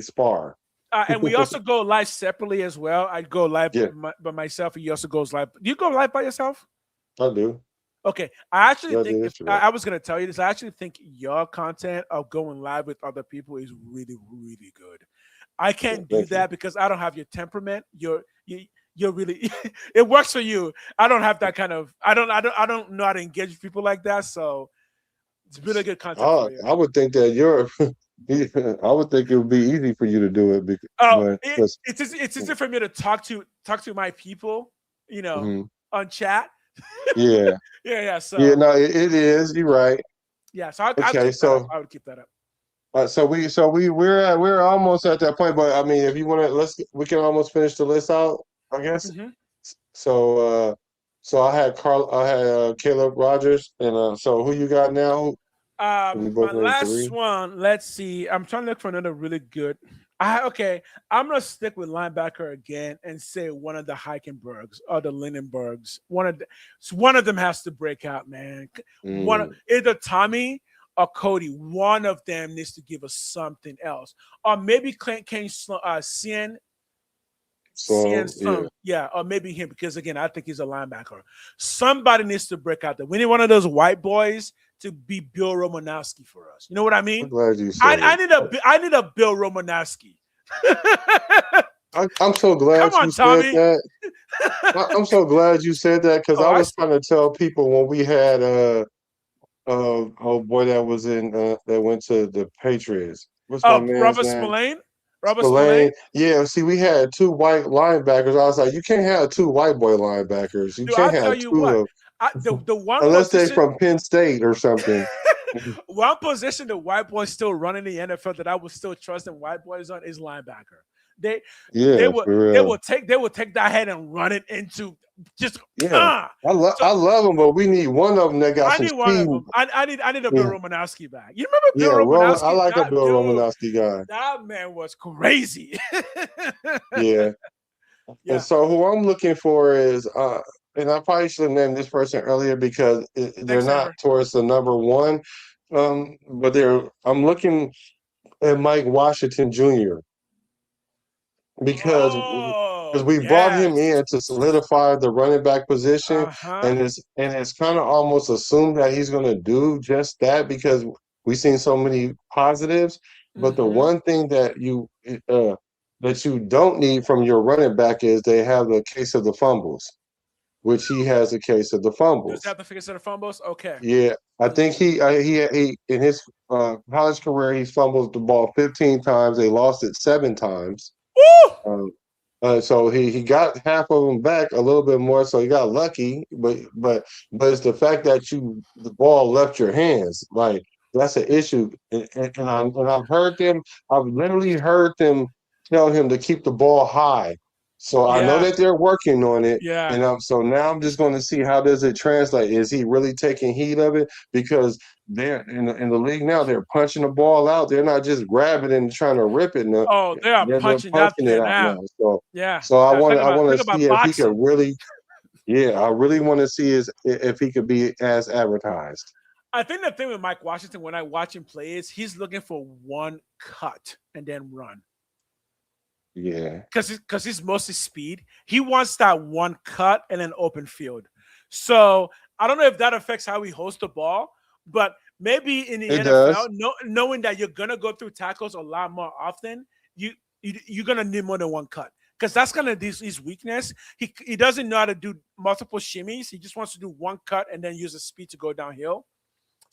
spar. And we also go live separately as well. I go live Yeah, by myself, and he also goes live. Do you go live by yourself? I do. Okay, I actually Yeah, I think do if Instagram. I was going to tell you this, I actually think your content of going live with other people is really, really good. I Yeah, can't do thank you. that because I don't have your temperament. You're really it works for you. I don't have that kind of. I don't know how to engage with people like that. So it's really good content I for you. I would think that you're. I would think it would be easy for you to do it, Oh, but because it's easy for me to talk to my people, mhm. on chat. Yeah, Yeah, yeah. yeah, So no, it is. You're right. yeah, so I'll Okay, keep that up. so I would keep that up. we're almost at that point, but I mean, if you want to, we can almost finish the list out, I guess. Mhm. So I had Caleb Rogers, and so who you got now? We My both named last three. one. Let's see. I'm trying to look for another really good. Okay. I'm gonna stick with linebacker again and say one of the Heikenbergs or the Lindenbergs. One of them has to break out, man. Mm, Either Tommy or Cody. One of them needs to give us something else, or maybe Clint Kane, CN so yeah, Sung, yeah, or maybe him because again, I think he's a linebacker. Somebody needs to break out there. We need one of those white boys to be Bill Romanowski for us. You know what I I'm mean? glad you I, said I it. need a Bill Romanowski. I'm so glad Come on, you said Tommy. that. I'm so glad you said that because Oh, I I was trying to tell people when we had oh boy that was in that went to the Patriots. What's that man's Robert name? Spillane. Robert Spillane. Spillane. Yeah, see, we had two white linebackers. I was like, you can't have two white boy linebackers. You Do can't I tell have you two what? of The one unless they position from Penn State or something. one position the white boys still running the NFL that I would still trust in white boys on is linebacker. They they Yeah, will for they real. will take that head and run it into just Yeah, so I love them, but we need one of them that got I some need one speed. of them. I need a Bill Yeah, Romanowski back. You remember Bill yeah. Roman, I Romanowski? like a That Bill dude, Romanowski guy. that man was crazy. Yeah. And Yeah. so who I'm looking for is and I probably should have named this person earlier because they're Thanks, not Amber. towards the number one. But I'm looking at Mike Washington Jr. because Oh we brought him yes. in to solidify the running back position, Uh-huh. and it's kind of almost assumed that he's going to do just that because we've seen so many positives. But the Mm-hmm. one thing that you don't need from your running back is they have the case of the fumbles, which he has a case of the Does he fumbles. have to figure out the fumbles? Okay. Yeah, I think he in his college career he fumbled the ball 15 times. They lost it 7 times. Woo! Um, so he got half of them back, a little bit more. So he got lucky, but it's the fact that the ball left your hands. Like that's an issue. And I've heard them. I've literally heard them tell him to keep the ball high. So I know Yeah, that they're working on it. yeah. And so now I'm just going to see how does it translate. Is he really taking heed of it? Because they're in the league now. They're punching the ball out. They're not just grabbing it and trying to rip it. No, Oh, they are they're punching that punching it thing out now. out. Yeah. So I want Think to see about if he could boxing. really, yeah, I really want to see if he could be as advertised. I think the thing with Mike Washington when I watch him play is he's looking for one cut and then run. Yeah, Because he's mostly speed. He wants that one cut and then open field. So I don't know if that affects how he holds the ball, but maybe in the it NFL, does. knowing that you're gonna go through tackles a lot more often, you're gonna need more than one cut. Because that's kind of his weakness. He doesn't know how to do multiple shimmies. He just wants to do one cut and then use the speed to go downhill.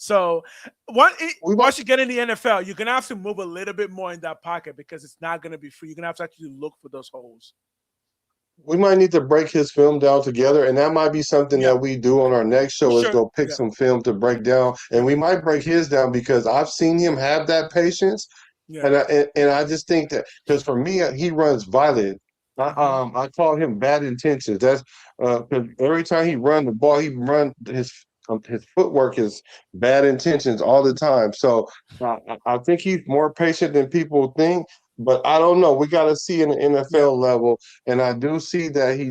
So We might once you get in the NFL, you're gonna have to move a little bit more in that pocket because it's not gonna be free. You're gonna have to actually look for those holes. we might need to break his film down together, and that might be something Yeah, that we do on our next we show. Is should. go pick Yeah, some film to break down, yeah, and we might break his down because I've seen him have that patience. yeah. And I just think that because for me, he runs violent. Hmm. I call him bad intentions. That's because every time he run the ball, his footwork is bad intentions all the time. So I think he's more patient than people think. But I don't know. We got to see in the Yeah, NFL level, and I do see that he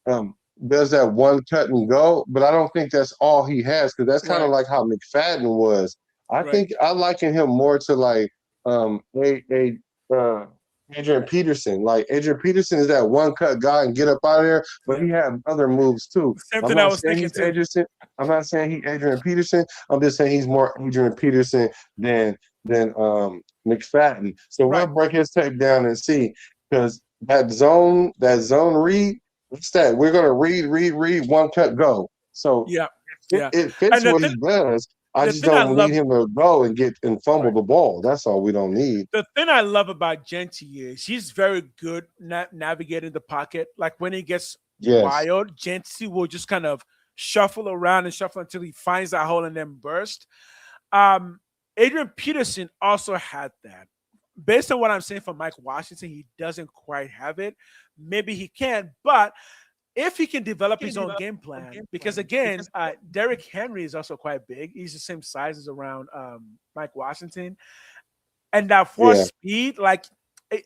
um, does that one cut and go, but I don't think that's all he has because that's kind of right, like how McFadden was. I right. think I liken him more to like a Adrian Peterson. Like Adrian Peterson is that one cut guy and get up out of there, but Yeah, he had other moves too. same I'm thing I not was saying thinking he's too. Adrian. I'm not saying he's Adrian Peterson. I'm just saying he's more Adrian Peterson than McFadden. So we'll Right. break his tape down and see because that zone read. What's that? We're gonna read, one cut, go. So Yeah, it, yeah. it fits And what he does. I the just thing I don't need love, him to go and get and fumble right. the ball. That's all we don't need. The thing I love about Genty is he's very good navigating the pocket. Like when he gets Yes. wild, Genty will just kind of shuffle around and shuffle until he finds that hole and then burst. Um, Adrian Peterson also had that. Based on what I'm saying from Mike Washington, he doesn't quite have it. Maybe he can, but if he can develop his own game plan, because again, Derrick Henry is also quite big. He's the same size as around Mike Washington, and that force Yeah. speed, like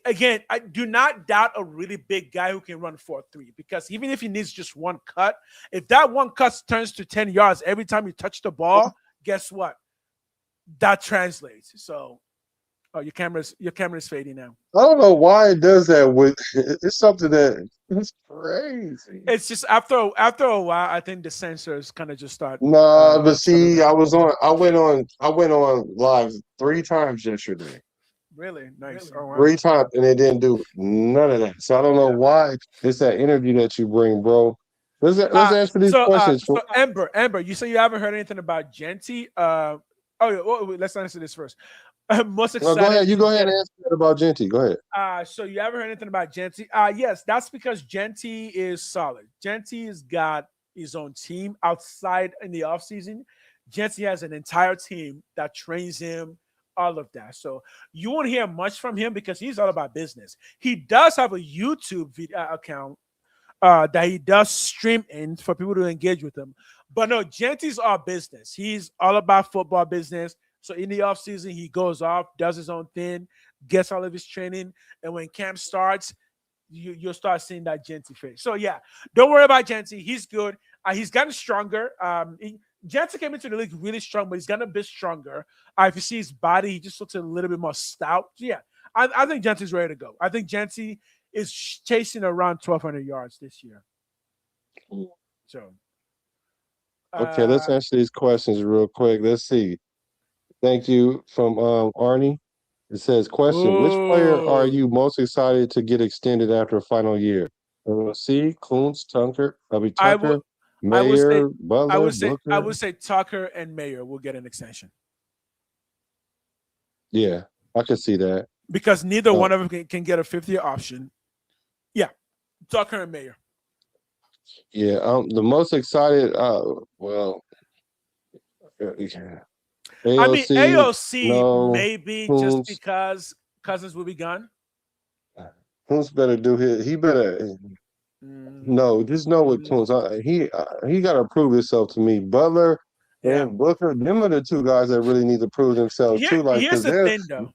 again, I do not doubt a really big guy who can run 4.3 because even if he needs just one cut, if that one cut turns to 10 yards every time you touch the ball, guess what? That translates. So, oh, your camera's fading now. I don't know why it does that with it's something that it's crazy. It's just after a while, I think the sensors kind of just start Nah, but shutting see, down. I went on live 3 times yesterday. Really nice. Oh wow. 3 times and it didn't do none of that. So I don't know Yeah. why it's that interview that you bring, bro. Let's Uh, answer these so questions. so Amber, you say you haven't heard anything about Genty. Oh yeah. Wait, let's answer this first. I'm most No, go excited ahead. You to go ahead get. and answer that about Genty. Go ahead. So you haven't heard anything about Genty? Yes, that's because Genty is solid. Genty has got his own team outside in the offseason. Genty has an entire team that trains him, all of that. So you won't hear much from him because he's all about business. He does have a YouTube video account that he does stream in for people to engage with him. But no, Genty's all business. He's all about football business. So in the offseason, he goes off, does his own thing, gets all of his training. And when camp starts, you'll start seeing that Genty face. So yeah, don't worry about Genty. He's good. He's gotten stronger. Genty came into the league really strong, but he's gotten a bit stronger. If you see his body, he just looks a little bit more stout. So yeah, I think Genty's ready to go. I think Genty is chasing around 1,200 yards this year. So, Okay, let's uh, answer these questions real quick. Let's see. Thank you from Arnie. It says, question, which player are Ooh. you most excited to get extended after a final year? C, Kuntz, I would Tucker, I would say Mayer, Butler, I Booker. would say Tucker and Mayer will get an extension Yeah, I could see that. because neither Uh, one of them can get a 5th-year option. Yeah, Tucker and Mayer. yeah, the most excited, well, yeah. I mean, AOC, AOC no, maybe just Kuntz. because Cousins will be gone. Kuntz better do his. He better no. Just know with Mm, Kuntz, he got to prove himself to me. Butler yeah. and Booker, them are the two guys that really need to prove themselves too. Like, Here's cause the they're thing, though.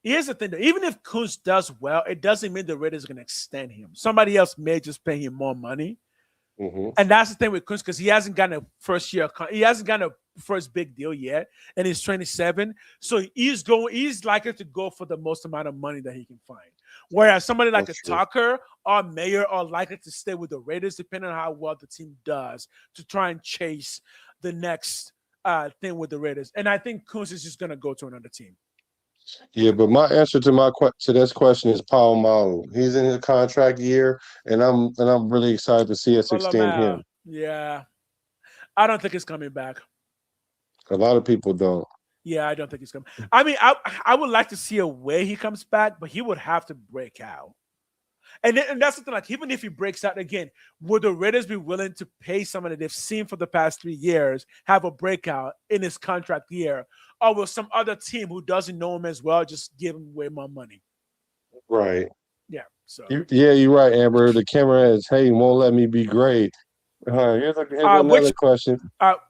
Here's the thing, though. Even if Kuz does well, it doesn't mean the Raiders are going to extend him. Somebody else may just pay him more money. hmm And that's the thing with Kunz because he hasn't gotten a first year, he hasn't gotten a first big deal yet, and he's 27. So he's likely to go for the most amount of money that he can find. Whereas somebody like a that's true. Tucker or Mayer are likely to stay with the Raiders, depending on how well the team does, to try and chase the next thing with the Raiders. And I think Kunz is just going to go to another team. Yeah, but my answer to to this question is Paul Malu. He's in his contract year, and I'm really excited to see us extend him. Yeah, I don't think it's coming back. A lot of people don't. Yeah, I don't think he's coming. I mean, I would like to see a way he comes back, but he would have to break out. And that's the thing. Like, even if he breaks out again, would the Raiders be willing to pay someone that they've seen for the past 3 years have a breakout in his contract year, or will some other team who doesn't know him as well just give him way more money? Right. Yeah. So, Yeah, you're right, Amber. The camera is, hey, won't let me be great. Here's which another question.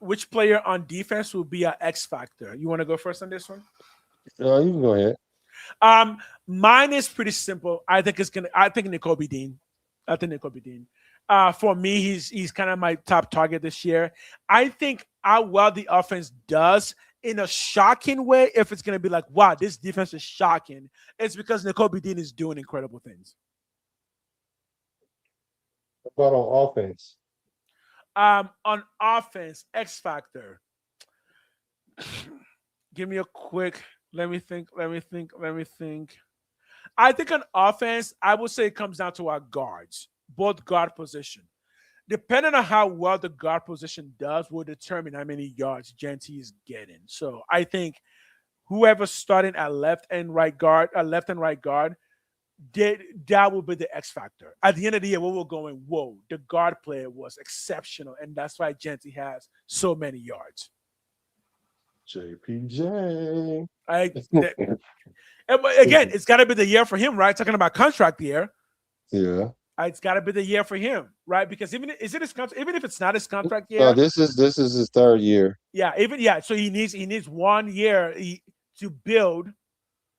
which player on defense will be our X factor? You want to go first on this one? You can go ahead. Um, Mine is pretty simple. I think Nicole B. Dean. I think Nicole B. Dean. For me, he's kind of my top target this year. I think how well the offense does in a shocking way, if it's gonna be like, wow, this defense is shocking, it's because Nicole B. Dean is doing incredible things. What about on offense? On offense, X factor. Give me a quick. Let me think. I think on offense, I would say it comes down to our guards, both guard position. Depending on how well the guard position does, will determine how many yards Genty is getting. So I think whoever's starting at left and right guard, that will be the X factor. At the end of the year, we will going, whoa, the guard player was exceptional, and that's why Genty has so many yards. JPJ. But again, it's got to be the year for him, right? Talking about contract year. Yeah. It's got to be the year for him, right? Because even if it's not his contract year, This is his third year. yeah. So he needs 1 year to build,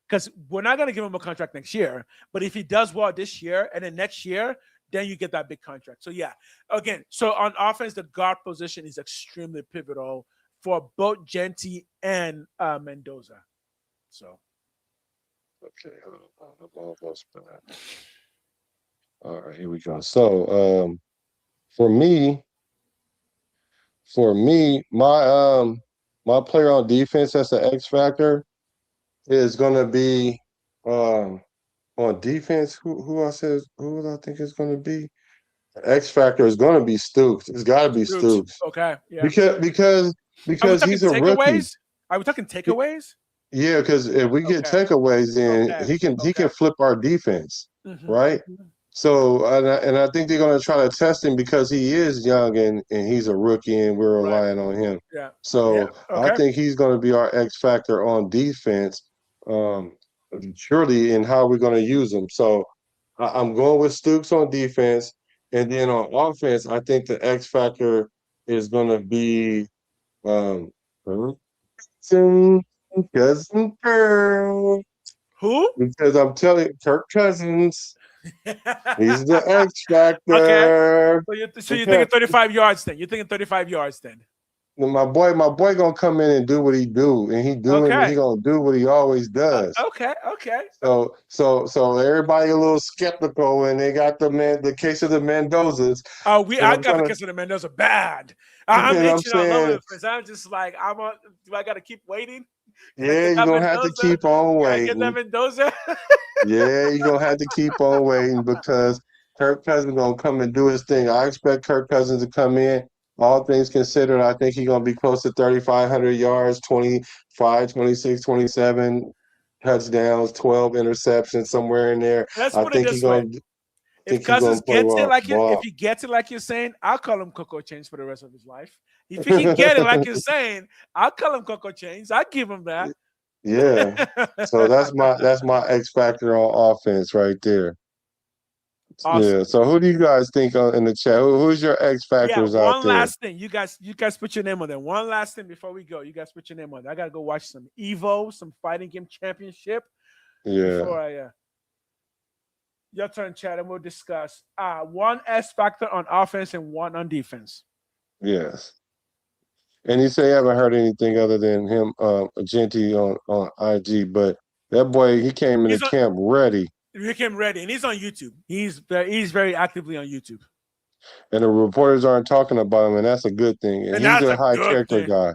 because we're not going to give him a contract next year. But if he does well this year and then next year, then you get that big contract. So yeah, again, so on offense, the guard position is extremely pivotal for both Genty and Mendoza. So. Okay, all right, here we go. So, for me, my player on defense that's the X factor is gonna be on defense. Who I said who I think is gonna be the X factor is gonna be Stooks. It's got to be Stooks. Stooks Okay. Yeah. Are we because talking he's a rookie. takeaways? Are we talking takeaways? Yeah, because if we get Okay. takeaways, then Okay. he can flip our defense, Mm-hmm. right? So and I think they're going to try to test him because he is young and he's a rookie and we're Right. relying on him. Yeah. Yeah. So I Okay. think he's going to be our X factor on defense, um, surely in how we're going to use him. So I'm going with Stooks on defense, and then on offense, I think the X factor is going to be um, cousin, cousin girl. Who? Because I'm telling you, Kirk Cousins, he's the X Okay. factor. So you're thinking 35 yards then? You're thinking 35 yards then? My boy gonna come in and do what he do, and he Okay. gonna do what he always does. Okay. So everybody a little skeptical, and they got the case of the Mendozas. I got the kiss of the Mendoza bad. I'm And I'm itching all over saying, the place. I'm just like, do I got to keep waiting? Can I Yeah, get you're that gonna have to Mendoza? keep on Can I get that waiting. Mendoza? Yeah, you're gonna have to keep on waiting because Kirk Cousins gonna come and do his thing. I expect Kirk Cousins to come in. All things considered, I think he's gonna be close to 3,500 yards, 25, 26, 27 touchdowns, 12 interceptions, somewhere in there. Let's I put it think he's this way. gonna If think he's gonna Cousins play gets it well. like Ball. if he gets it like you're saying, I'll call him Coco Chains for the rest of his life. If he can get it like you're saying, I'll call him Coco Chains. I'll give him that. Yeah. So that's my X factor on offense right there. Yeah. Awesome. So who do you guys think in the chat? Who's your X Yeah, factors out one there? last thing. You guys put your name on there. One last thing before we go. You guys put your name on there. I gotta go watch some Evo, some fighting game championship Yeah. before I your turn, Chad, and we'll discuss one S factor on offense and one on defense. Yes. And you say you haven't heard anything other than him, Genty on IG, but that boy, he came into camp ready. He came ready, and he's on YouTube. He's very actively on YouTube. And the reporters aren't talking about him, and that's a good thing. And he's a high character guy.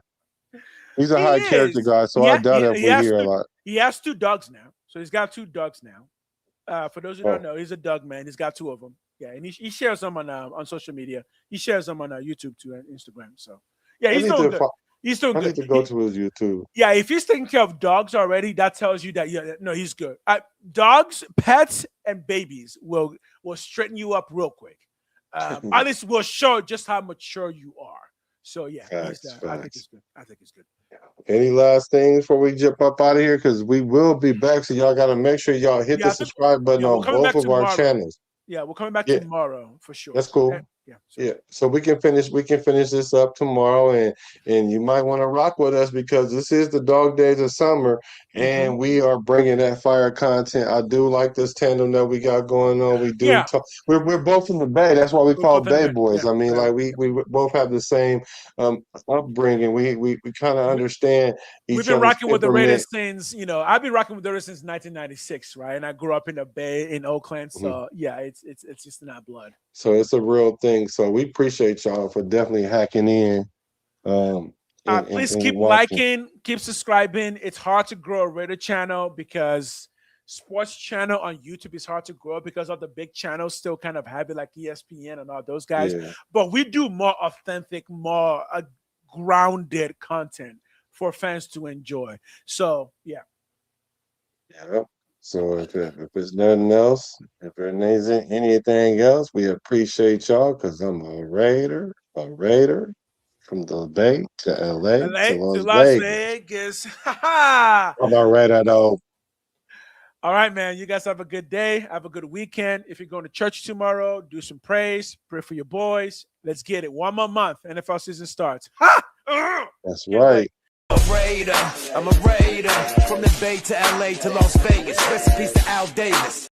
He's a high character guy, so I doubt if we hear a lot. He has 2 dogs now. So he's got 2 dogs now. For those who don't know, he's a dog man. He's got 2 of them. Yeah, and he shares them on social media. He shares them on YouTube too and Instagram. So yeah, he's doing good. He's doing good. I need to go to his YouTube. Yeah, if he's taking care of dogs already, that tells you that he's good. Dogs, pets, and babies will straighten you up real quick. At least will show just how mature you are. So yeah, I think it's good. I think it's good. Any last things before we jump up out of here? Because we will be back, so y'all got to make sure y'all hit the subscribe button on both of our channels. Yeah, we're coming back tomorrow for sure. That's cool. So we can finish this up tomorrow, and you might want to rock with us because this is the dog days of summer, and we are bringing that fire content. I do like this tandem that we got going on. We do talk. We're both from the Bay. That's why we're called BayBoys. I mean, like we both have the same upbringing. We kind of understand each other. We've been rocking with the Raiders since I've been rocking with the Raiders since 1996, right? And I grew up in the Bay in Oakland, so yeah, it's just in our blood. So it's a real thing. So we appreciate y'all for definitely hacking in. Please keep liking, keep subscribing. It's hard to grow a Raider channel because sports channel on YouTube is hard to grow because all the big channels still kind of have it, like ESPN and all those guys. Yeah. But we do more authentic, more grounded content for fans to enjoy. So yeah. Yeah. So if it's nothing else, if there needs anything else, we appreciate y'all because I'm a Raider from the Bay to LA to Las Vegas. I'm a Raider though. All right, man. You guys have a good day. Have a good weekend. If you're going to church tomorrow, do some praise. Pray for your boys. Let's get it. 1 more month. NFL season starts. That's right. I'm a Raider from the Bay to LA to Las Vegas. Recipes to Al Davis.